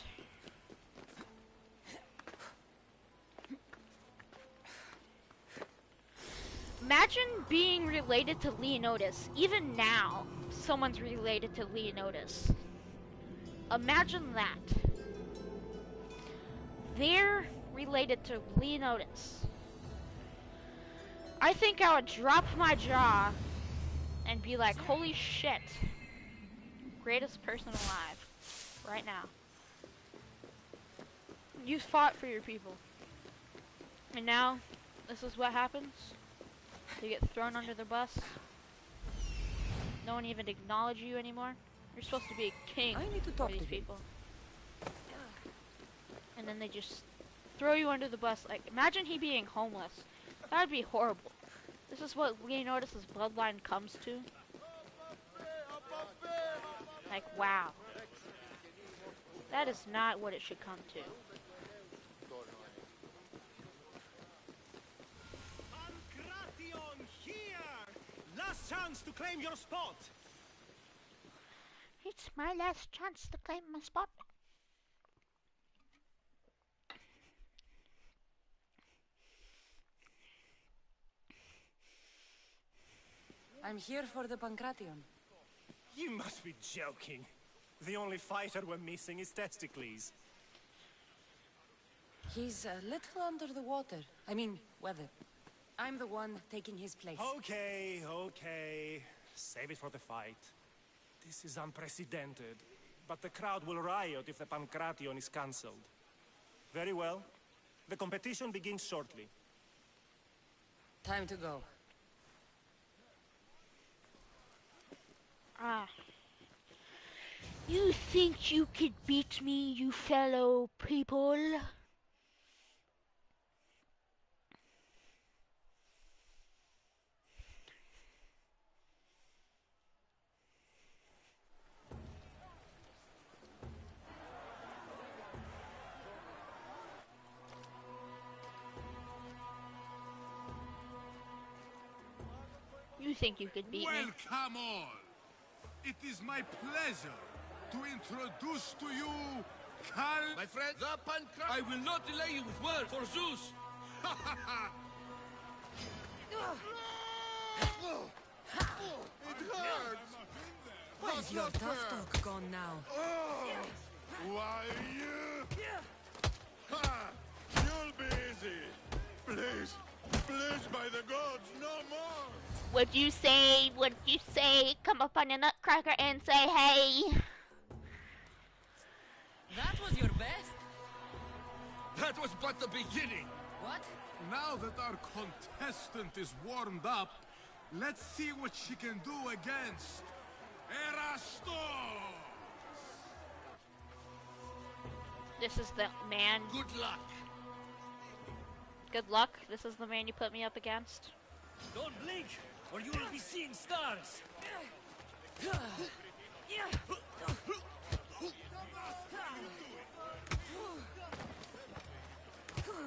Imagine being related to Leonidas. Even now, someone's related to Leonidas. Imagine that. They're related to Leonidas. I think I would drop my jaw and be like, holy shit. Greatest person alive. Right now. You fought for your people. And now, this is what happens. You get thrown under the bus. No one even acknowledges you anymore. You're supposed to be a king for these people. And then they just throw you under the bus. Like, imagine he being homeless. That would be horrible. This is what Leonidas' bloodline comes to. Like, wow. That is not what it should come to. Last chance to claim your spot. It's my last chance to claim my spot. I'm here for the Pancration. You must be joking. The only fighter we're missing is Testicles. He's a little under the water. I mean, weather. I'm the one taking his place. Okay, okay. Save it for the fight. This is unprecedented. But the crowd will riot if the Pancration is cancelled. Very well. The competition begins shortly. Time to go. You think you could beat me, you fellow people? You think you could beat me? Welcome all! It is my pleasure to introduce to you My friend, the Pancrat. I will not delay you with words for Zeus. It hurts! Where's your tough talk gone now? Why you? Ha! You'll be easy. Please, please, by the gods, no more. Would you say, come up on a nutcracker and say, hey? That was your best? That was but the beginning. What? Now that our contestant is warmed up, let's see what she can do against Erastos. This is the man. Good luck. Good luck. This is the man you put me up against. Don't blink, or you will be seeing stars.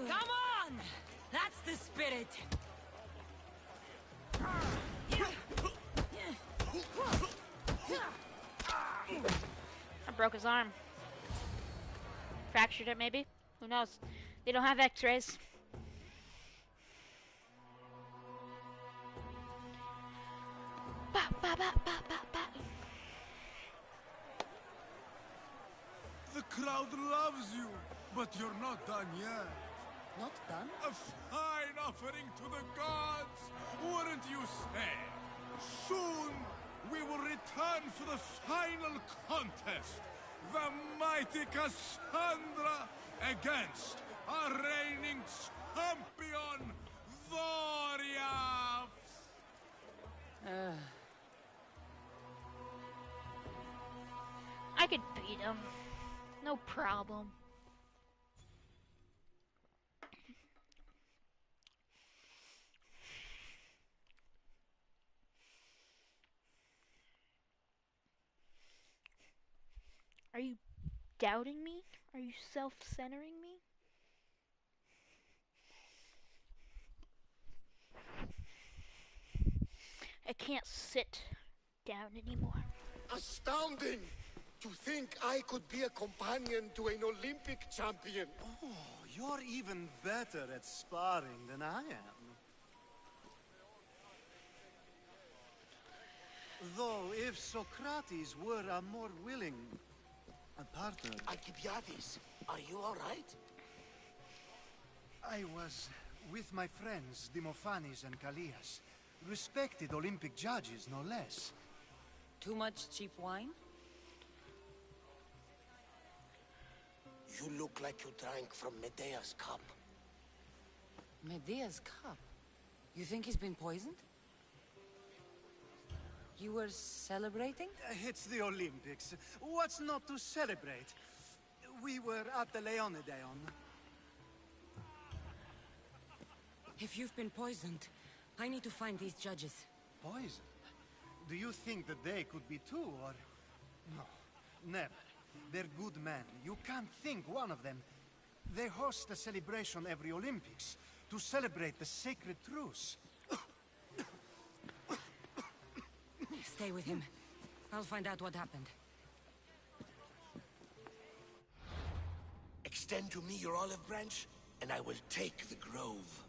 Come on! That's the spirit! I broke his arm. Fractured it, maybe? Who knows? They don't have x-rays. Ba, ba, ba, ba, ba, ba. The crowd loves you, but you're not done yet. Not done? A fine offering to the gods, wouldn't you say? Soon, we will return for the final contest. The mighty Cassandra against our reigning champion, Thorias. I could beat him. No problem. Are you doubting me? Are you self-centering me? I can't sit down anymore. Astounding! To think I could be a companion to an Olympic champion. Oh, you're even better at sparring than I am. Though, if Socrates were a more willing partner... Alcibiades, are you all right? I was with my friends, Demophanes and Callias. Respected Olympic judges, no less. Too much cheap wine? You look like you drank from Medea's cup. Medea's cup? You think he's been poisoned? You were celebrating? It's the Olympics. What's not to celebrate? We were at the Leonideon. If you've been poisoned, I need to find these judges. Poisoned? Do you think that they could be too, or... No, never. They're good men. You can't think one of them. They host a celebration every Olympics to celebrate the sacred truce. Stay with him. I'll find out what happened. Extend to me your olive branch, and I will take the grove.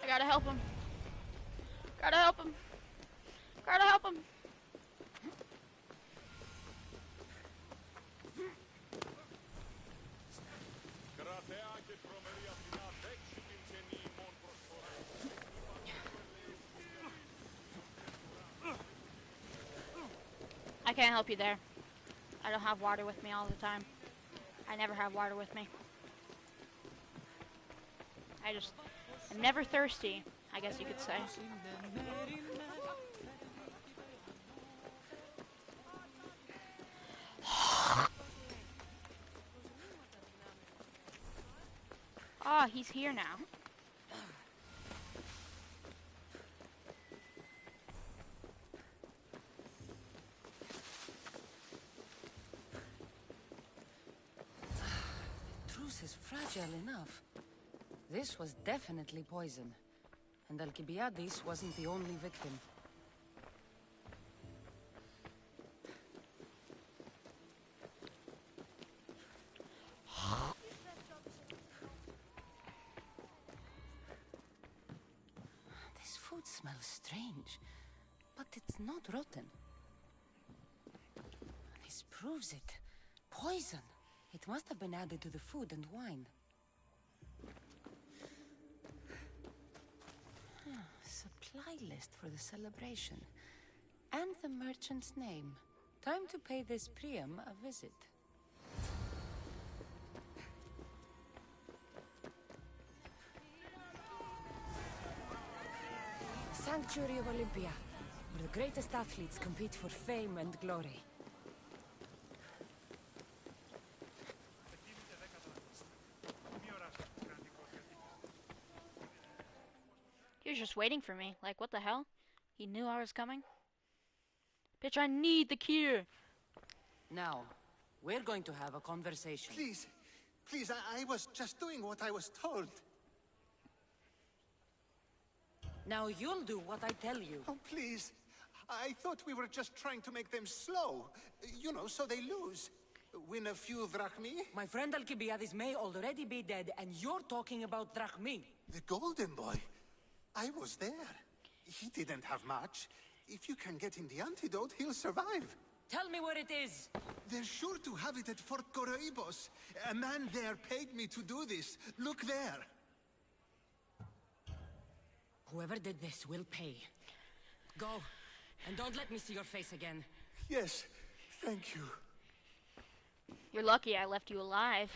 Gotta help him. Gotta help him. Gotta help him. I can't help you there. I don't have water with me all the time. I never have water with me. I'm never thirsty, I guess you could say. Ah, he's here now. The truce is fragile enough. This was definitely poison. And Alcibiades wasn't the only victim. This food smells strange, but it's not rotten. This proves it. Poison. It must have been added to the food and wine. Supply list for the celebration. And the merchant's name. Time to pay this Priam a visit. Sanctuary of Olympia, where the greatest athletes compete for fame and glory. He was just waiting for me. Like, what the hell? He knew I was coming? Bitch, I need the cure! Now, we're going to have a conversation. Please, please, I was just doing what I was told. Now you'll do what I tell you. Oh, please. I thought we were just trying to make them slow. You know, so they lose. Win a few drachmi. My friend Alcibiades may already be dead, and you're talking about drachmi. The golden boy. I was there. He didn't have much. If you can get him the antidote, he'll survive. Tell me where it is. They're sure to have it at Fort Coroibos. A man there paid me to do this. Look there. Whoever did this will pay. Go, and don't let me see your face again. Yes, thank you. You're lucky I left you alive.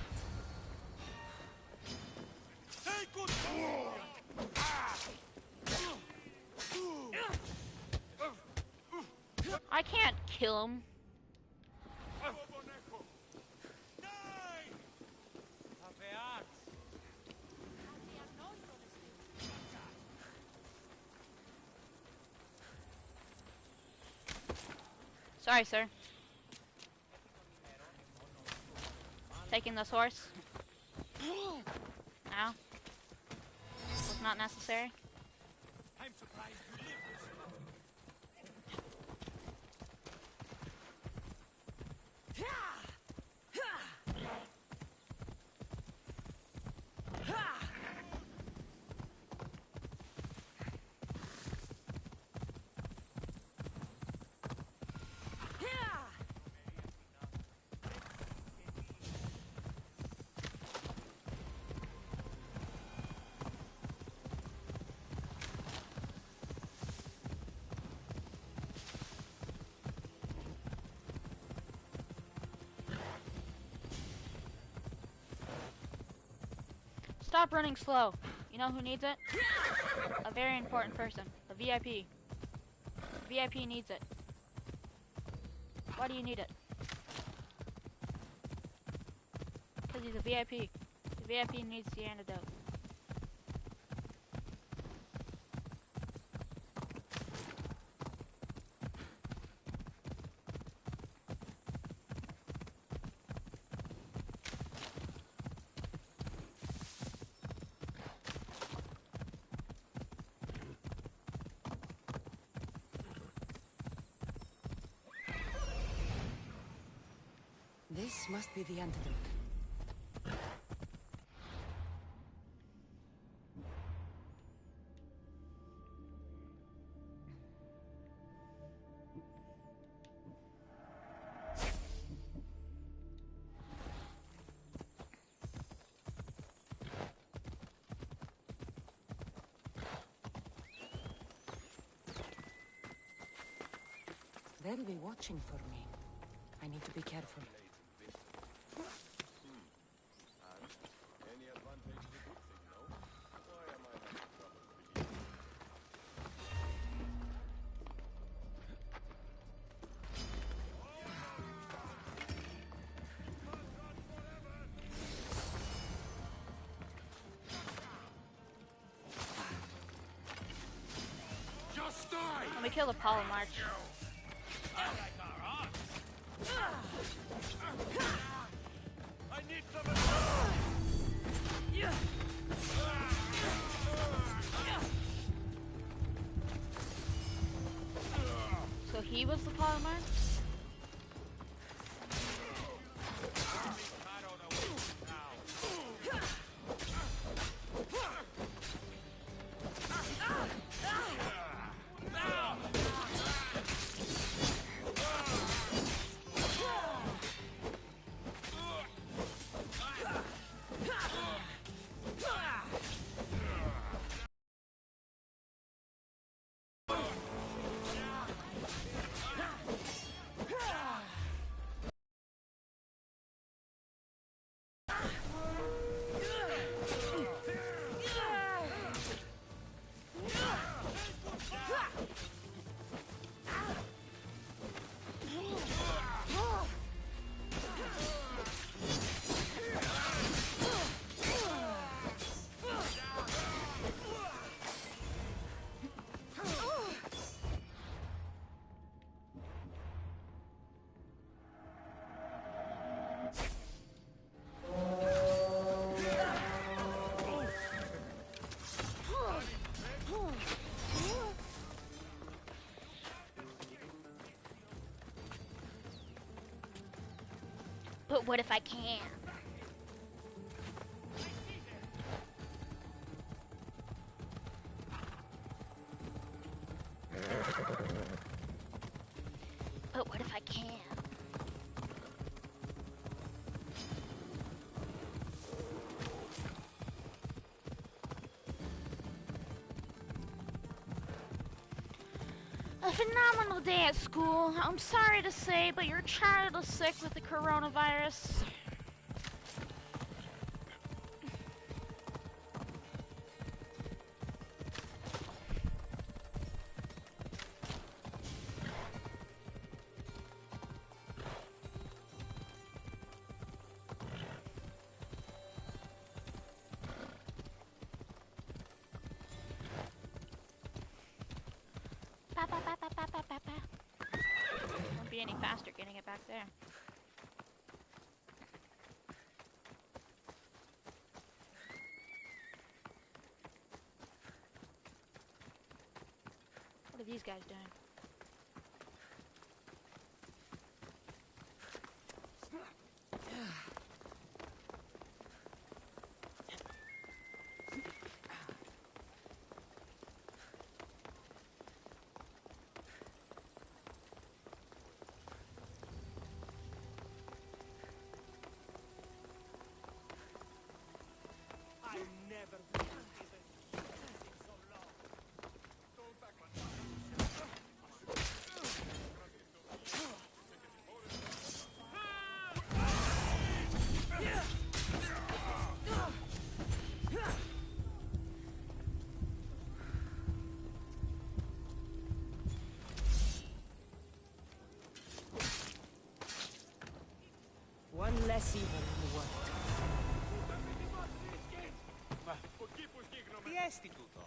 I can't kill him. Sorry, sir. Taking this horse. Ow. Was not necessary. I'm surprised you live Stop running slow. You know who needs it? A very important person. The VIP. The VIP needs it. Why do you need it? Because he's a VIP. The VIP needs the antidote. This must be the antidote. They'll be watching for me. I need to be careful. Any advantage is a good thing, no? Why am I having trouble believing? Just die! Let me kill the Polymarch. I need some So he was the Polymarch? But what if I can't? But what if I can't? A phenomenal day at school. I'm sorry to say, but your child is sick with the coronavirus. Won't be any faster getting it back there. What are these guys doing? One less evil in the world. Chi è istituto?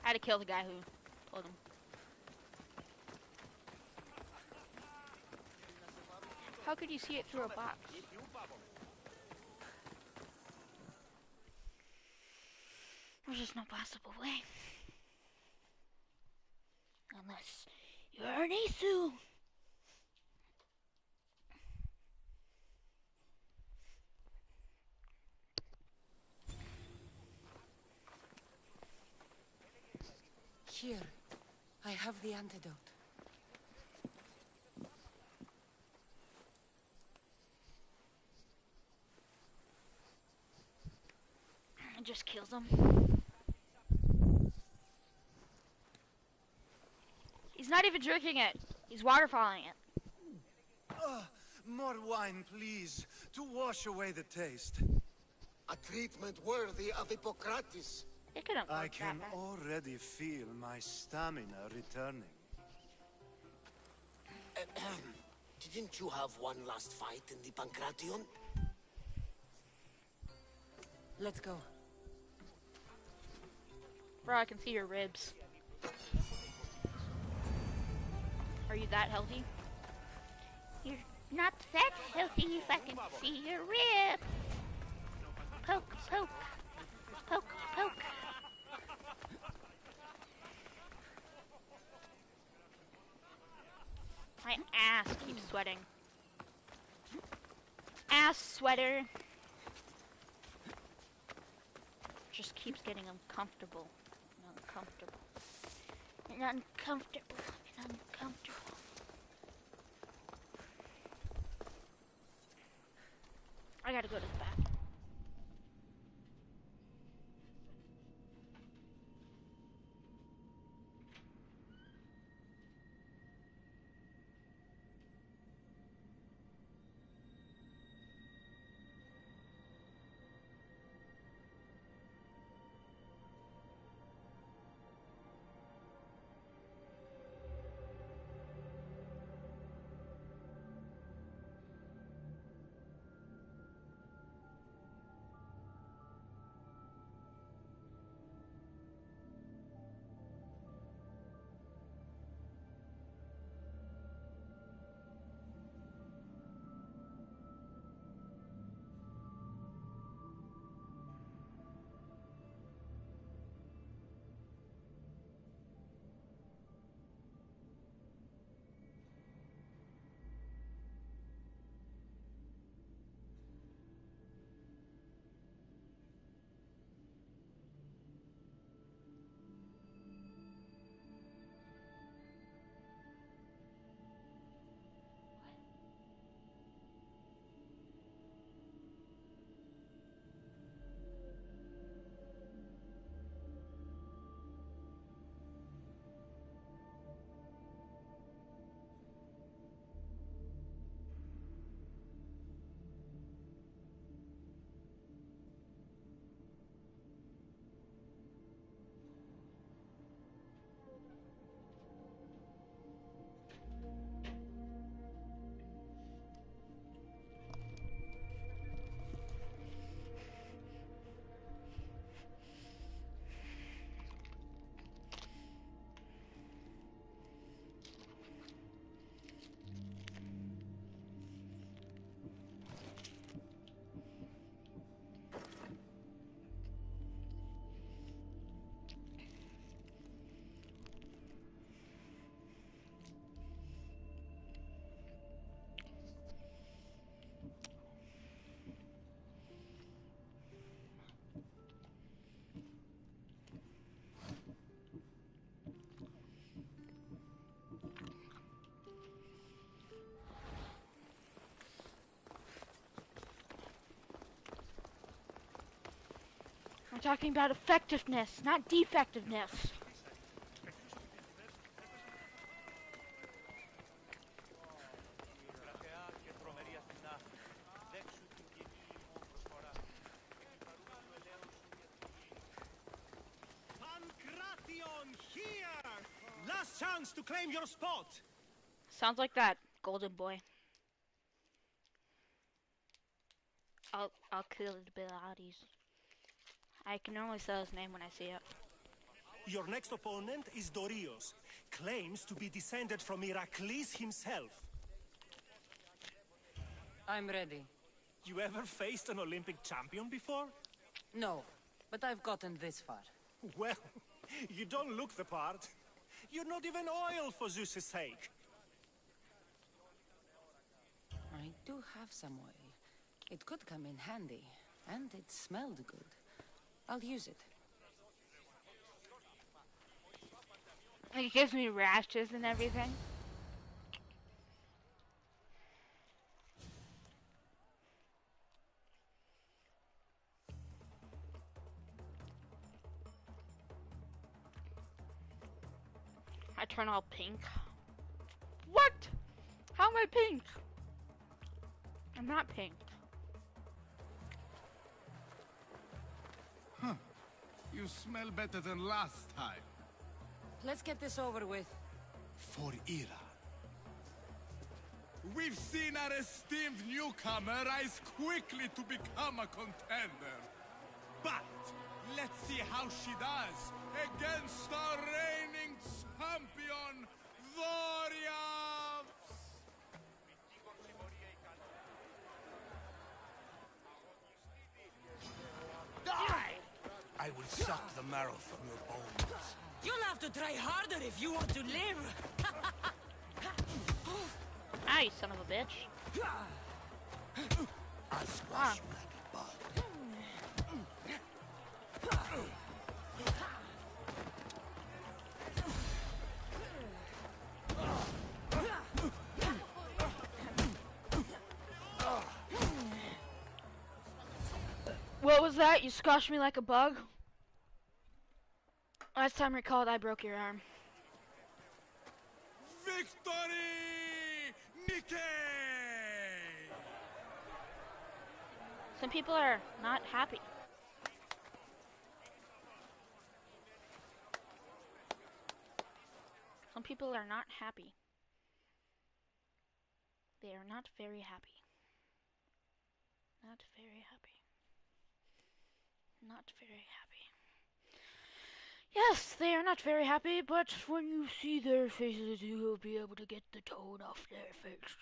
I had to kill the guy who told him. How could you see it through a box? There's just no possible way. Unless you're an Isu. Here, I have the antidote. just kills him. He's not even drinking it. He's waterfalling it. More wine, please, to wash away the taste. A treatment worthy of Hippocrates. It couldn't work I that can bad. already feel my stamina returning. Didn't you have one last fight in the Pancration? Let's go. Bro, I can see your ribs. Are you that healthy? You're not that healthy if I can see your rib. Poke, poke. Poke, poke. My ass keeps sweating. Ass sweater. Just keeps getting uncomfortable. And uncomfortable. And uncomfortable. And uncomfortable. I gotta go to the bathroom. I'm talking about effectiveness, not defectiveness. Pancration here! Last chance to claim your spot! Sounds like that, golden boy. I'll kill the Bilates. I can only say his name when I see it. Your next opponent is Dorios. Claims to be descended from Heracles himself. I'm ready. You ever faced an Olympic champion before? No, but I've gotten this far. Well, you don't look the part. You're not even oil for Zeus's sake. I do have some oil. It could come in handy, and it smelled good. I'll use it. It gives me rashes and everything. turn all pink. What? How am I pink? I'm not pink. Huh. You smell better than last time. Let's get this over with. For Ira. We've seen our esteemed newcomer rise quickly to become a contender. But let's see how she does against our reigning champion, Warriors! Die! I will suck the marrow from your bones. You'll have to try harder if you want to live. Ah, you son of a bitch. I'll squash you like a bug. What was that? You squashed me like a bug? Last time recalled, I broke your arm. Victory! Nikkei! Some people are not happy. Some people are not happy. They are not very happy. Not very happy. Not very happy. Yes, they are not very happy, but when you see their faces, you will be able to get the tone off their face.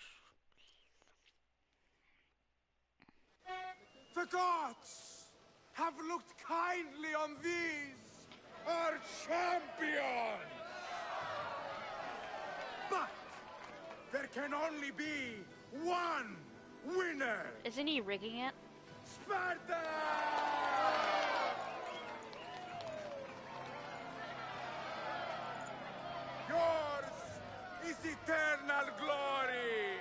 The gods have looked kindly on these, our champions! But there can only be one winner! Isn't he rigging it? Sparta! Yours is eternal glory!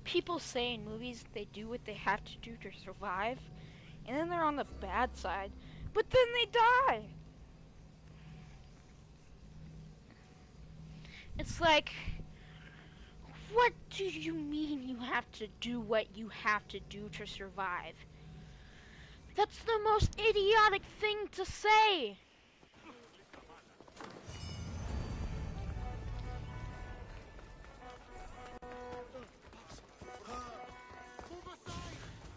People say in movies they do what they have to do to survive, and then they're on the bad side, but then they die. It's like, what do you mean you have to do what you have to do to survive? That's the most idiotic thing to say.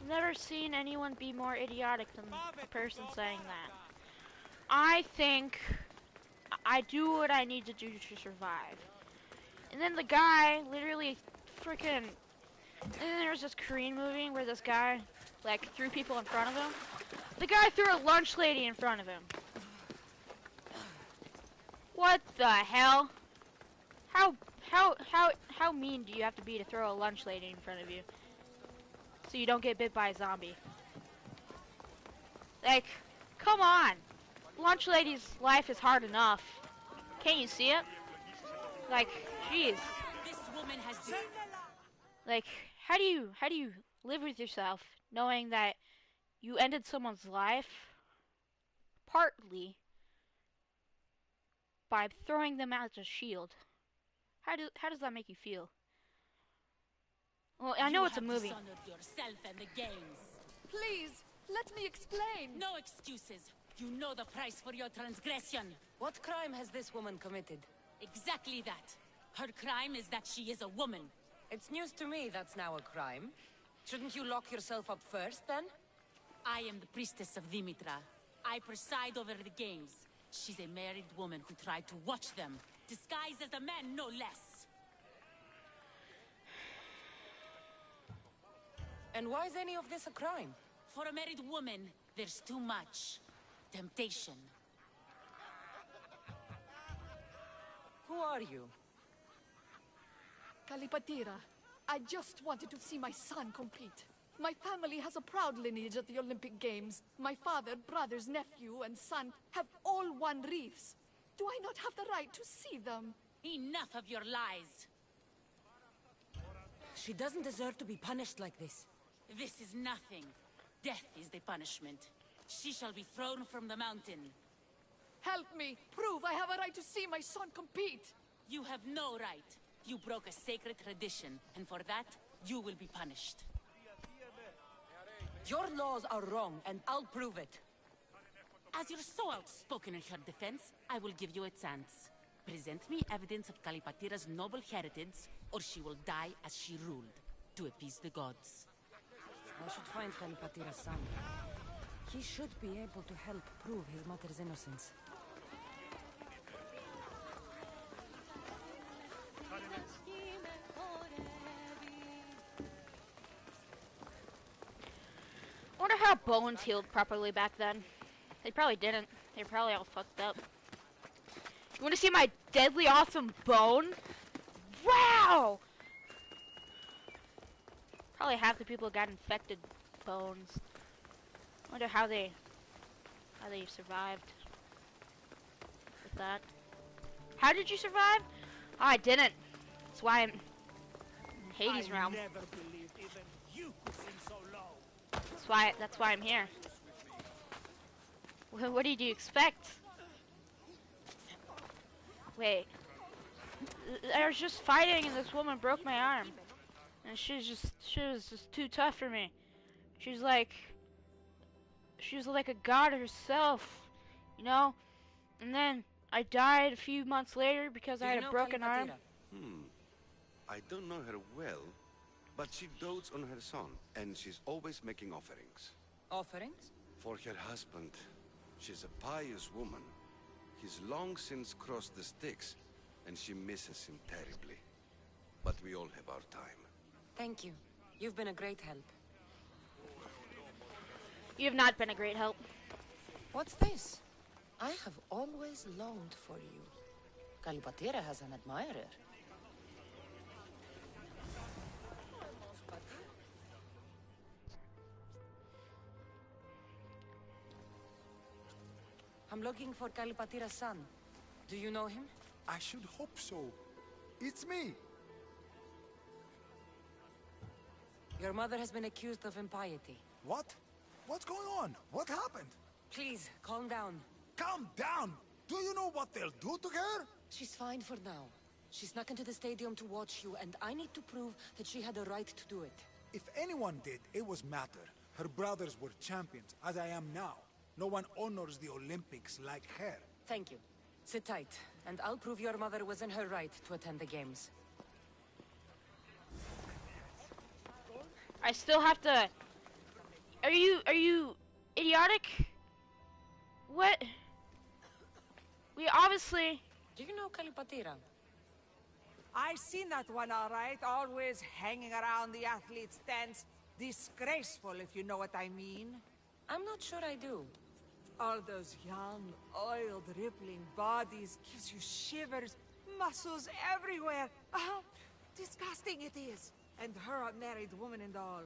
Never seen anyone be more idiotic than a person saying that. I think I do what I need to do to survive. And then the guy literally freaking... And then there was this Korean movie where this guy, like, threw people in front of him. The guy threw a lunch lady in front of him. What the hell? How mean do you have to be to throw a lunch lady in front of you? So you don't get bit by a zombie. Like, come on. Lunch lady's life is hard enough. Can't you see it? Like, jeez. This woman has Like, how do you live with yourself knowing that you ended someone's life partly by throwing them out as a shield? How does that make you feel? Well, I know it's a movie. Yourself and the games. Please, let me explain. No excuses. You know the price for your transgression. What crime has this woman committed? Exactly that. Her crime is that she is a woman. It's news to me that's now a crime. Shouldn't you lock yourself up first, then? I am the priestess of Dimitra. I preside over the games. She's a married woman who tried to watch them, disguised as a man, no less. And why is any of this a crime? For a married woman, there's too much temptation. Who are you? Kalipatira, I just wanted to see my son compete. My family has a proud lineage at the Olympic Games. My father, brothers, nephew, and son have all won wreaths. Do I not have the right to see them? Enough of your lies! She doesn't deserve to be punished like this. This is nothing. Death is the punishment. She shall be thrown from the mountain. Help me! Prove I have a right to see my son compete! You have no right. You broke a sacred tradition, and for that, you will be punished. Your laws are wrong, and I'll prove it. As you're so outspoken in her defense, I will give you a chance. Present me evidence of Kalipatira's noble heritage, or she will die as she ruled, to appease the gods. I should find Kalipatira's son. He should be able to help prove his mother's innocence. I wonder how bones healed properly back then. They probably didn't. They were probably all fucked up. You want to see my deadly awesome bone? Wow! Probably half the people got infected bones. I wonder how they survived with that. How did you survive? Oh, I didn't. That's why I'm in Hades realm. Never believed even you could sing so low. That's why I'm here. What did you expect? Wait. I was just fighting and this woman broke my arm. And she was just too tough for me. She was like a god herself, you know? And then I died a few months later because I had a broken arm. I don't know her well, but she dotes on her son, and she's always making offerings. Offerings? For her husband. She's a pious woman. He's long since crossed the Styx, and she misses him terribly. But we all have our time. Thank you. You've been a great help. You have not been a great help. What's this? I have always longed for you. Kalipatira has an admirer. I'm looking for Kalipatira's son. Do you know him? I should hope so. It's me. Your mother has been accused of impiety. What? What's going on? What happened? Please, calm down. Calm down! Do you know what they'll do to her? She's fine for now. She snuck into the stadium to watch you, and I need to prove that she had a right to do it. If anyone did, it was Matter. Her brothers were champions, as I am now. No one honors the Olympics like her. Thank you. Sit tight, and I'll prove your mother was in her right to attend the games. I still have to... Are you idiotic? What? We obviously... Do you know Kalipatira? I seen that one all right, always hanging around the athletes' tents. Disgraceful, if you know what I mean. I'm not sure I do. All those young, oiled, rippling bodies gives you shivers, muscles everywhere. Disgusting it is. And her a married woman and all.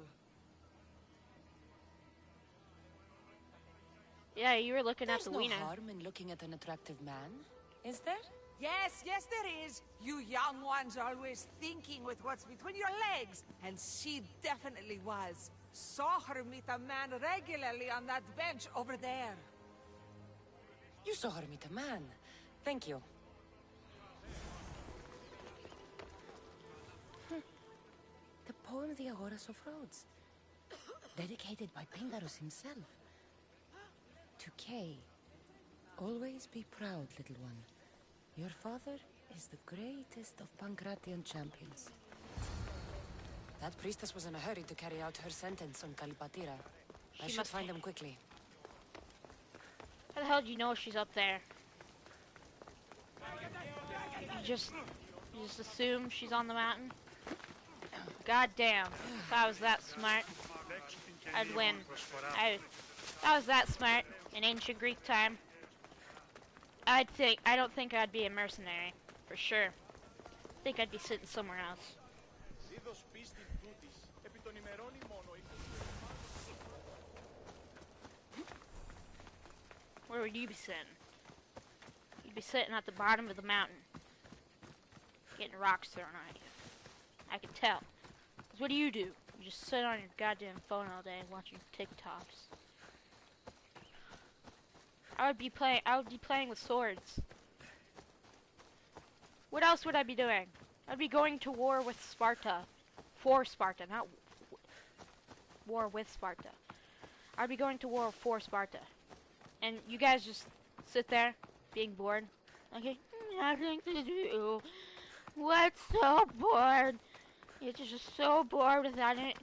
Yeah, you were looking at the wiener. There's no harm in looking at an attractive man, is there? Yes, yes there is. You young ones are always thinking with what's between your legs. And she definitely was. Saw her meet a man regularly on that bench over there. You saw her meet a man. Thank you. The poem The Agoras of Rhodes. Dedicated by Pindarus himself. To Kay. Always be proud, little one. Your father is the greatest of Pancratian champions. That priestess was in a hurry to carry out her sentence on Kalipatira. I should find them quickly. How the hell do you know she's up there? You just assume she's on the mountain? God damn. If I was that smart, I'd win. If I was that smart in ancient Greek time, I don't think I'd be a mercenary, for sure. I think I'd be sitting somewhere else. See those Where would you be sitting? You'd be sitting at the bottom of the mountain, getting rocks thrown at you. I can tell. 'Cause what do? You just sit on your goddamn phone all day watching TikToks. I would be playing with swords. What else would I be doing? I'd be going to war with Sparta. For Sparta, not war with Sparta. I'd be going to war for Sparta. And you guys just sit there, being bored. Okay, nothing to do. What's so bored? You're just so bored without it.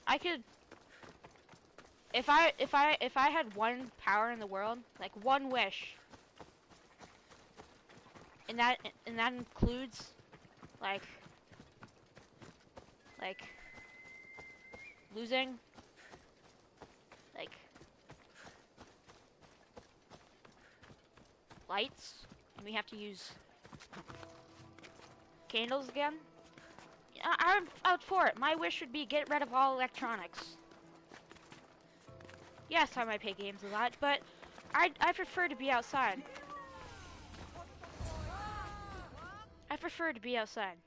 I could, if I had one power in the world, like one wish, and that includes, like losing, like lights, and we have to use candles again. I'm out for it. My wish would be get rid of all electronics. Yes, I might play games a lot, but I prefer to be outside. I prefer to be outside.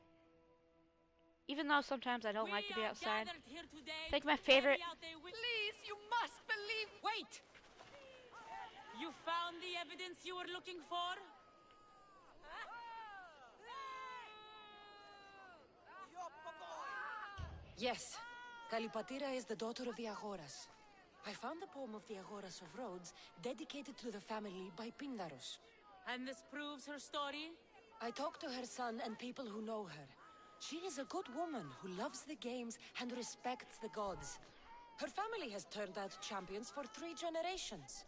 Even though sometimes I don't like to be outside. I think my favorite... Please, you must believe... Wait! You found the evidence you were looking for? Yes. Kalipatira is the daughter of the Agoras. I found the poem of the Agoras of Rhodes dedicated to the family by Pindaros. And this proves her story? I talked to her son and people who know her. She is a good woman who loves the games and respects the gods. Her family has turned out champions for 3 generations.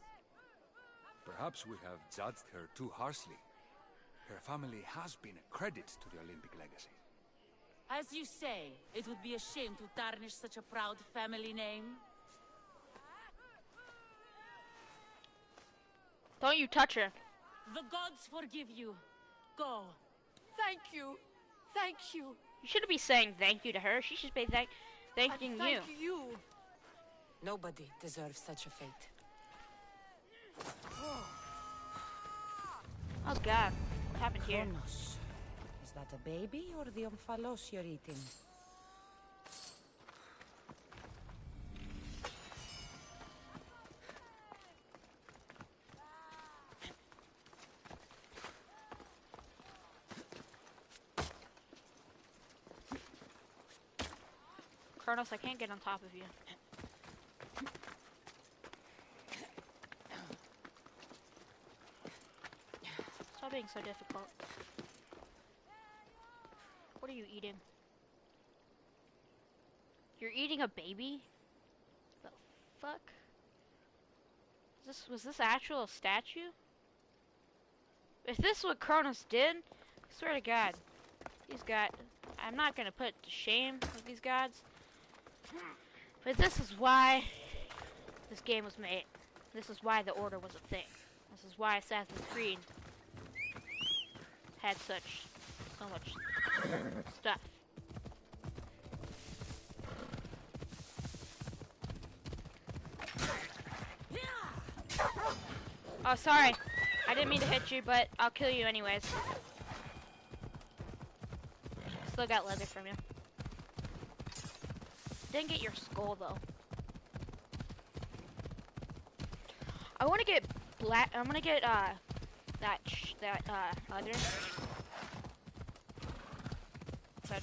Perhaps we have judged her too harshly. Her family has been a credit to the Olympic legacy. As you say, it would be a shame to tarnish such a proud family name. Don't you touch her. The gods forgive you. Go. Thank you. Thank you. You shouldn't be saying thank you to her. She should be thanking you. Thank you. Nobody deserves such a fate. Oh God, what happened here? Kronos. Is that a baby or the omphalos you're eating? Kronos, I can't get on top of you. Stop being so difficult. What are you eating? You're eating a baby? The fuck? Was this actual statue? If this is what Kronos did, I swear to God, I'm not gonna put to shame with these gods. But this is why this game was made. This is why the Order was a thing. This is why Assassin's Creed had so much stuff. Oh, sorry. I didn't mean to hit you, but I'll kill you anyways. Still got leather from you. Didn't get your skull though. I want to get black. I'm gonna get that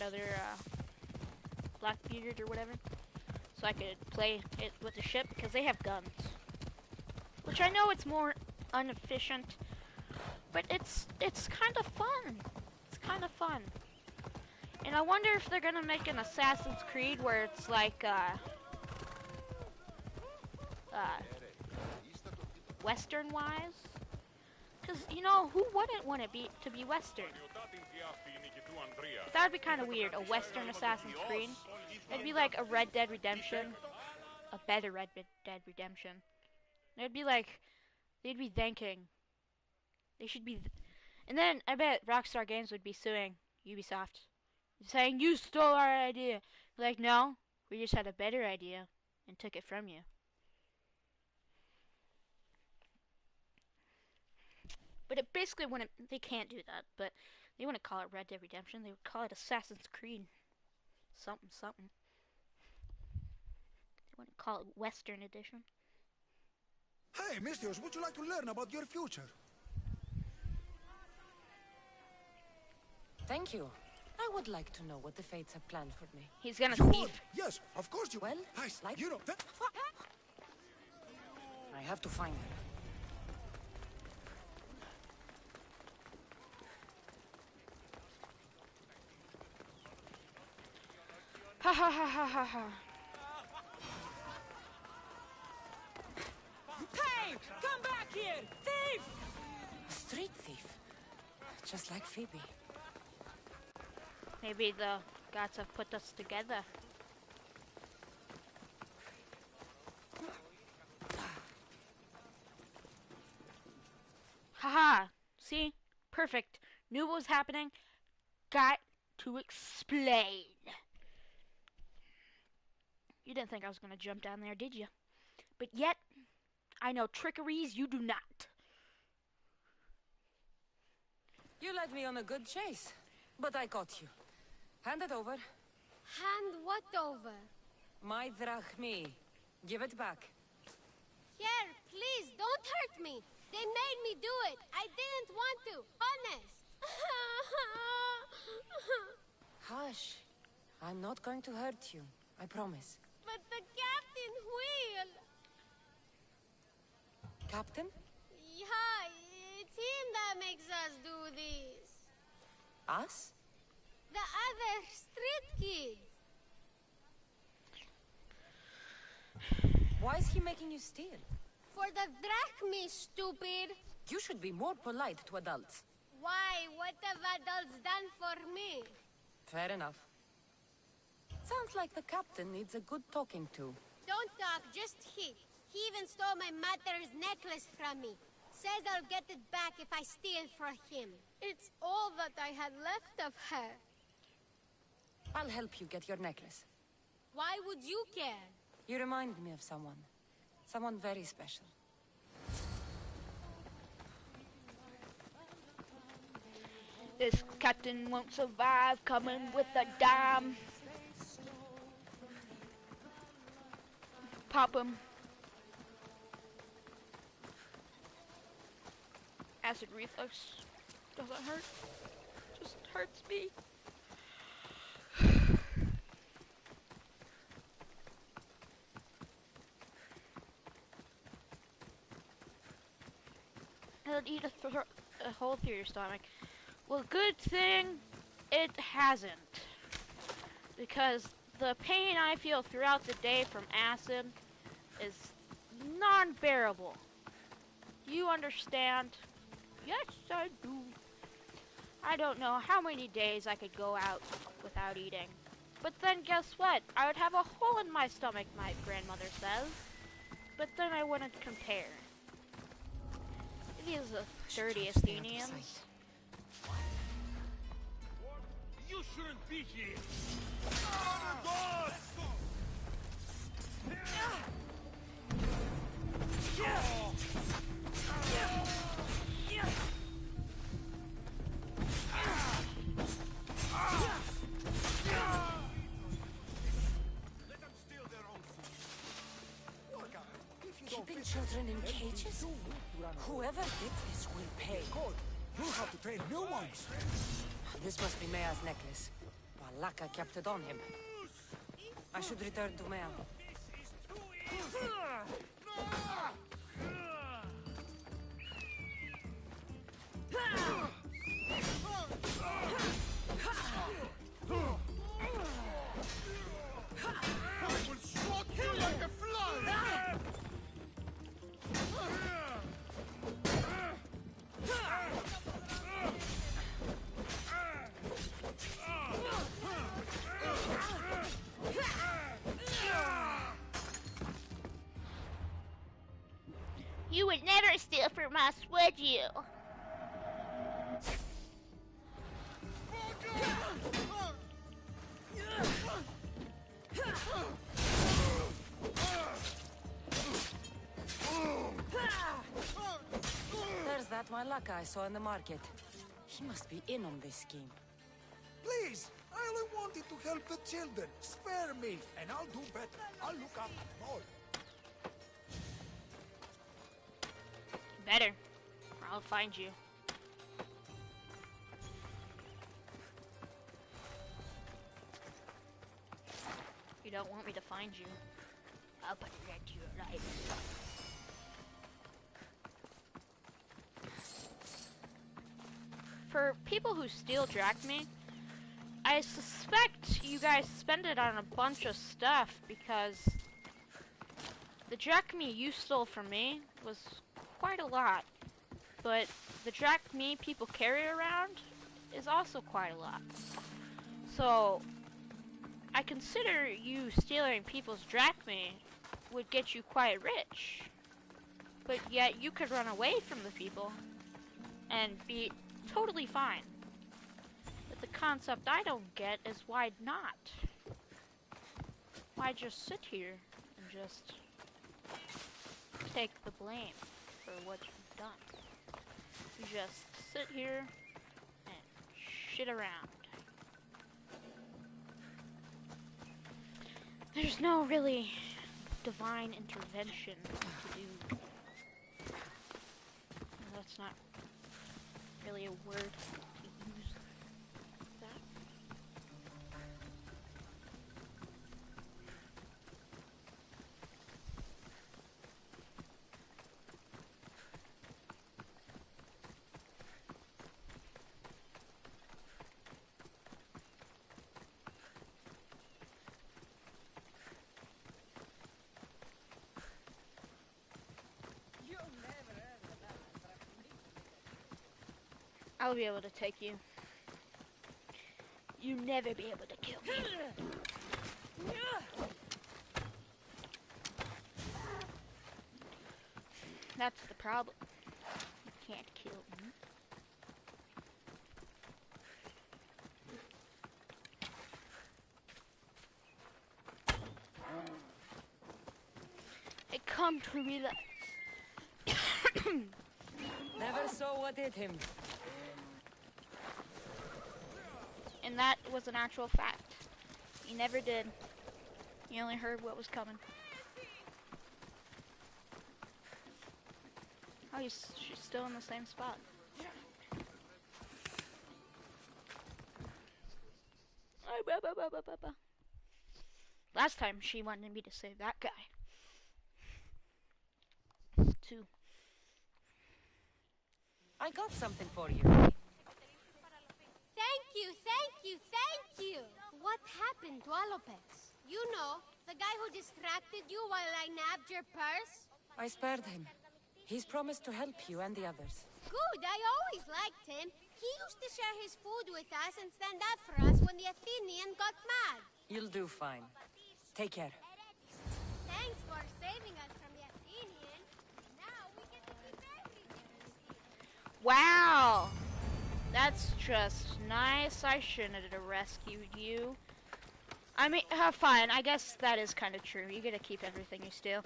other Blackbeard or whatever, so I could play it with the ship because they have guns, which I know it's more inefficient, but it's kind of fun. It's kind of fun. And I wonder if they're gonna make an Assassin's Creed where it's like Western wise, because you know who wouldn't want it to be Western? That would be kind of weird. A Western Assassin's Creed. It'd be like a Red Dead Redemption, a better Red Dead Redemption. It'd be like they'd be thanking. They should be, and then I bet Rockstar Games would be suing Ubisoft. saying you stole our idea. Like, no, we just had a better idea and took it from you. But it basically wouldn't, they can't do that, but they wouldn't call it Red Dead Redemption, they would call it Assassin's Creed. Something, something. They wouldn't call it Western Edition. Hey, Mistios, would you like to learn about your future? Thank you. I would like to know what the fates have planned for me. He's gonna You thief. would? Yes, of course you Well, Nice. like... You know... I have to find her. Ha ha ha ha ha ha. Hey! Come back here! Thief! A street thief. Just like Phoebe. Maybe the gods have put us together. Haha! See? Perfect. Knew what was happening. Got to explain. You didn't think I was gonna jump down there, did you? But yet, I know trickeries you do not. You led me on a good chase, but I caught you. Hand it over. Hand what over? My drachmi. Give it back. Here, please, don't hurt me. They made me do it. I didn't want to. Honest. Hush. I'm not going to hurt you. I promise. But the captain will. Captain? Yeah, it's him that makes us do this. Us? The other street kids. Why is he making you steal? For the drachmi, stupid. You should be more polite to adults. Why? What have adults done for me? Fair enough. Sounds like the captain needs a good talking to. Don't talk, just hit. He even stole my mother's necklace from me. Says I'll get it back if I steal from him. It's all that I had left of her. I'll help you get your necklace. Why would you care? You remind me of someone. Someone very special. This captain won't survive coming with a dime. Pop him. Acid reflux. Doesn't hurt. Just hurts me. It'll eat a hole through your stomach. Well, good thing it hasn't. Because the pain I feel throughout the day from acid is non-bearable. You understand? Yes, I do. I don't know how many days I could go out without eating. But then guess what? I would have a hole in my stomach, my grandmother says. But then I wouldn't compare. It is the dirtiest Indians. You shouldn't be here. Keeping children in cages? Whoever did this will pay. You have to train new ones. This must be Mea's necklace. Balaka kept it on him. I should return to Mea. I will swat you like a fly! You would never steal from us, would you? Malaka I saw in the market. He must be in on this scheme. Please, I only wanted to help the children. Spare me, and I'll do better. I'll look after them all. Better, or I'll find you. You don't want me to find you. I'll put it right to your life. For people who steal drachmae, I suspect you guys spend it on a bunch of stuff because the drachmae you stole from me was quite a lot, but the drachmae people carry around is also quite a lot. So I consider you stealing people's drachmae would get you quite rich, but yet you could run away from the people and be totally fine. But the concept I don't get is why not? Why just sit here and just take the blame for what you've done? You just sit here and shit around. There's no really divine intervention to do. That's not really a word to use. That. I'll be able to take you. You'll never be able to kill me. That's the problem. You can't kill me. I come to realize. Never saw what hit him. And that was an actual fact. You never did. You only heard what was coming. Oh, she's still in the same spot. Last time she wanted me to save that guy. Too. I got something for you. Thank you, thank you, thank you! What happened to Alopex? You know, the guy who distracted you while I nabbed your purse? I spared him. He's promised to help you and the others. Good, I always liked him. He used to share his food with us and stand up for us when the Athenian got mad. You'll do fine. Take care. Thanks for saving us from the Athenian. Now we get to keep everything. Wow! That's just nice. I shouldn't have rescued you. I mean, fine. I guess that is kind of true. You get to keep everything you steal.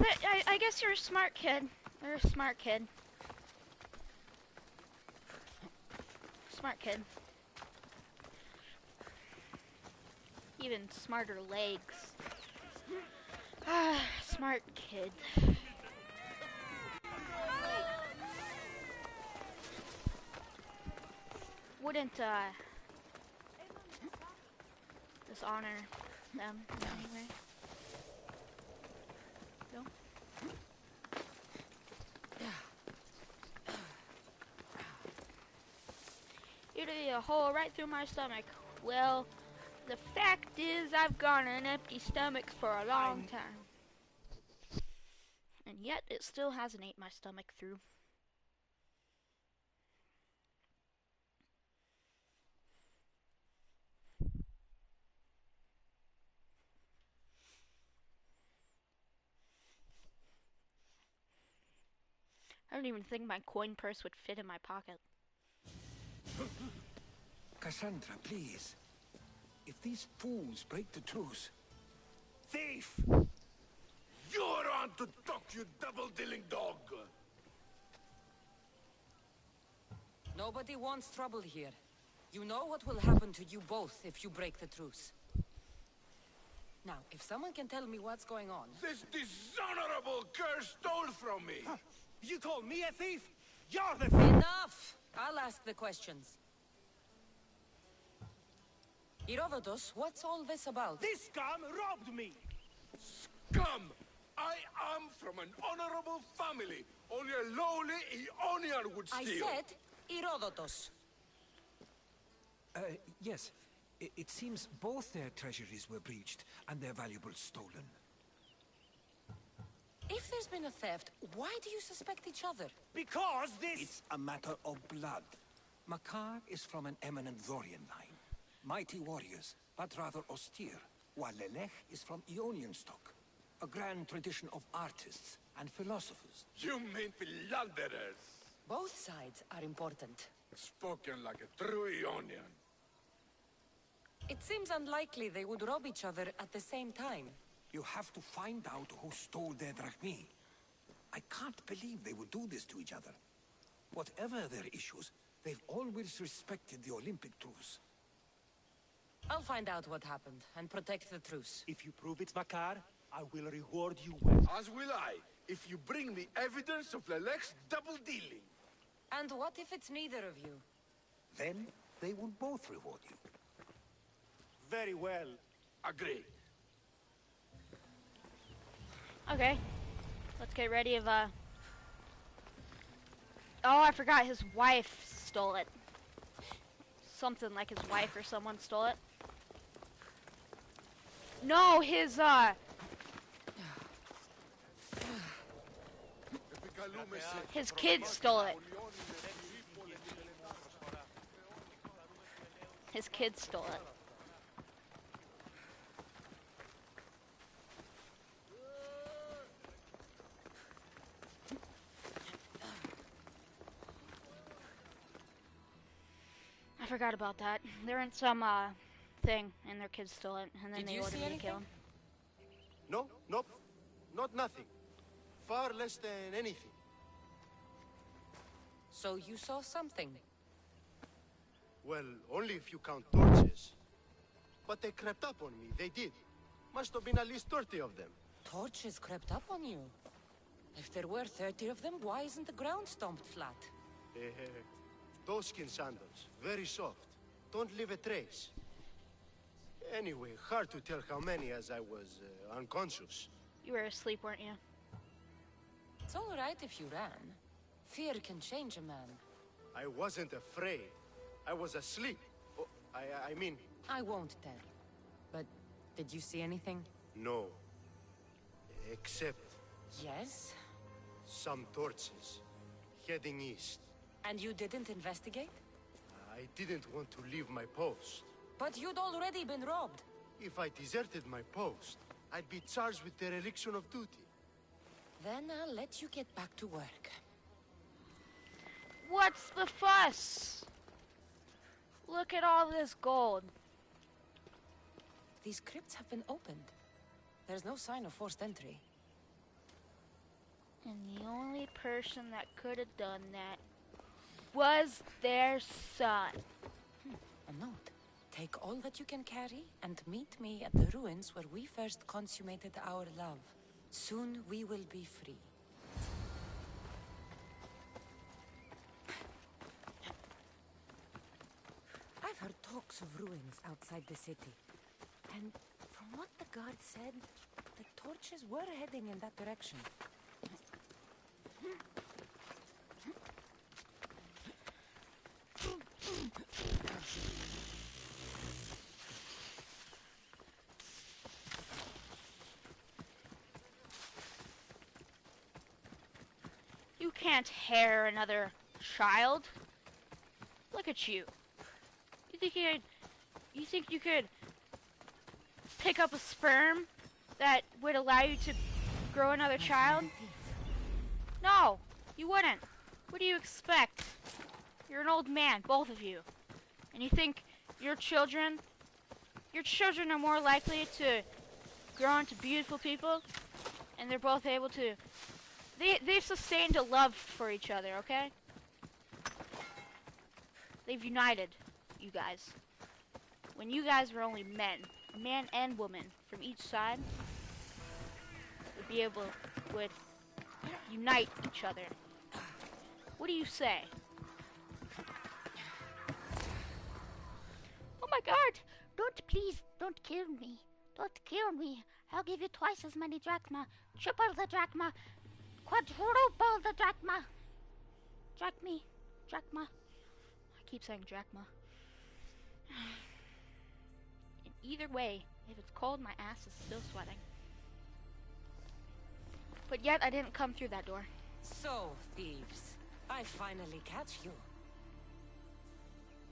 I guess you're a smart kid. You're a smart kid. Smart kid. Even smarter legs. Ah, smart kid. Wouldn't dishonor them in any way. No? It'd be a hole right through my stomach. Well, the fact is I've gone an empty stomach for a long time. And yet it still hasn't ate my stomach through. I don't even think my coin purse would fit in my pocket. Cassandra, please. If these fools break the truce... Thief! You're on to talk, you double-dealing dog! Nobody wants trouble here. You know what will happen to you both if you break the truce. Now, if someone can tell me what's going on... This dishonorable curse stole from me! Huh. You call me a thief? You're the thief! Enough! I'll ask the questions. Herodotus, what's all this about? This scum robbed me! Scum! I am from an honorable family. Only a lowly Ionian would steal. I said Herodotus. Yes. It seems both their treasuries were breached and their valuables stolen. If there's been a theft, why do you suspect each other? Because this... It's a matter of blood. Makar is from an eminent Dorian line. Mighty warriors, but rather austere, while Lelech is from Ionian stock. A grand tradition of artists and philosophers. You mean philanderers? Both sides are important. Spoken like a true Ionian. It seems unlikely they would rob each other at the same time. You have to find out who stole their drachmi. I can't believe they would do this to each other. Whatever their issues, they've always respected the Olympic truce. I'll find out what happened and protect the truce. If you prove it's Makar, I will reward you well. As will I, if you bring me evidence of Lelech's double-dealing. And what if it's neither of you? Then they will both reward you. Very well. Agree. Okay. Let's get ready of, Oh, I forgot his wife stole it. Something like his wife or someone stole it. No, his kids stole it. His kids stole it. I forgot about that. They're in some thing, and their kids stole it, and then they ordered me to kill him. No, nope, not nothing. Far less than anything. So you saw something? Well, only if you count torches. But they crept up on me, they did. Must have been at least 30 of them. Torches crept up on you? If there were 30 of them, why isn't the ground stomped flat? Doeskin sandals, very soft. Don't leave a trace. Anyway, hard to tell how many as I was unconscious. You were asleep, weren't you? It's all right if you ran. Fear can change a man. I wasn't afraid. I was asleep. Oh, I mean... I won't tell. But did you see anything? No. Except... Yes? Some torches. Heading east. And you didn't investigate? I didn't want to leave my post. But you'd already been robbed. If I deserted my post, I'd be charged with dereliction of duty. Then I'll let you get back to work. What's the fuss? Look at all this gold. These crypts have been opened. There's no sign of forced entry. And the only person that could have done that was their son. A note. Take all that you can carry and meet me at the ruins where we first consummated our love. Soon we will be free. I've heard talks of ruins outside the city. And from what the guard said, the torches were heading in that direction. You can't harm another child. Look at you. You think you could pick up a sperm that would allow you to grow another child? No, you wouldn't. What do you expect? You're an old man, both of you. And you think your children are more likely to grow into beautiful people, and they're both able to, they've sustained a love for each other, okay? They've united you guys. When you guys were only men, a man and woman from each side would unite each other. What do you say? Oh my god! Don't kill me. Don't kill me. I'll give you twice as many drachma, triple the drachma, quadruple the drachma. Drachma. I keep saying drachma. In either way, if it's cold, my ass is still sweating. But yet, I didn't come through that door. So, thieves, I finally catch you.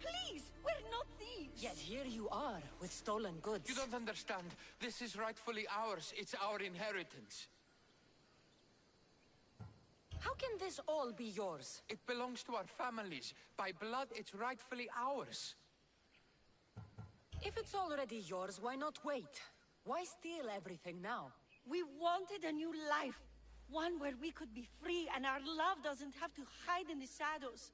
Please, we're not thieves. Yet here you are, with stolen goods. You don't understand. This is rightfully ours. It's our inheritance. How can this all be yours? It belongs to our families. By blood, it's rightfully ours. If it's already yours, why not wait? Why steal everything now? We wanted a new life. One where we could be free and our love doesn't have to hide in the shadows.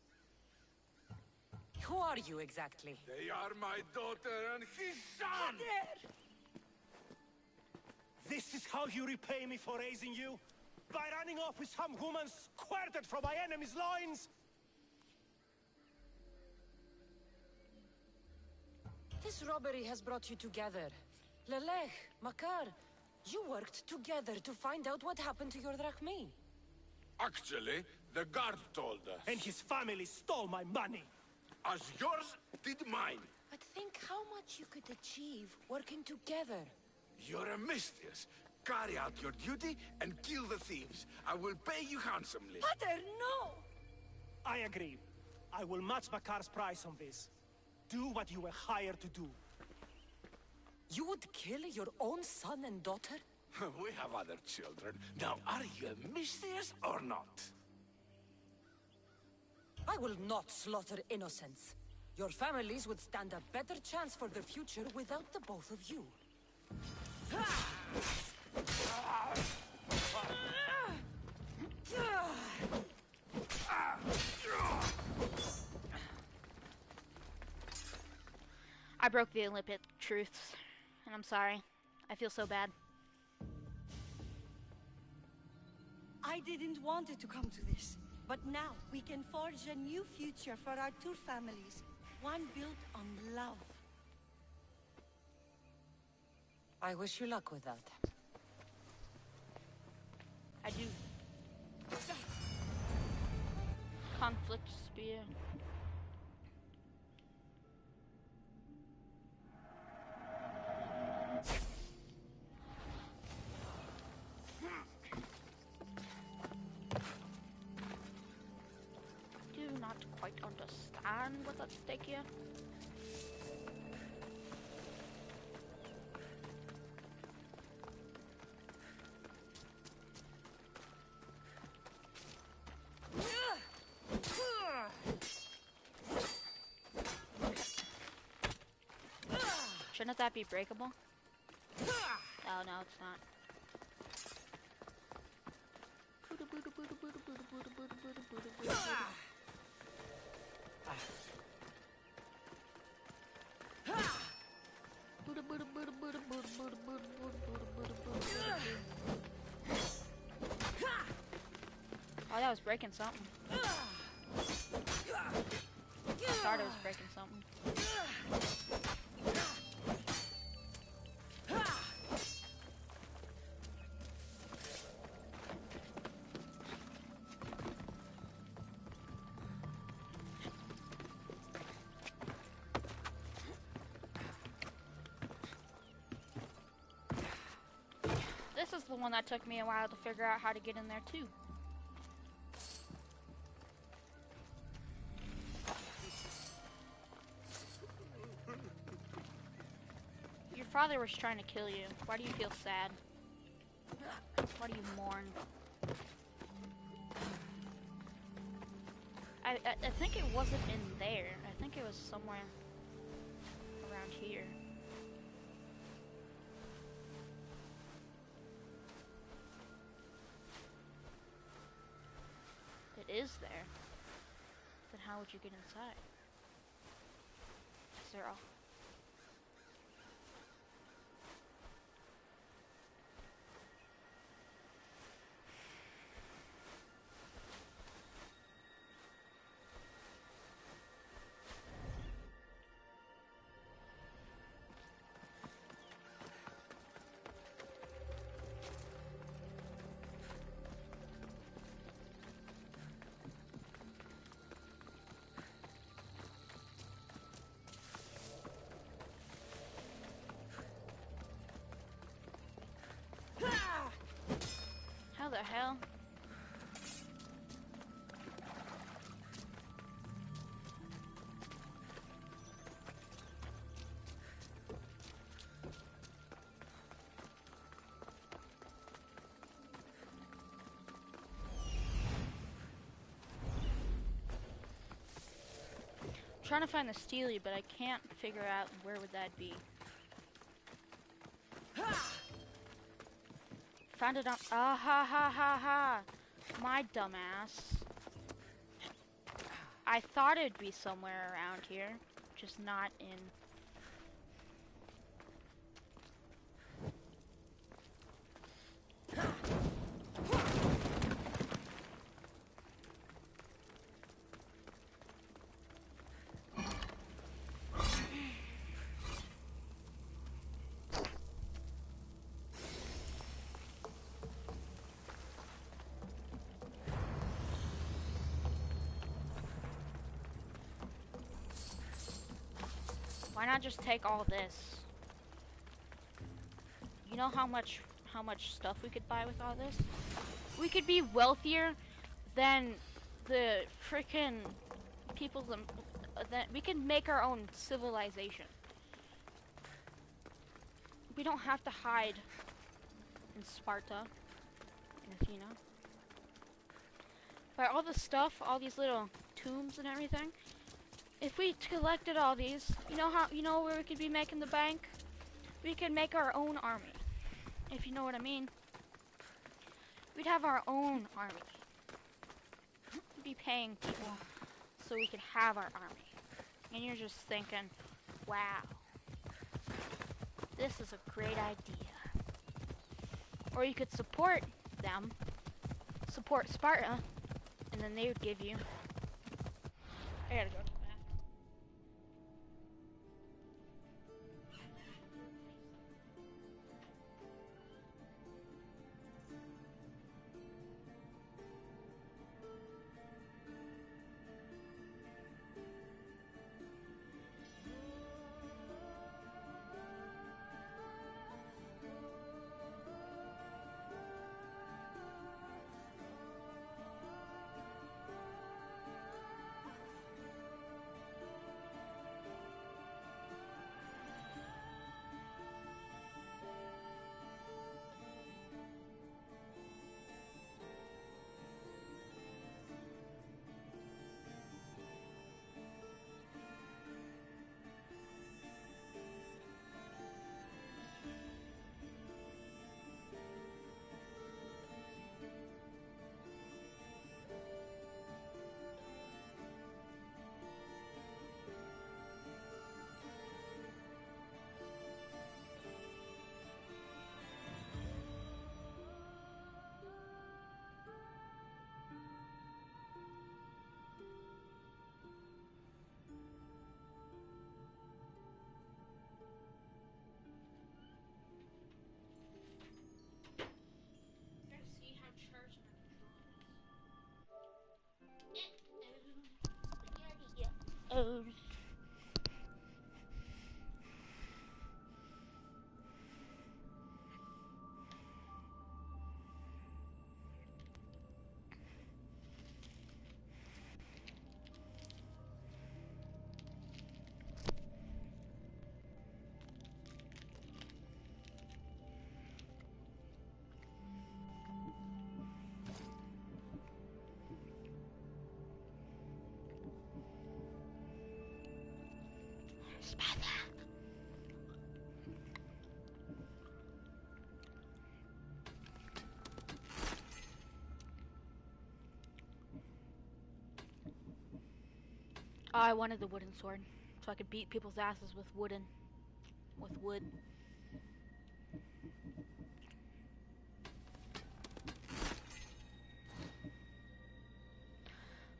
Who are you exactly? They are my daughter and his son! This is how you repay me for raising you? By running off with some woman squirted from my enemy's loins? This robbery has brought you together. Lelech, Makar, you worked together to find out what happened to your drachmi. Actually, the guard told us. And his family stole my money. As yours did mine. But think how much you could achieve working together. You're a mistress. Carry out your duty and kill the thieves. I will pay you handsomely. Pater, no! I agree. I will match Makar's price on this. Do what you were hired to do. You would kill your own son and daughter? We have other children. Now, are you a mistress or not? I will not slaughter innocents. Your families would stand a better chance for the future without the both of you. I broke the Olympic truths, and I'm sorry. I feel so bad. I didn't want it to come to this. But now, we can forge a new future for our two families. One built on love. I wish you luck with that. I do. Conflict spear. Do not quite understand what's at stake here. Shouldn't that be breakable? Oh no, it's not. Oh, that was breaking something. I thought it was breaking something. This is the one that took me a while to figure out how to get in there too. Your father was trying to kill you. Why do you feel sad? Why do you mourn? I think it wasn't in there. I think it was somewhere around here. It is there. Then how would you get inside? girl. How the hell? I'm trying to find the Steely, but I can't figure out where would that be. Found it on. Ah ha ha ha ha! My dumbass. I thought it'd be somewhere around here, just not in. Why not just take all this? You know how much stuff we could buy with all this? We could be wealthier than the frickin' people that we can make our own civilization. We don't have to hide in Sparta, in Athena. By all the stuff, all these little tombs and everything. If we collected all these, you know where we could be making the bank? We could make our own army. If you know what I mean. We'd have our own army. We'd be paying people so we could have our army. And you're just thinking, wow, this is a great idea. Or you could support them, support Sparta, and then they would give you. I gotta go. Oh. Sparta. Oh, I wanted the wooden sword, so I could beat people's asses with wood.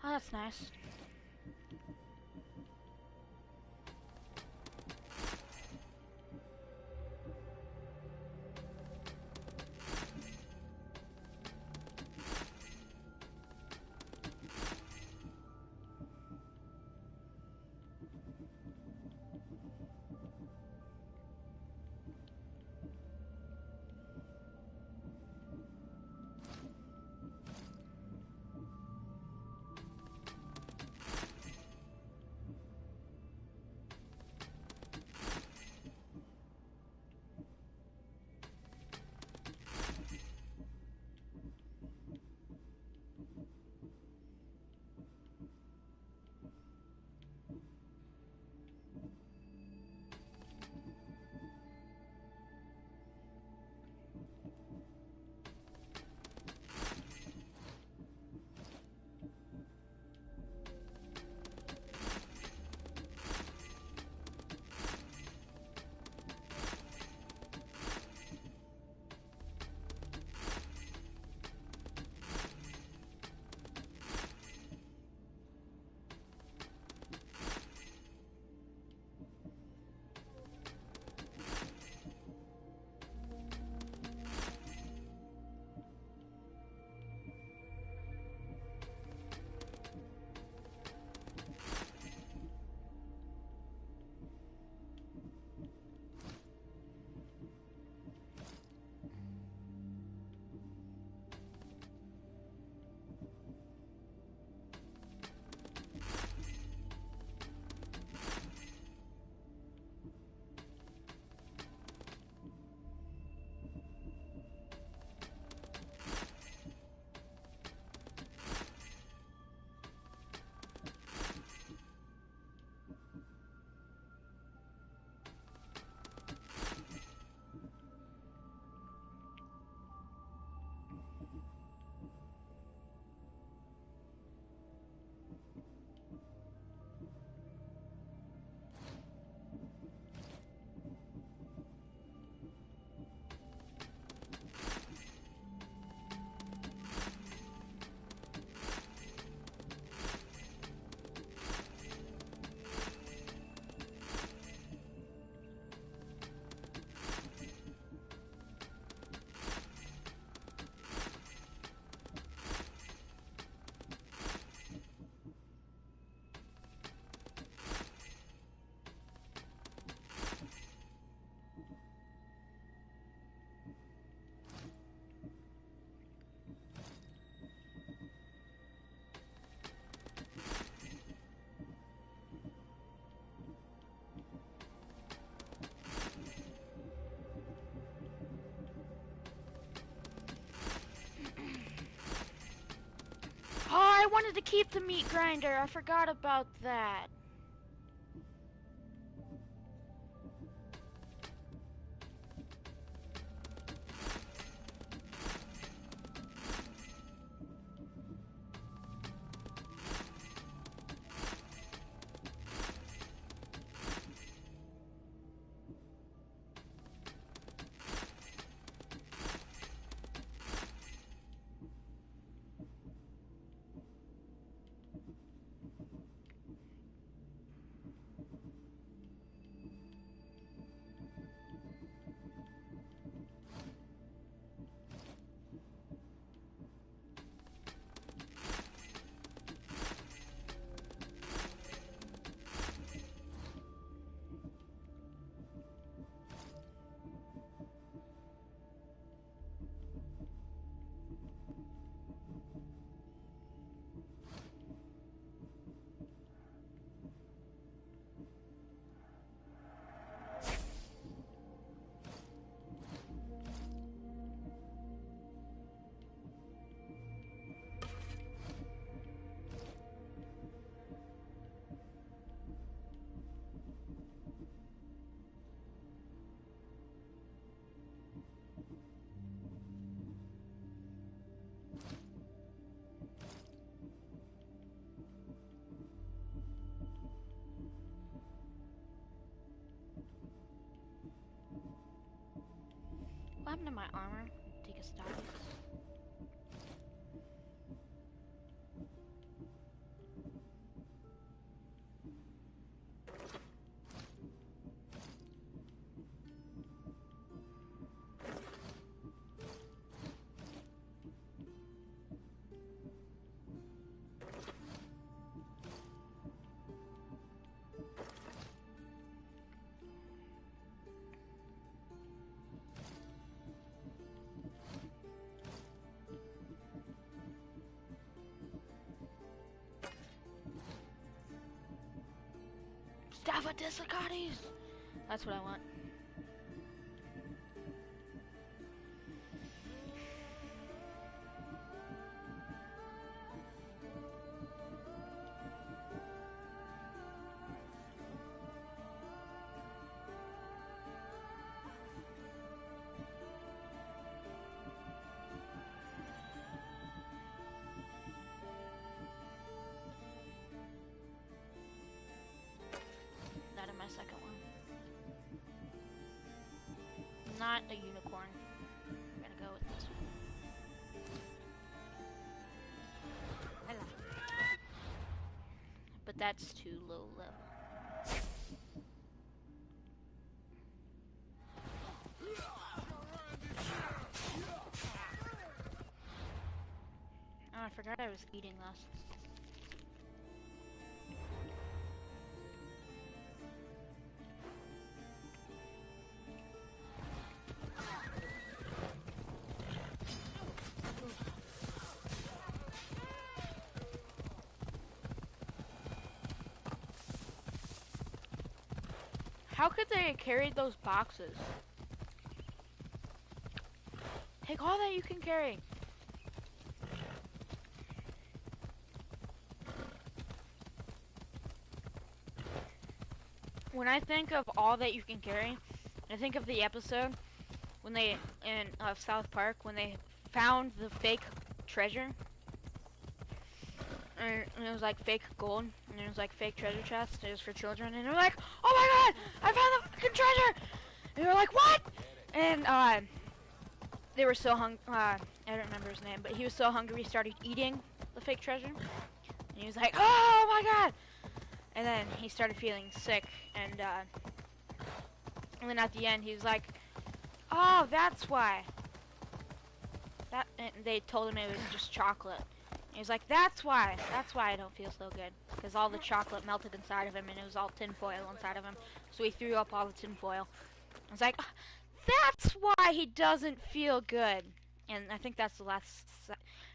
Oh, that's nice. Oh, I wanted to keep the meat grinder. I forgot about that. my armor. Take a stab. Staff oddessey. That's what I want. That in my second one. Not a unicorn. I'm gonna go with this one. Hello. But that's too low level. Oh, I forgot I was eating this. How could they have carried those boxes? Take all that you can carry. When I think of all that you can carry, I think of the episode when they in South Park when they found the fake treasure. And it was like fake gold, and it was like fake treasure chest. It was for children, and they're like, "Oh my god, I found the fucking treasure!" And they're like, "What?" And they were so I don't remember his name, but he was so hungry he started eating the fake treasure. And he was like, "Oh my god!" And then he started feeling sick, and then at the end he was like, "Oh, that's why." And they told him it was just chocolate. He was like, that's why I don't feel so good. Because all the chocolate melted inside of him and it was all tinfoil inside of him. So he threw up all the tinfoil. I was like, that's why he doesn't feel good. And I think that's the last...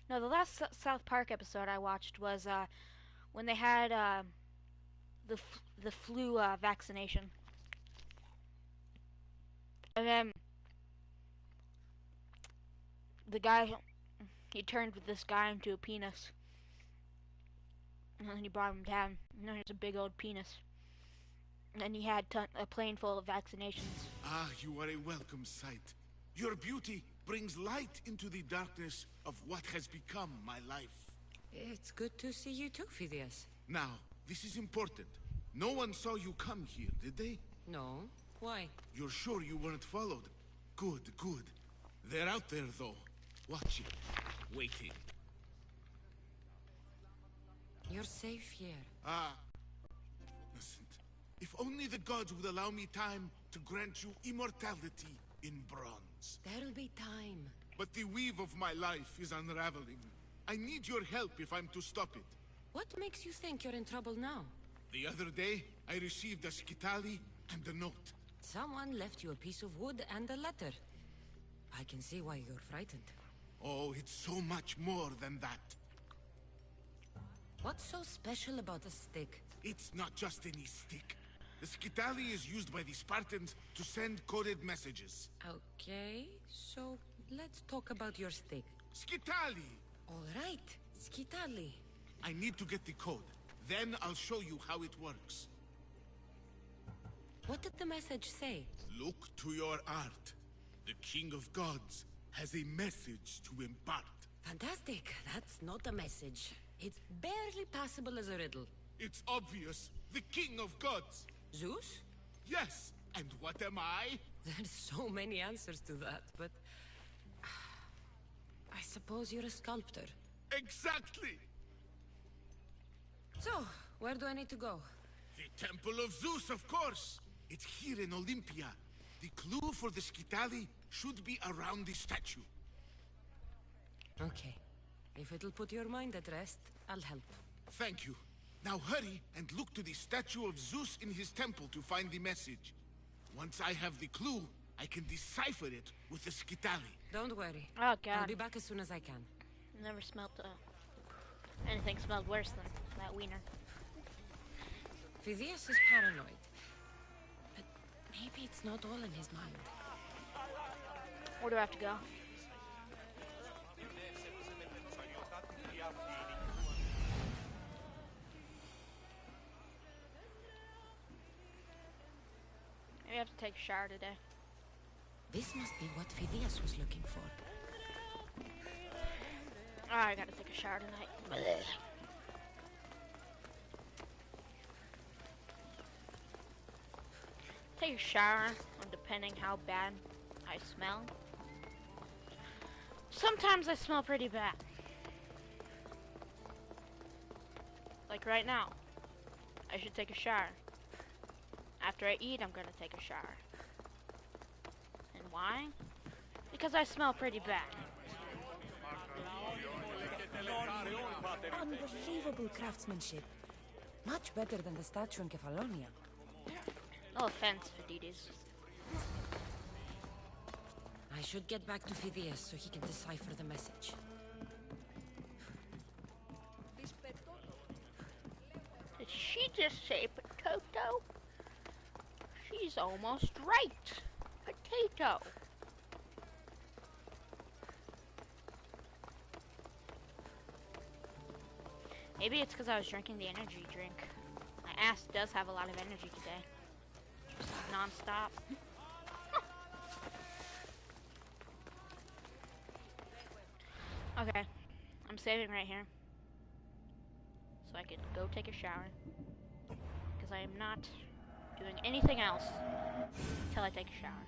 No, the last South Park episode I watched was when they had the flu vaccination. And then the guy... He turned this guy into a penis. And then he brought him down. And then there's a big old penis. And then he had a plane full of vaccinations. Ah, you are a welcome sight. Your beauty brings light into the darkness of what has become my life. It's good to see you too, Phidias. Now, this is important. No one saw you come here, did they? No. Why? You're sure you weren't followed? Good, good. They're out there, though. Watching. Waiting. You're safe here. Ah. Innocent. If only the gods would allow me time to grant you immortality in bronze. There'll be time. But the weave of my life is unraveling. I need your help if I'm to stop it. What makes you think you're in trouble now? The other day, I received a skitali and a note. Someone left you a piece of wood and a letter. I can see why you're frightened. Oh, it's so much more than that. What's so special about a stick? It's not just any stick. The skitali is used by the Spartans to send coded messages. Okay, so let's talk about your stick. Skitali! All right, skitali. I need to get the code. Then I'll show you how it works. What did the message say? Look to your art. The King of Gods has a message to impart. Fantastic. That's not a message. It's barely passable as a riddle. It's obvious. The King of Gods. Zeus? Yes. And what am I? There's so many answers to that, but I suppose you're a sculptor. Exactly! So, where do I need to go? The Temple of Zeus, of course! It's here in Olympia. The clue for the Skitali should be around the statue. Okay. If it'll put your mind at rest, I'll help. Thank you. Now hurry and look to the statue of Zeus in his temple to find the message. Once I have the clue, I can decipher it with the Skitali. Don't worry. Oh, God. I'll be back as soon as I can. Never smelled anything smelled worse than that wiener. Phidias is paranoid. But maybe it's not all in his mind. Where do I have to go? Maybe I have to take a shower today. This must be what Phidias was looking for. Oh, I gotta take a shower tonight. Blech. Take a shower, depending how bad I smell. Sometimes I smell pretty bad. Like right now. I should take a shower. After I eat, I'm gonna take a shower. And why? Because I smell pretty bad. Unbelievable craftsmanship. Much better than the statue in Kefalonia. No offense, Phidias. I should get back to Phidias so he can decipher the message. Did she just say potato? She's almost right. Potato. Maybe it's because I was drinking the energy drink. My ass does have a lot of energy today. Just non-stop. Okay. I'm saving right here. So I can go take a shower. Because I am not doing anything else until I take a shower.